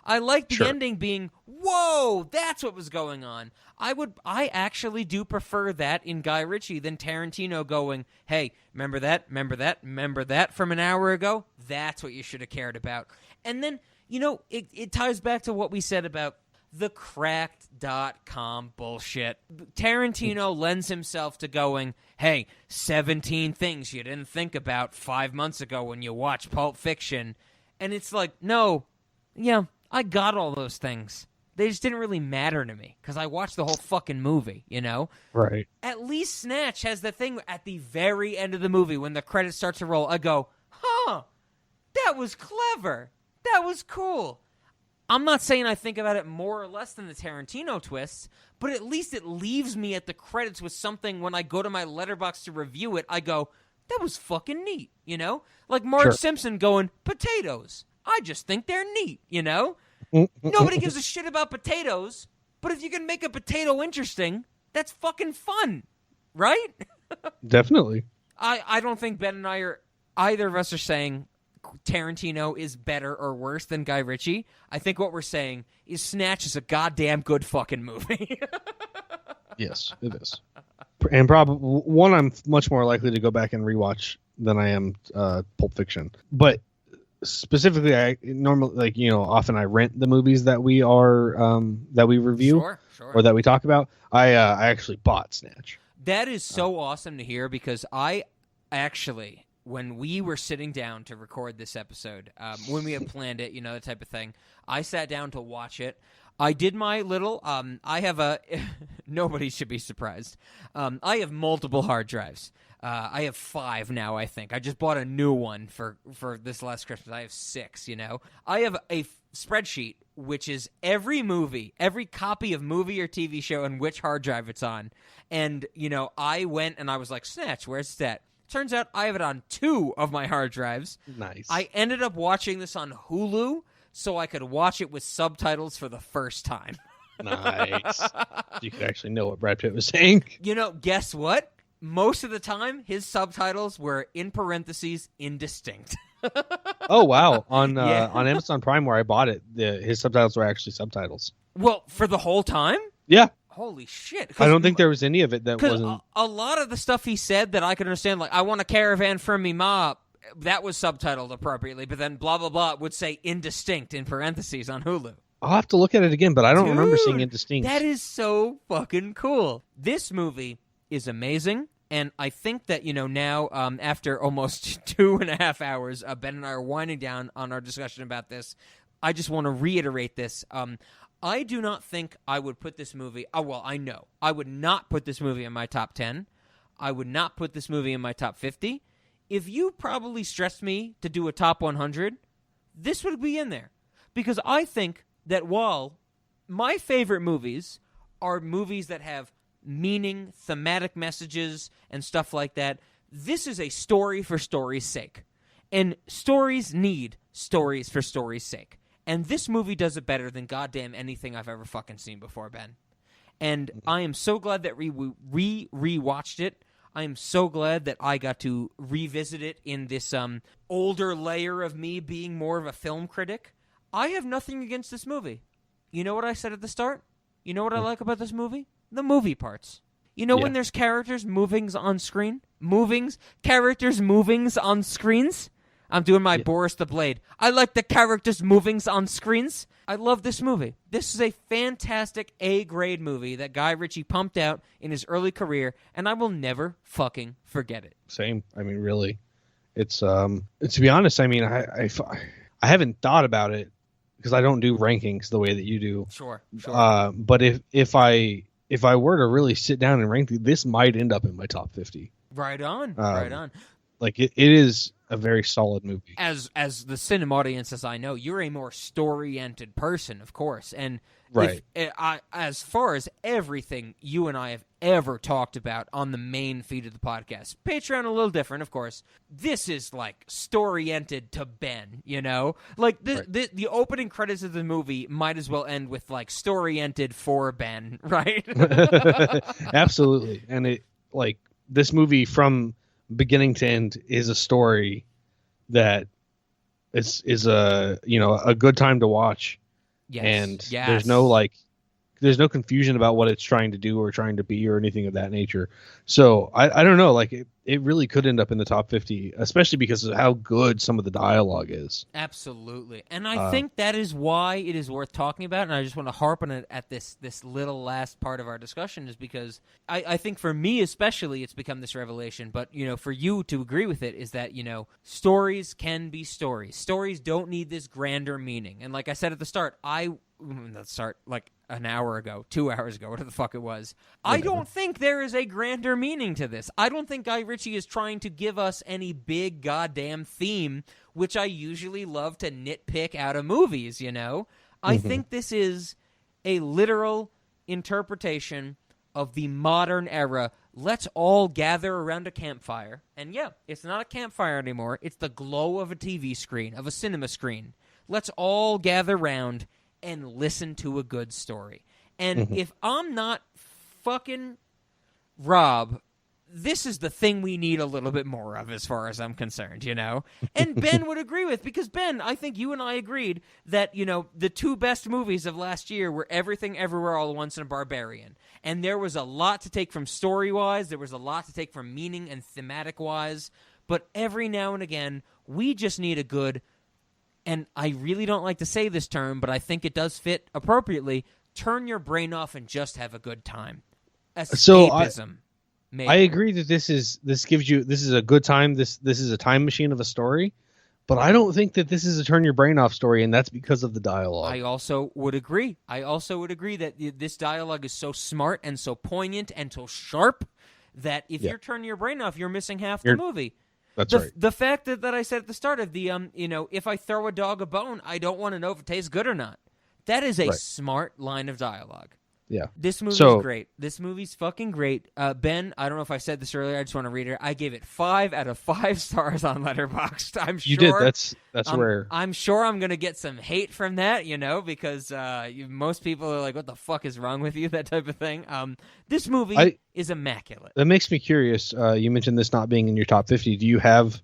I like the ending being, whoa, that's what was going on. I actually do prefer that in Guy Ritchie than Tarantino going, hey, remember that from an hour ago? That's what you should have cared about. And then, it ties back to what we said about the cracked.com bullshit. Tarantino lends himself to going, hey, 17 things you didn't think about 5 months ago when you watched Pulp Fiction. And it's like, no, yeah, I got all those things. They just didn't really matter to me because I watched the whole fucking movie, Right. At least Snatch has the thing at the very end of the movie when the credits start to roll. I go, huh, that was clever. That was cool. I'm not saying I think about it more or less than the Tarantino twists, but at least it leaves me at the credits with something when I go to my Letterboxd to review it. I go, that was fucking neat, Like Marge Simpson going, potatoes. I just think they're neat, Nobody gives a shit about potatoes, but if you can make a potato interesting, that's fucking fun, right? Definitely. I don't think Ben and either of us are saying Tarantino is better or worse than Guy Ritchie. I think what we're saying is Snatch is a goddamn good fucking movie. Yes, it is. And probably one I'm much more likely to go back and rewatch than I am Pulp Fiction. But specifically, I normally often I rent the movies that we review or that we talk about. I actually bought Snatch. That is so awesome to hear because I actually, when we were sitting down to record this episode, when we had planned it, that type of thing, I sat down to watch it. I did my little, I have nobody should be surprised. I have multiple hard drives. I have 5 now, I think. I just bought a new one for this last Christmas. I have 6, I have a spreadsheet, which is every movie, every copy of movie or TV show and which hard drive it's on. And, I went and I was like, Snatch, where's that? Turns out I have it on 2 of my hard drives. Nice. I ended up watching this on Hulu so I could watch it with subtitles for the first time. Nice. You could actually know what Brad Pitt was saying. Guess what? Most of the time, his subtitles were in parentheses, indistinct. Oh, wow. On Amazon Prime, where I bought it, his subtitles were actually subtitles. Well, for the whole time? Yeah. Holy shit. I don't think there was any of it that wasn't... A lot of the stuff he said that I could understand, like, I want a caravan from me ma, that was subtitled appropriately, but then blah, blah, blah would say indistinct in parentheses on Hulu. I'll have to look at it again, but I don't remember seeing Dude, indistinct. That is so fucking cool. This movie is amazing, and I think that, now, after almost 2.5 hours, Ben and I are winding down on our discussion about this. I just want to reiterate this. I do not think I would put this movie... Oh, well, I know. I would not put this movie in my top 10. I would not put this movie in my top 50. If you probably stressed me to do a top 100, this would be in there. Because I think that while my favorite movies are movies that have meaning, thematic messages, and stuff like that, this is a story for story's sake. And stories need stories for story's sake. And this movie does it better than goddamn anything I've ever fucking seen before, Ben. And I am so glad that we rewatched it. I am so glad that I got to revisit it in this older layer of me being more of a film critic. I have nothing against this movie. You know what I said at the start? You know what I like about this movie? The movie parts. You know when there's characters movings on screen? Characters movings on screens? I'm doing my Boris the Blade. I like the characters movings on screens. I love this movie. This is a fantastic A-grade movie that Guy Ritchie pumped out in his early career, and I will never fucking forget it. Same. I mean, really. It's, to be honest, I mean, I haven't thought about it because I don't do rankings the way that you do. Sure. But if I were to really sit down and rank, this might end up in my top 50. Right on. Like it is a very solid movie. As the cinema audience, as I know, you're a more story-oriented person, of course. And right. As far as everything you and I have ever talked about on the main feed of the podcast, Patreon a little different, of course. This is like story-oriented to Ben, Like the opening credits of the movie might as well end with like story-oriented for Ben, right? Absolutely. And it like this movie from beginning to end is a story that is a good time to watch. Yes. And yes. there's no confusion about what it's trying to do or trying to be or anything of that nature. So I don't know, like it really could end up in the top 50, especially because of how good some of the dialogue is. Absolutely. And I think that is why it is worth talking about, and I just want to harp on it at this little last part of our discussion, is because I think for me especially it's become this revelation, but for you to agree with it, is that stories can be stories. Stories don't need this grander meaning. And like I said at the start, like an hour ago, 2 hours ago, whatever the fuck it was. I don't think there is a grander meaning to this. I don't think Guy Ritchie is trying to give us any big goddamn theme, which I usually love to nitpick out of movies, I think this is a literal interpretation of the modern era. Let's all gather around a campfire. And it's not a campfire anymore. It's the glow of a TV screen, of a cinema screen. Let's all gather around and listen to a good story. And if I'm not fucking Rob, this is the thing we need a little bit more of as far as I'm concerned, And Ben would agree with, because Ben, I think you and I agreed that, the two best movies of last year were Everything Everywhere All at Once and Barbarian. And there was a lot to take from story-wise, there was a lot to take from meaning and thematic-wise, but every now and again, we just need a good... And I really don't like to say this term, but I think it does fit appropriately. Turn your brain off and just have a good time. Escapism. So I agree that this is a good time. This is a time machine of a story, but I don't think that this is a turn your brain off story, and that's because of the dialogue. I also would agree that this dialogue is so smart and so poignant and so sharp that if you're turning your brain off, you're missing half the movie. That's right. The fact that I said at the start of the, if I throw a dog a bone, I don't want to know if it tastes good or not. That is a smart line of dialogue. Yeah. This movie's great. This movie's fucking great. Ben, I don't know if I said this earlier. I just want to read it. I gave it 5 out of 5 stars on Letterboxd. I'm sure you did. That's rare. I'm sure I'm gonna get some hate from that, because most people are like, "What the fuck is wrong with you?" That type of thing. This movie is immaculate. That makes me curious. You mentioned this not being in your top 50. Do you have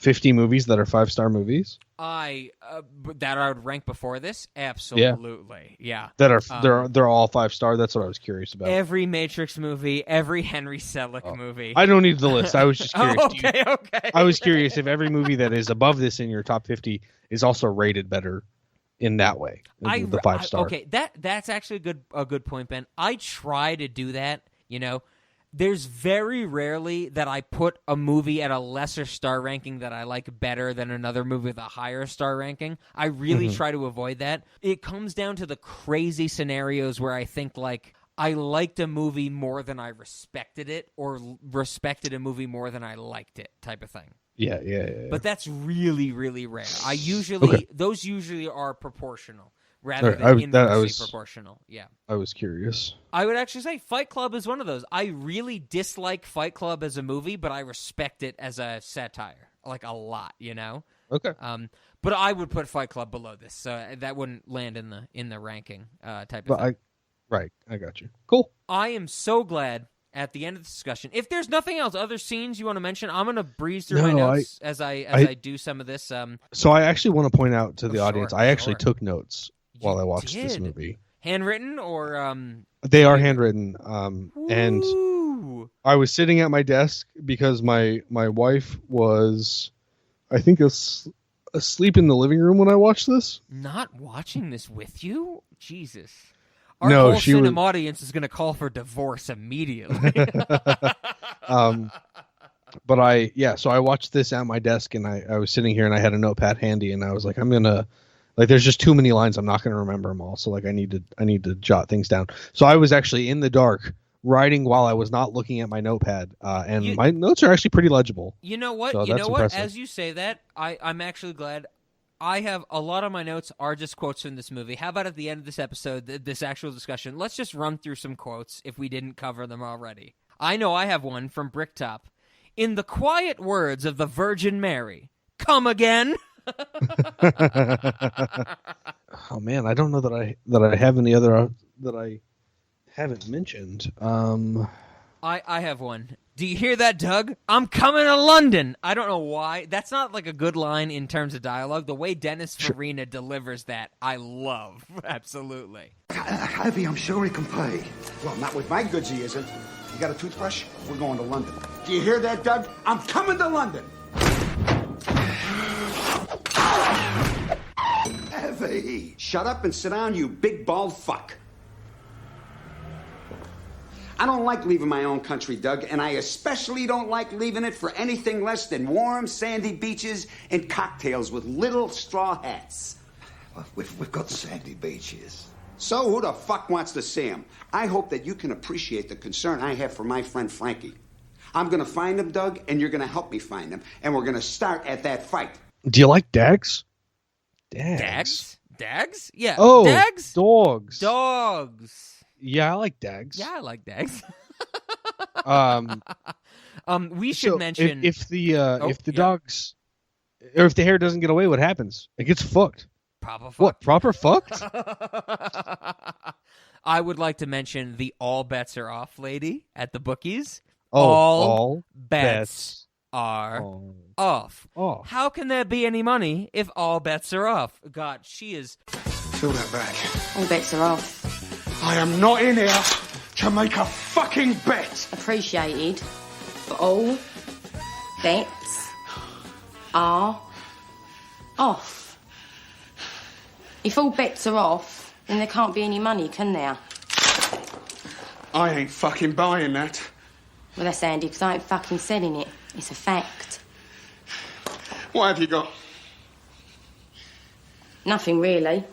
50 movies that are 5-star movies? That I would rank before this? Absolutely. Yeah. That are they're all 5-star. That's what I was curious about. Every Matrix movie, every Henry Selick movie. I don't need the list. I was just curious. Okay. I was curious if every movie that is above this in your top 50 is also rated better in that way. The 5-star. Okay, that's actually a good point, Ben. I try to do that, There's very rarely that I put a movie at a lesser star ranking that I like better than another movie with a higher star ranking. I really try to avoid that. It comes down to the crazy scenarios where I think, like, I liked a movie more than I respected it, or respected a movie more than I liked it, type of thing. Yeah. But that's really, really rare. Those usually are proportional. Rather than inversely proportional. Yeah. I was curious. I would actually say Fight Club is one of those. I really dislike Fight Club as a movie, but I respect it as a satire, like, a lot, Okay. But I would put Fight Club below this, so that wouldn't land in the ranking type of thing. Right. I got you. Cool. I am so glad at the end of the discussion. If there's nothing else, other scenes you want to mention, I'm going to breeze through my notes as I do some of this. So I actually want to point out to the audience, I actually took notes while I watched this movie. Handwritten or they are handwritten. And I was sitting at my desk because my wife was, I think, asleep in the living room when I watched this. Not watching this with you? Jesus. Our whole audience is going to call for divorce immediately. So I watched this at my desk, and I was sitting here and I had a notepad handy, and I was like, there's just too many lines. I'm not going to remember them all. So, like, I need to jot things down. So I was actually in the dark writing while I was not looking at my notepad. And my notes are actually pretty legible. You know what? So Impressive. As you say that, I'm actually glad. I have a lot of my notes are just quotes from this movie. How about at the end of this episode, this actual discussion, let's just run through some quotes if we didn't cover them already. I know I have one from Bricktop. In the quiet words of the Virgin Mary, come again. Oh man, I don't know that I have any other that I haven't mentioned. I have one. Do you hear that, Doug? I'm coming to London. I don't know why. That's not like a good line in terms of dialogue. The way Dennis Farina delivers that, I love. Absolutely. Heavy, I'm sure he can pay. Well, not with my goods he isn't. You got a toothbrush? We're going to London. Do you hear that, Doug? I'm coming to London. Heavy! Shut up and sit down, you big bald fuck. I don't like leaving my own country, Doug, and I especially don't like leaving it for anything less than warm, sandy beaches and cocktails with little straw hats. Well, we've got sandy beaches. So who the fuck wants to see him? I hope that you can appreciate the concern I have for my friend Frankie. I'm going to find him, Doug, and you're going to help me find him, and we're going to start at that fight. Do you like Dags? Dags? Dags? Yeah. Oh, Dags? Dogs. Yeah, I like Dags. Yeah, I like Dags. We should so mention if the dogs, or if the hair doesn't get away, what happens? It gets fucked. Proper fucked. What? Proper fucked? I would like to mention the all bets are off lady at the bookies. Oh, all bets are off. How can there be any money if all bets are off? God, she is. Fill that bag. All bets are off. I am not in here to make a fucking bet. Appreciated, but all bets are off. If all bets are off, then there can't be any money, can there? I ain't fucking buying that. Well, that's handy, because I ain't fucking selling it. It's a fact. What have you got? Nothing, really.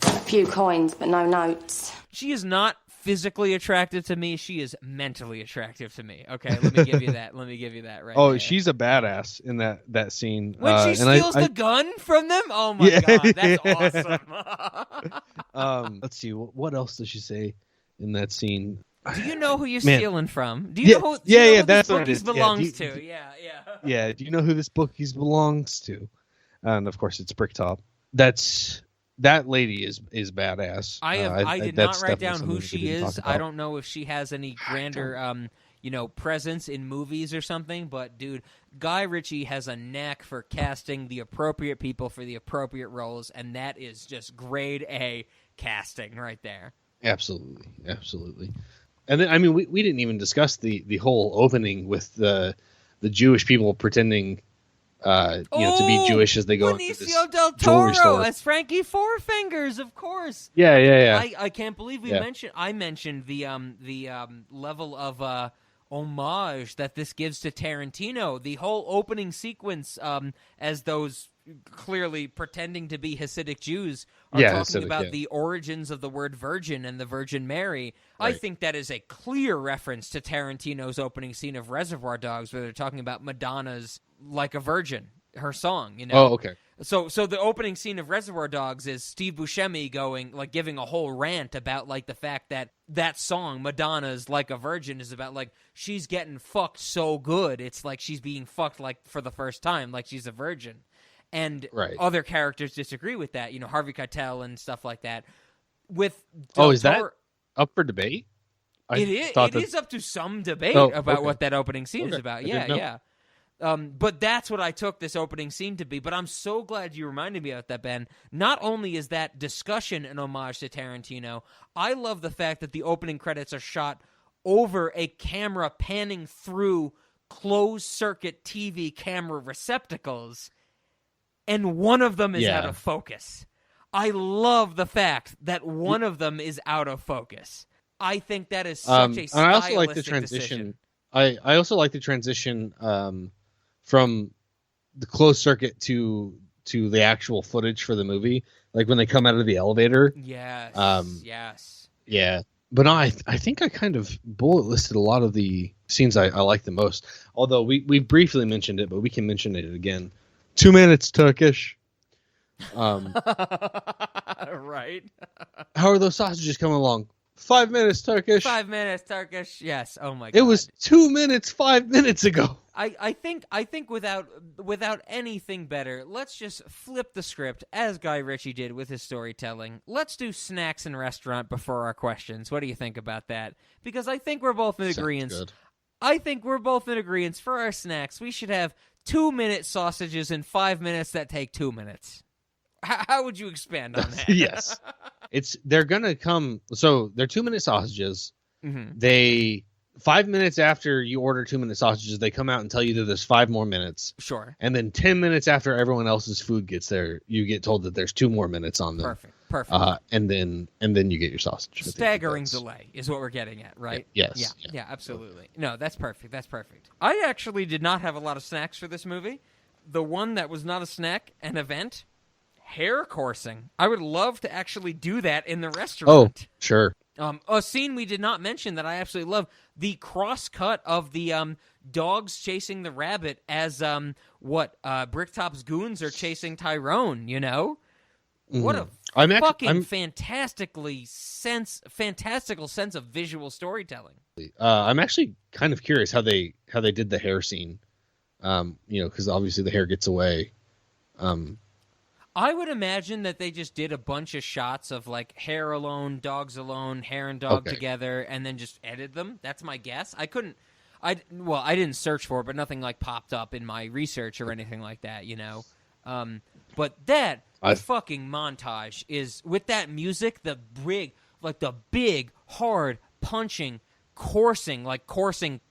A few coins, but no notes. She is not physically attractive to me. She is mentally attractive to me. Okay, let me give you that. Let me give you that right there. She's a badass in that scene. When she steals the gun from them? Oh, my God. That's awesome. Let's see. What else does she say in that scene? Do you know who you're stealing from? Do you know who that's this bookies belongs to? Yeah. Yeah, do you know who this bookies belongs to? And, of course, it's Bricktop. That lady is badass. I did not write down who she is. I don't know if she has any grander, presence in movies or something. But dude, Guy Ritchie has a knack for casting the appropriate people for the appropriate roles, and that is just grade A casting right there. Absolutely. And then, I mean, we didn't even discuss the whole opening with the Jewish people pretending, to be Jewish as they go into this Benicio del jewelry Toro store. as Frankie Four Fingers, of course. Yeah. I can't believe I mentioned the level of homage that this gives to Tarantino. The whole opening sequence, as those clearly pretending to be Hasidic Jews are talking about the origins of the word virgin and the Virgin Mary. Right. I think that is a clear reference to Tarantino's opening scene of Reservoir Dogs, where they're talking about Madonna's "Like a Virgin," her song. Oh, okay. So the opening scene of Reservoir Dogs is Steve Buscemi giving a whole rant about the fact that song Madonna's "Like a Virgin" is about she's getting fucked so good, it's like she's being fucked for the first time, like she's a virgin. And other characters disagree with that, Harvey Keitel and stuff like that. With is that up for debate? It is up to some debate about what that opening scene is about. Yeah. But that's what I took this opening scene to be. But I'm so glad you reminded me of that, Ben. Not only is that discussion an homage to Tarantino, I love the fact that the opening credits are shot over a camera panning through closed-circuit TV camera receptacles, and one of them is out of focus. I love the fact that one of them is out of focus. I think that is such a stylistic I also like the transition. Decision. I also like the transition from the closed circuit to the actual footage for the movie, like when they come out of the elevator. Yes. Yes. Yeah. But no, I think I kind of bullet listed a lot of the scenes I like the most. Although we briefly mentioned it, but we can mention it again. 2 minutes Turkish. Right. How are those sausages coming along? 5 minutes Turkish. 5 minutes Turkish. Yes. Oh my God. It was 2 minutes 5 minutes ago. I think without anything better, let's just flip the script as Guy Ritchie did with his storytelling. Let's do snacks and restaurant before our questions. What do you think about that? Because I think we're both in agreement. I think we're both in agreement. For our snacks, we should have 2-minute sausages in 5 minutes that take 2 minutes. How would you expand on that? Yes. They're gonna come. So they're 2-minute sausages. Mm-hmm. They 5 minutes after you order 2-minute sausages, they come out and tell you that there's 5 more minutes. Sure. And then 10 minutes after everyone else's food gets there, you get told that there's 2 more minutes on them. Perfect. And then you get your sausage. Staggering delay is what we're getting at, right? Yes. Yeah, absolutely. No, that's perfect. I actually did not have a lot of snacks for this movie. The one that was not a snack, an event, hair coursing. I would love to actually do that in the restaurant. Oh, sure. A scene we did not mention that I absolutely love, the cross cut of the dogs chasing the rabbit as Bricktop's goons are chasing Tyrone, What a fantastical sense of visual storytelling. I'm actually kind of curious how they did the hair scene. Because obviously the hair gets away. I would imagine that they just did a bunch of shots of hair alone, dogs alone, hair and dog together, and then just edited them. That's my guess. I didn't search for it, but nothing popped up in my research or anything like that, But the fucking montage is with that music, the big, hard punching, coursing COARSING,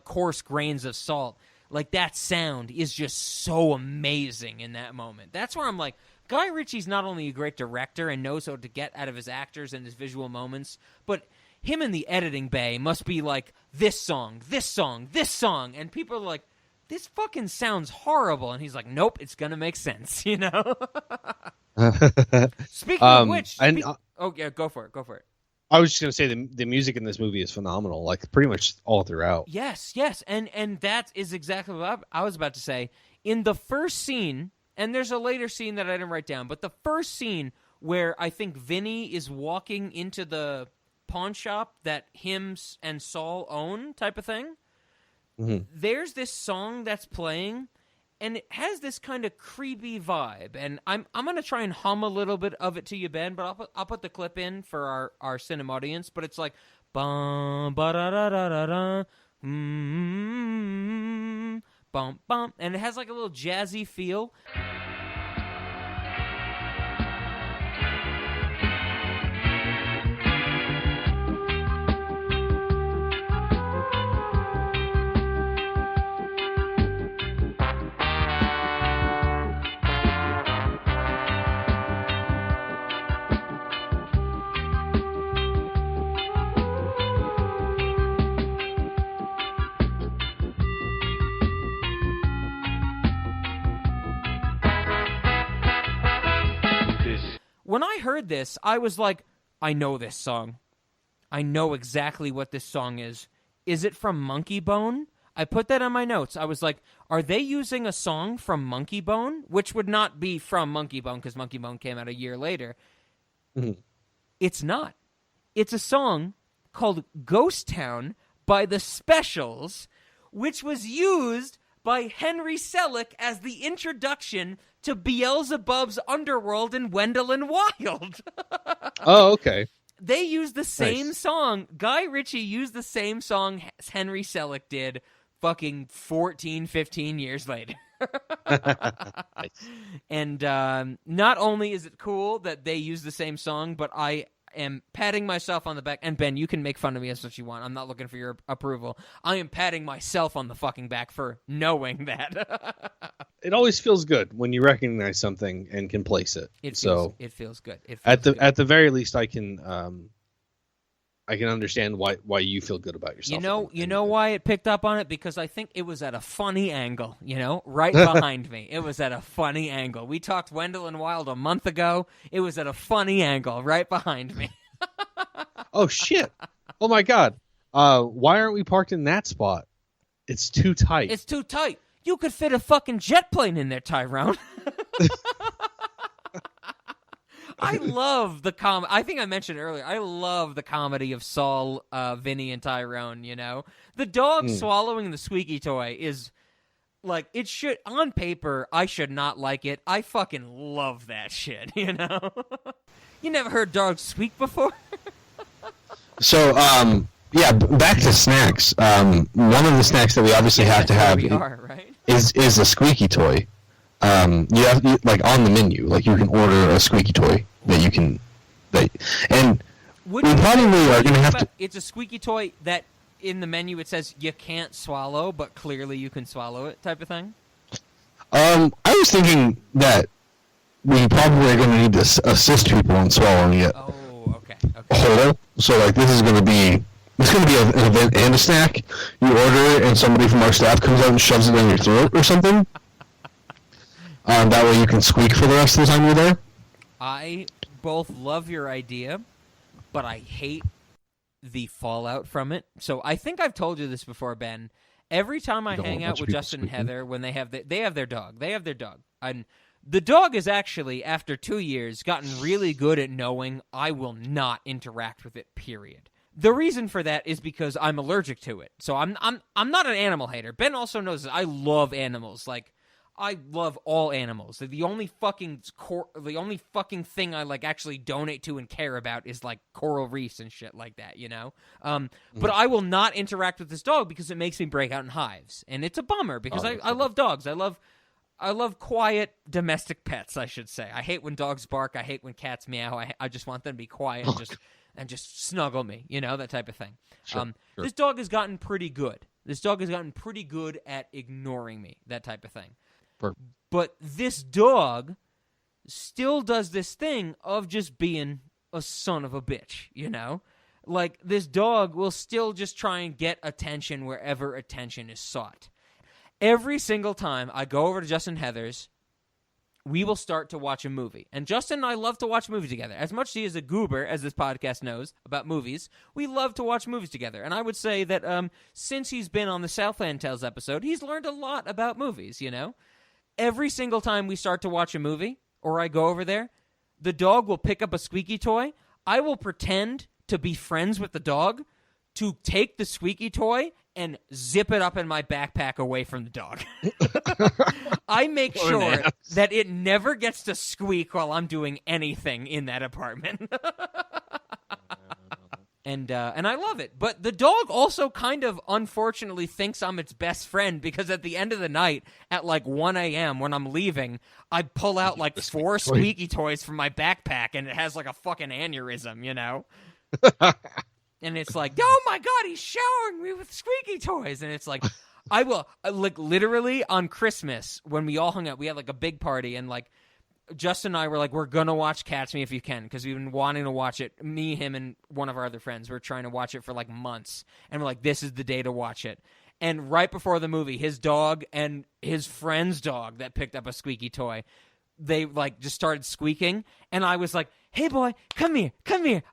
coarse grains of salt. That sound is just so amazing in that moment. That's where I'm like, Guy Ritchie's not only a great director and knows how to get out of his actors and his visual moments, but him in the editing bay must be this song, and people are like, this fucking sounds horrible, and he's like, nope, it's gonna make sense, Speaking of which, go for it. I was just going to say the music in this movie is phenomenal, pretty much all throughout. Yes, and that is exactly what I was about to say. In the first scene, and there's a later scene that I didn't write down, but the first scene where I think Vinnie is walking into the pawn shop that him and Saul own type of thing, mm-hmm. There's this song that's playing, and it has this kind of creepy vibe. And I'm going to try and hum a little bit of it to you, Ben, but I'll put the clip in for our cinema audience. But it's like, bum, ba-da-da-da-da-da, bum, bum. And it has like a little jazzy feel. When I heard this, I was like, I know this song. I know exactly what this song is. Is it from Monkey Bone? I put that on my notes. I was like, are they using a song from Monkey Bone? Which would not be from Monkey Bone, because Monkey Bone came out a year later. Mm-hmm. It's not. It's a song called Ghost Town by The Specials, which was used by Henry Selick as the introduction to Beelzebub's Underworld in Wendell and Wild. Oh, okay. They used the same song. Guy Ritchie used the same song as Henry Selick did fucking 14, 15 years later. Nice. And not only is it cool that they use the same song, but I am patting myself on the back. And Ben, you can make fun of me as what you want. I'm not looking for your approval. I am patting myself on the fucking back for knowing that. It always feels good when you recognize something and can place it. It feels good. At the very least, I can understand why you feel good about yourself. You know why it picked up on it? Because I think it was at a funny angle, right behind me. It was at a funny angle. We talked Wendell and Wild a month ago. It was at a funny angle right behind me. Oh, shit. Oh, my God. Why aren't we parked in that spot? It's too tight. It's too tight. You could fit a fucking jet plane in there, Tyrone. I love the I think I mentioned earlier, I love the comedy of Saul, Vinnie, and Tyrone, The dog swallowing the squeaky toy is, like, it should, on paper, I should not like it. I fucking love that shit, You never heard dogs squeak before? So, yeah, back to snacks. One of the snacks that we obviously have to have is a squeaky toy. You have like on the menu, like you can order a squeaky toy that you can, and we probably are going to have to. It's a squeaky toy that in the menu it says you can't swallow, but clearly you can swallow it, type of thing. I was thinking that we probably are going to need to assist people in swallowing it. Oh, okay. Whole. So like this is going to be. It's going to be an event and a snack. You order it, and somebody from our staff comes out and shoves it down your throat or something. That way you can squeak for the rest of the time you're there. I both love your idea, but I hate the fallout from it. So I think I've told you this before, Ben. Every time I hang out with Justin and Heather, when they have their dog, and the dog has actually, after 2 years, gotten really good at knowing I will not interact with it. Period. The reason for that is because I'm allergic to it. So I'm not an animal hater. Ben also knows that I love animals. Like, I love all animals. The only fucking thing I like actually donate to and care about is like coral reefs and shit like that, But I will not interact with this dog because it makes me break out in hives, and it's a bummer because I love dogs. I love quiet domestic pets, I should say. I hate when dogs bark. I hate when cats meow. I just want them to be quiet and just snuggle me, that type of thing. Sure. This dog has gotten pretty good. At ignoring me, that type of thing. But this dog still does this thing of just being a son of a bitch, Like, this dog will still just try and get attention wherever attention is sought. Every single time I go over to Justin Heather's, we will start to watch a movie. And Justin and I love to watch movies together. As much as he is a goober, as this podcast knows, about movies, we love to watch movies together. And I would say that since he's been on the Southland Tales episode, he's learned a lot about movies, Every single time we start to watch a movie, or I go over there, the dog will pick up a squeaky toy. I will pretend to be friends with the dog to take the squeaky toy and zip it up in my backpack away from the dog. I make sure that it never gets to squeak while I'm doing anything in that apartment. And I love it. But the dog also kind of unfortunately thinks I'm its best friend, because at the end of the night at like 1 a.m. when I'm leaving, I pull out like 4 squeaky toys from my backpack, and it has like a fucking aneurysm, you know? And it's like, oh my God, he's showering me with squeaky toys. And it's like, I will, like, literally on Christmas when we all hung out, we had like a big party, and like Justin and I were like, we're going to watch Catch Me If You Can, because we've been wanting to watch it. Me, him, and one of our other friends were trying to watch it for like months. And we're like, this is the day to watch it. And right before the movie, his dog and his friend's dog that picked up a squeaky toy, they like just started squeaking. And I was like, hey boy, come here.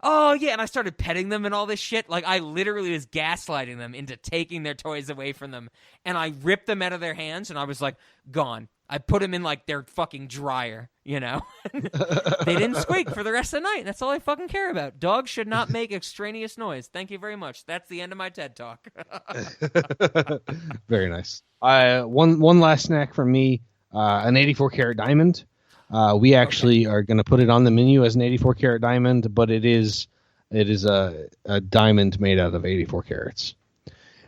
Oh yeah. And I started petting them and all this shit. Like, I literally was gaslighting them into taking their toys away from them. And I ripped them out of their hands, and I was like, gone. I put them in like their fucking dryer, you know? They didn't squeak for the rest of the night. That's all I fucking care about. Dogs should not make extraneous noise. Thank you very much. That's the end of my TED Talk. Very nice. One last snack from me, an 84 karat diamond. We actually are going to put it on the menu as an 84 karat diamond, but it is a diamond made out of 84 carats.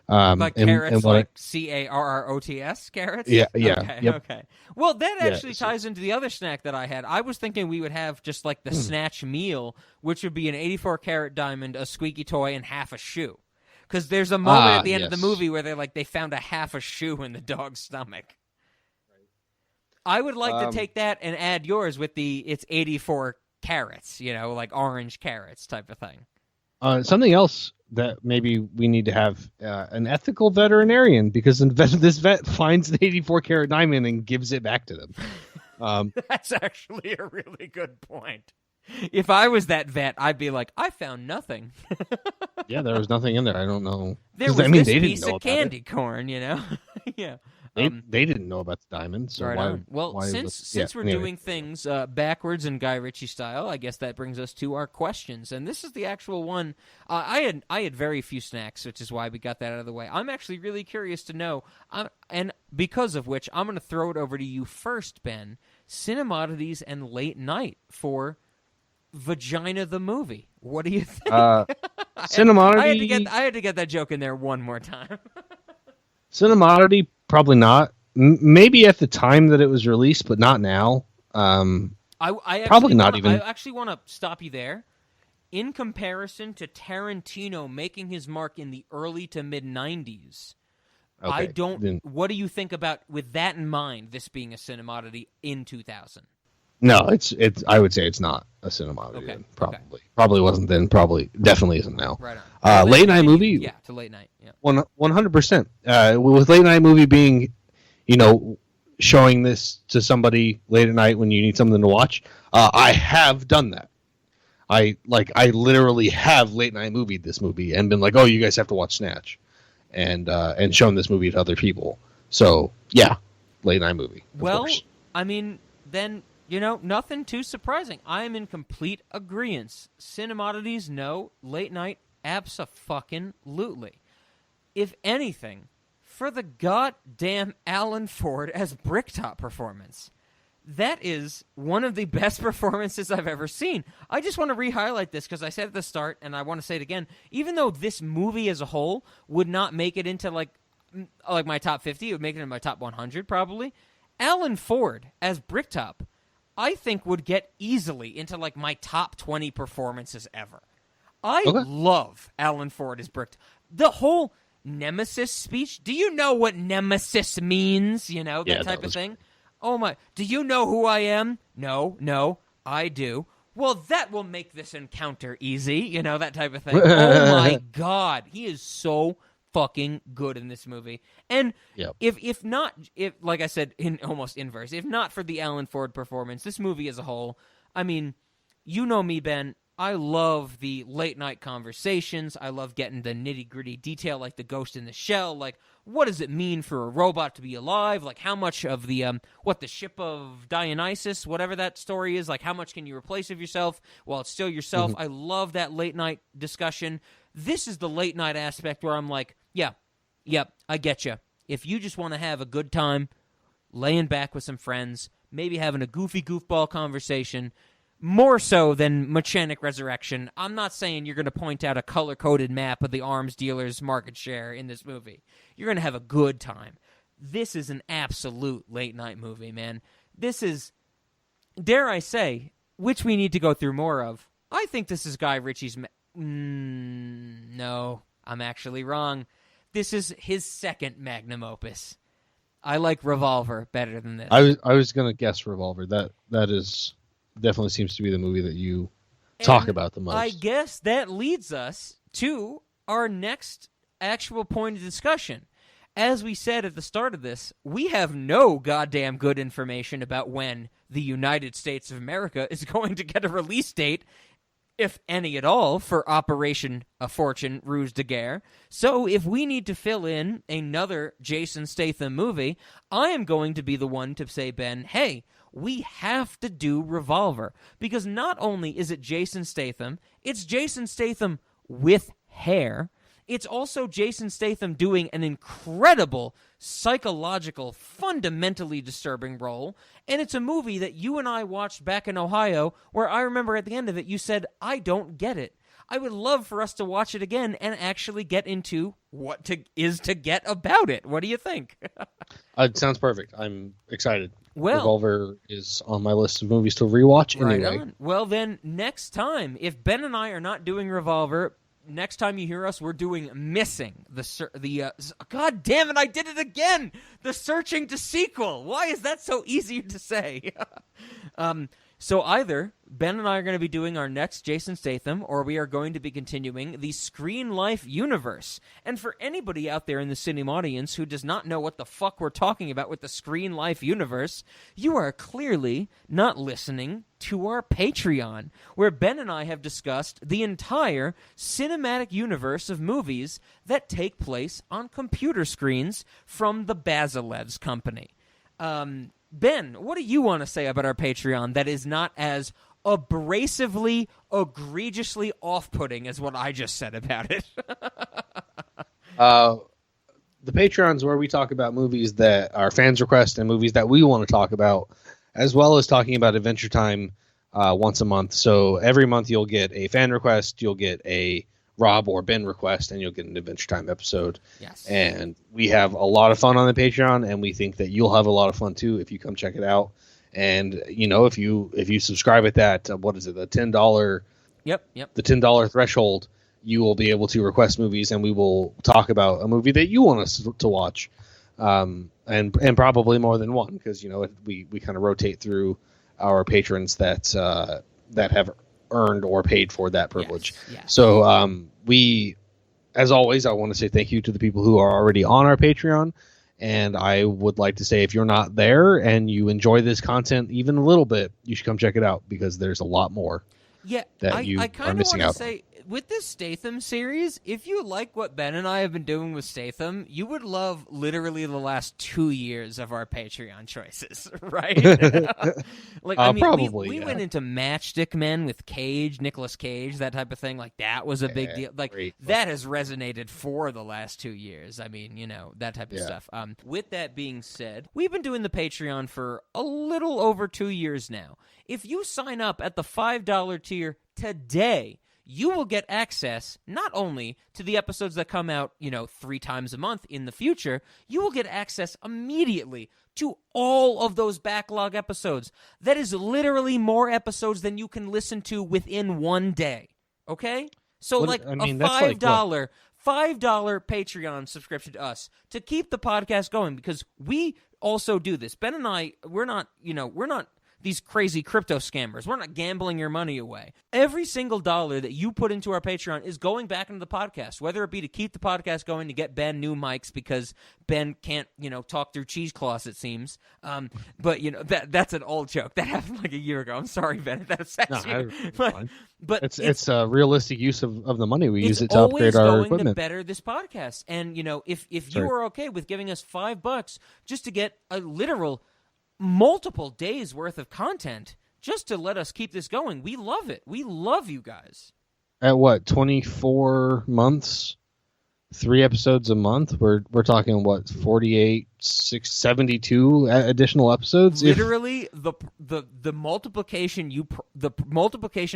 Like carrots, like carrots, carrots? Yeah. Okay, yep. okay. Well, that actually ties into the other snack that I had. I was thinking we would have just like the Snatch meal, which would be an 84 karat diamond, a squeaky toy, and half a shoe. Because there's a moment at the end of the movie where they found a half a shoe in the dog's stomach. I would like to take that and add yours with it's 84 carats, you know, like orange carrots type of thing. Something else that maybe we need to have an ethical veterinarian, because this vet finds the 84 karat diamond and gives it back to them. That's actually a really good point. If I was that vet, I'd be like, I found nothing. Yeah, there was nothing in there. I don't know. There was this piece of candy corn, you know? Yeah. They didn't know about the diamond, so right why since we're doing things backwards in Guy Ritchie style, I guess that brings us to our questions. And this is the actual one. I had very few snacks, which is why we got that out of the way. I'm actually really curious to know, and because of which, I'm going to throw it over to you first, Ben. Cinemodities and Late Night for Vagina the Movie. What do you think? Cinemodity. I had to get that joke in there one more time. Cinemodity, probably not. Maybe at the time that it was released, but not now. I probably not even. I actually want to stop you there. In comparison to Tarantino making his mark in the early to mid 90s, okay, what do you think about, with that in mind, this being a cinemodity in 2000? No, it's. I would say it's not a cinemodity. Okay. Then, probably wasn't then. Probably definitely isn't now. Right on. Late night movie. Yeah, to late night. Yeah. 100%. With late night movie being, you know, showing this to somebody late at night when you need something to watch. I have done that. I literally have late night movied this movie and been like, oh, you guys have to watch Snatch, and shown this movie to other people. So yeah, late night movie. Well, course. I mean, then. You know, nothing too surprising. I am in complete agreement. Cinemodities, no. Late night, abso-fucking-lutely. If anything, for the goddamn Alan Ford as Bricktop performance, that is one of the best performances I've ever seen. I just want to re-highlight this because I said at the start, and I want to say it again, even though this movie as a whole would not make it into like my top 50, it would make it in my top 100 probably, Alan Ford as Bricktop, I think, would get easily into like my top 20 performances ever. I love Alan Ford as Brick. The whole Nemesis speech. Do you know what Nemesis means? You know, that type of thing. Oh my. Do you know who I am? No, I do. Well, that will make this encounter easy. You know, that type of thing. Oh my God. He is so fucking good in this movie. And if not, like I said, in almost inverse, if not for the Alan Ford performance, this movie as a whole, I mean, you know me, Ben, I love the late-night conversations. I love getting the nitty-gritty detail, like the ghost in the shell. Like, what does it mean for a robot to be alive? Like, how much of the, the ship of Dionysus, whatever that story is, like, how much can you replace of yourself while it's still yourself? I love that late-night discussion. This is the late-night aspect where I'm like, yep, I get you. If you just want to have a good time, laying back with some friends, maybe having a goofy goofball conversation, more so than Mechanic Resurrection, I'm not saying you're going to point out a color-coded map of the arms dealer's market share in this movie. You're going to have a good time. This is an absolute late-night movie, man. This is, dare I say, which we need to go through more of. I think this is Guy Ritchie's... no, I'm actually wrong. This is his second magnum opus. I like Revolver better than this. I was going to guess Revolver. That is definitely seems to be the movie that you talk about the most. I guess that leads us to our next actual point of discussion. As we said at the start of this, we have no goddamn good information about when the United States of America is going to get a release date, if any at all, for Operation A Fortune Rouge de Guerre. So if we need to fill in another Jason Statham movie, I am going to be the one to say, Ben, hey, we have to do Revolver. Because not only is it Jason Statham, it's Jason Statham with hair. It's also Jason Statham doing an incredible psychological, fundamentally disturbing role, and it's a movie that you and I watched back in Ohio, where I remember at the end of it, you said, I don't get it. I would love for us to watch it again and actually get into what is to get about it. What do you think? It sounds perfect. I'm excited. Well, Revolver is on my list of movies to rewatch right anyway. On. Well, then, next time, if Ben and I are not doing Revolver, next time you hear us, we're doing Missing. God damn it, I did it again! The Searching to sequel. Why is that so easy to say? So either Ben and I are going to be doing our next Jason Statham, or we are going to be continuing the Screen Life universe. And for anybody out there in the cinema audience who does not know what the fuck we're talking about with the Screen Life universe, you are clearly not listening to our Patreon, where Ben and I have discussed the entire cinematic universe of movies that take place on computer screens from the Basilevs company. Ben, what do you want to say about our Patreon that is not as abrasively, egregiously off-putting as what I just said about it? The Patreon's where we talk about movies that our fans request and movies that we want to talk about, as well as talking about Adventure Time once a month. So every month you'll get a fan request, you'll get a Rob or Ben request, and you'll get an Adventure Time episode. Yes. And we have a lot of fun on the Patreon, and we think that you'll have a lot of fun too if you come check it out. And if you subscribe at that, what is it, the $10? Yep. The $10 threshold, you will be able to request movies, and we will talk about a movie that you want us to watch, and probably more than one, because we kind of rotate through our patrons that have earned or paid for that privilege. Yes. So we, as always, I want to say thank you to the people who are already on our Patreon. And I would like to say, if you're not there and you enjoy this content even a little bit, you should come check it out, because there's a lot more that you are missing out on. With this Statham series, if you like what Ben and I have been doing with Statham, you would love literally the last 2 years of our Patreon choices, right? Probably, we went into Matchstick Men with Nicolas Cage, that type of thing. Like, that was a big deal. Like, that has resonated for the last 2 years. I mean, that type of stuff. With that being said, we've been doing the Patreon for a little over 2 years now. If you sign up at the $5 tier today, you will get access not only to the episodes that come out, 3 times a month in the future, you will get access immediately to all of those backlog episodes. That is literally more episodes than you can listen to within one day. Okay? So a $5 Patreon subscription to us to keep the podcast going, because we also do this. Ben and I, we're not these crazy crypto scammers. We're not gambling your money away. Every single dollar that you put into our Patreon is going back into the podcast, whether it be to keep the podcast going, to get Ben new mics because Ben can't, talk through cheesecloths, it seems. But, that's an old joke. That happened like a year ago. I'm sorry, Ben, if that upsets you. But it's a realistic use of the money. We use it to upgrade our equipment. It's always going to better this podcast. And, if you are okay with giving us $5 just to get a literal multiple days worth of content just to let us keep this going, we love it. We love you guys. At what, 24 months, 3 episodes a month? We're talking what, 48, 72 additional episodes? Literally, the multiplication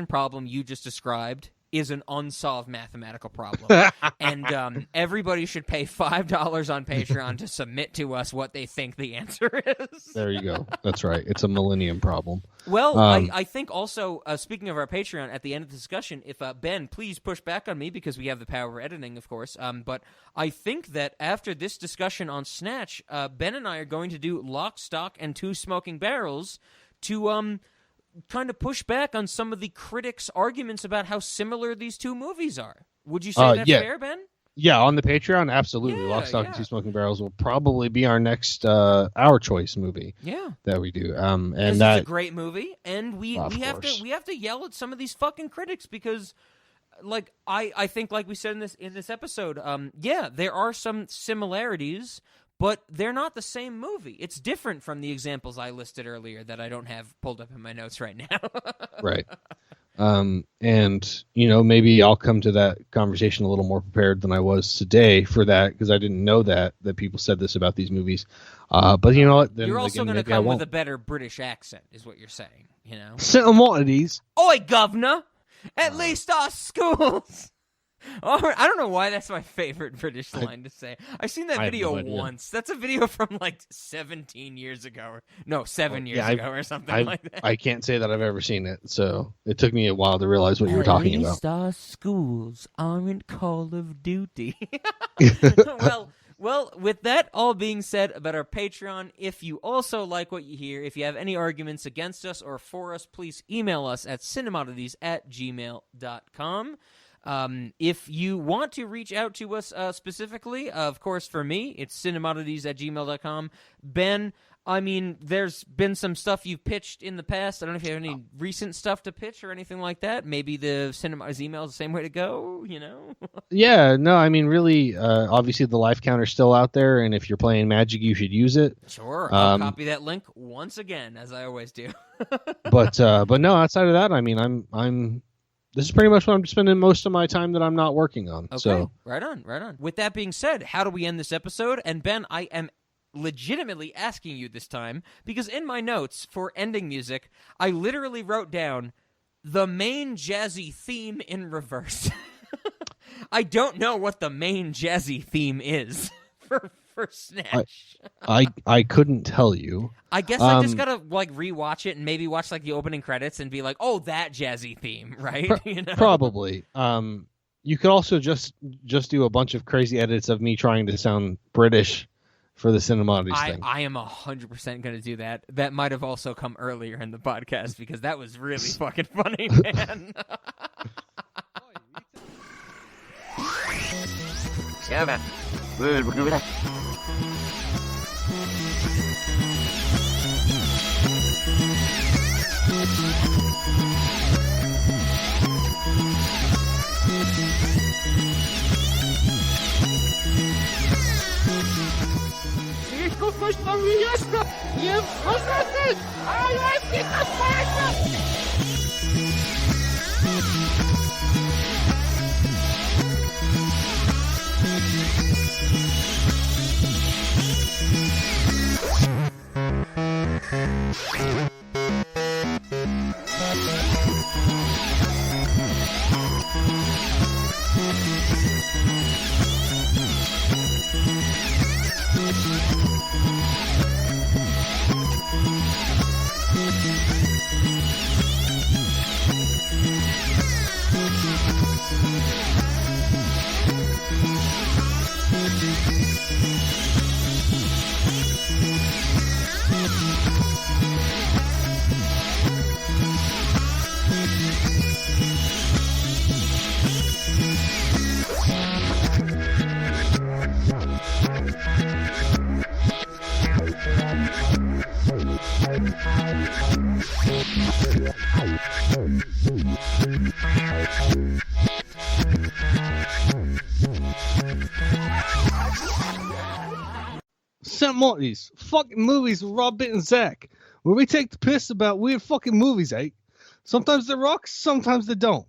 problem you just described is an unsolved mathematical problem. And everybody should pay $5 on Patreon to submit to us what they think the answer is. There you go. That's right. It's a millennium problem. Well, I think also, speaking of our Patreon, at the end of the discussion, if Ben, please push back on me because we have the power of editing, of course. But I think that after this discussion on Snatch, Ben and I are going to do Lock, Stock, and Two Smoking Barrels to kind of push back on some of the critics' arguments about how similar these two movies are. Would you say that's fair, Ben? Yeah, on the Patreon, absolutely. Lock, Stock, and Two Smoking Barrels will probably be our next Our Choice movie. Yeah, that we do. And it's a great movie, and we have to yell at some of these fucking critics because, like, I think, like we said in this episode, there are some similarities, but they're not the same movie. It's different from the examples I listed earlier that I don't have pulled up in my notes right now. Right. And, maybe I'll come to that conversation a little more prepared than I was today for that, because I didn't know that people said this about these movies. But you know what? Then, you're also going to come with a better British accent, is what you're saying, Similarities. Oi, governor! At least our schools! I don't know why that's my favorite British line to say. I've seen that video once. That's a video from like 17 years ago. No, 7 years ago or something like that. I can't say that I've ever seen it, so it took me a while to realize what you were talking about. At least our schools aren't Call of Duty. Well, with that all being said about our Patreon, if you also like what you hear, if you have any arguments against us or for us, please email us at cinemoddities@gmail.com. If you want to reach out to us specifically, of course, for me, it's cinemoddities@gmail.com. Ben, I mean, there's been some stuff you've pitched in the past. I don't know if you have any recent stuff to pitch or anything like that. Maybe the Cinemoddities email is the same way to go, Yeah, no, I mean, really, obviously the life counter's still out there, and if you're playing Magic, you should use it. Sure, I'll copy that link once again, as I always do. but no, outside of that, I mean, this is pretty much what I'm spending most of my time that I'm not working on. Okay, so. Right on. With that being said, how do we end this episode? And Ben, I am legitimately asking you this time, because in my notes for ending music, I literally wrote down the main jazzy theme in reverse. I don't know what the main jazzy theme is for Snatch. I couldn't tell you. I guess I just gotta rewatch it and maybe watch the opening credits and be like, oh, that jazzy theme, right? Probably. You could also just do a bunch of crazy edits of me trying to sound British for the Cinemoddities thing. I am 100% gonna do that. That might have also come earlier in the podcast because that was really fucking funny, man. St. Morty's fucking movies with Rob Bitt and Zach, where we take the piss about weird fucking movies, eh? Sometimes they rock, sometimes they don't.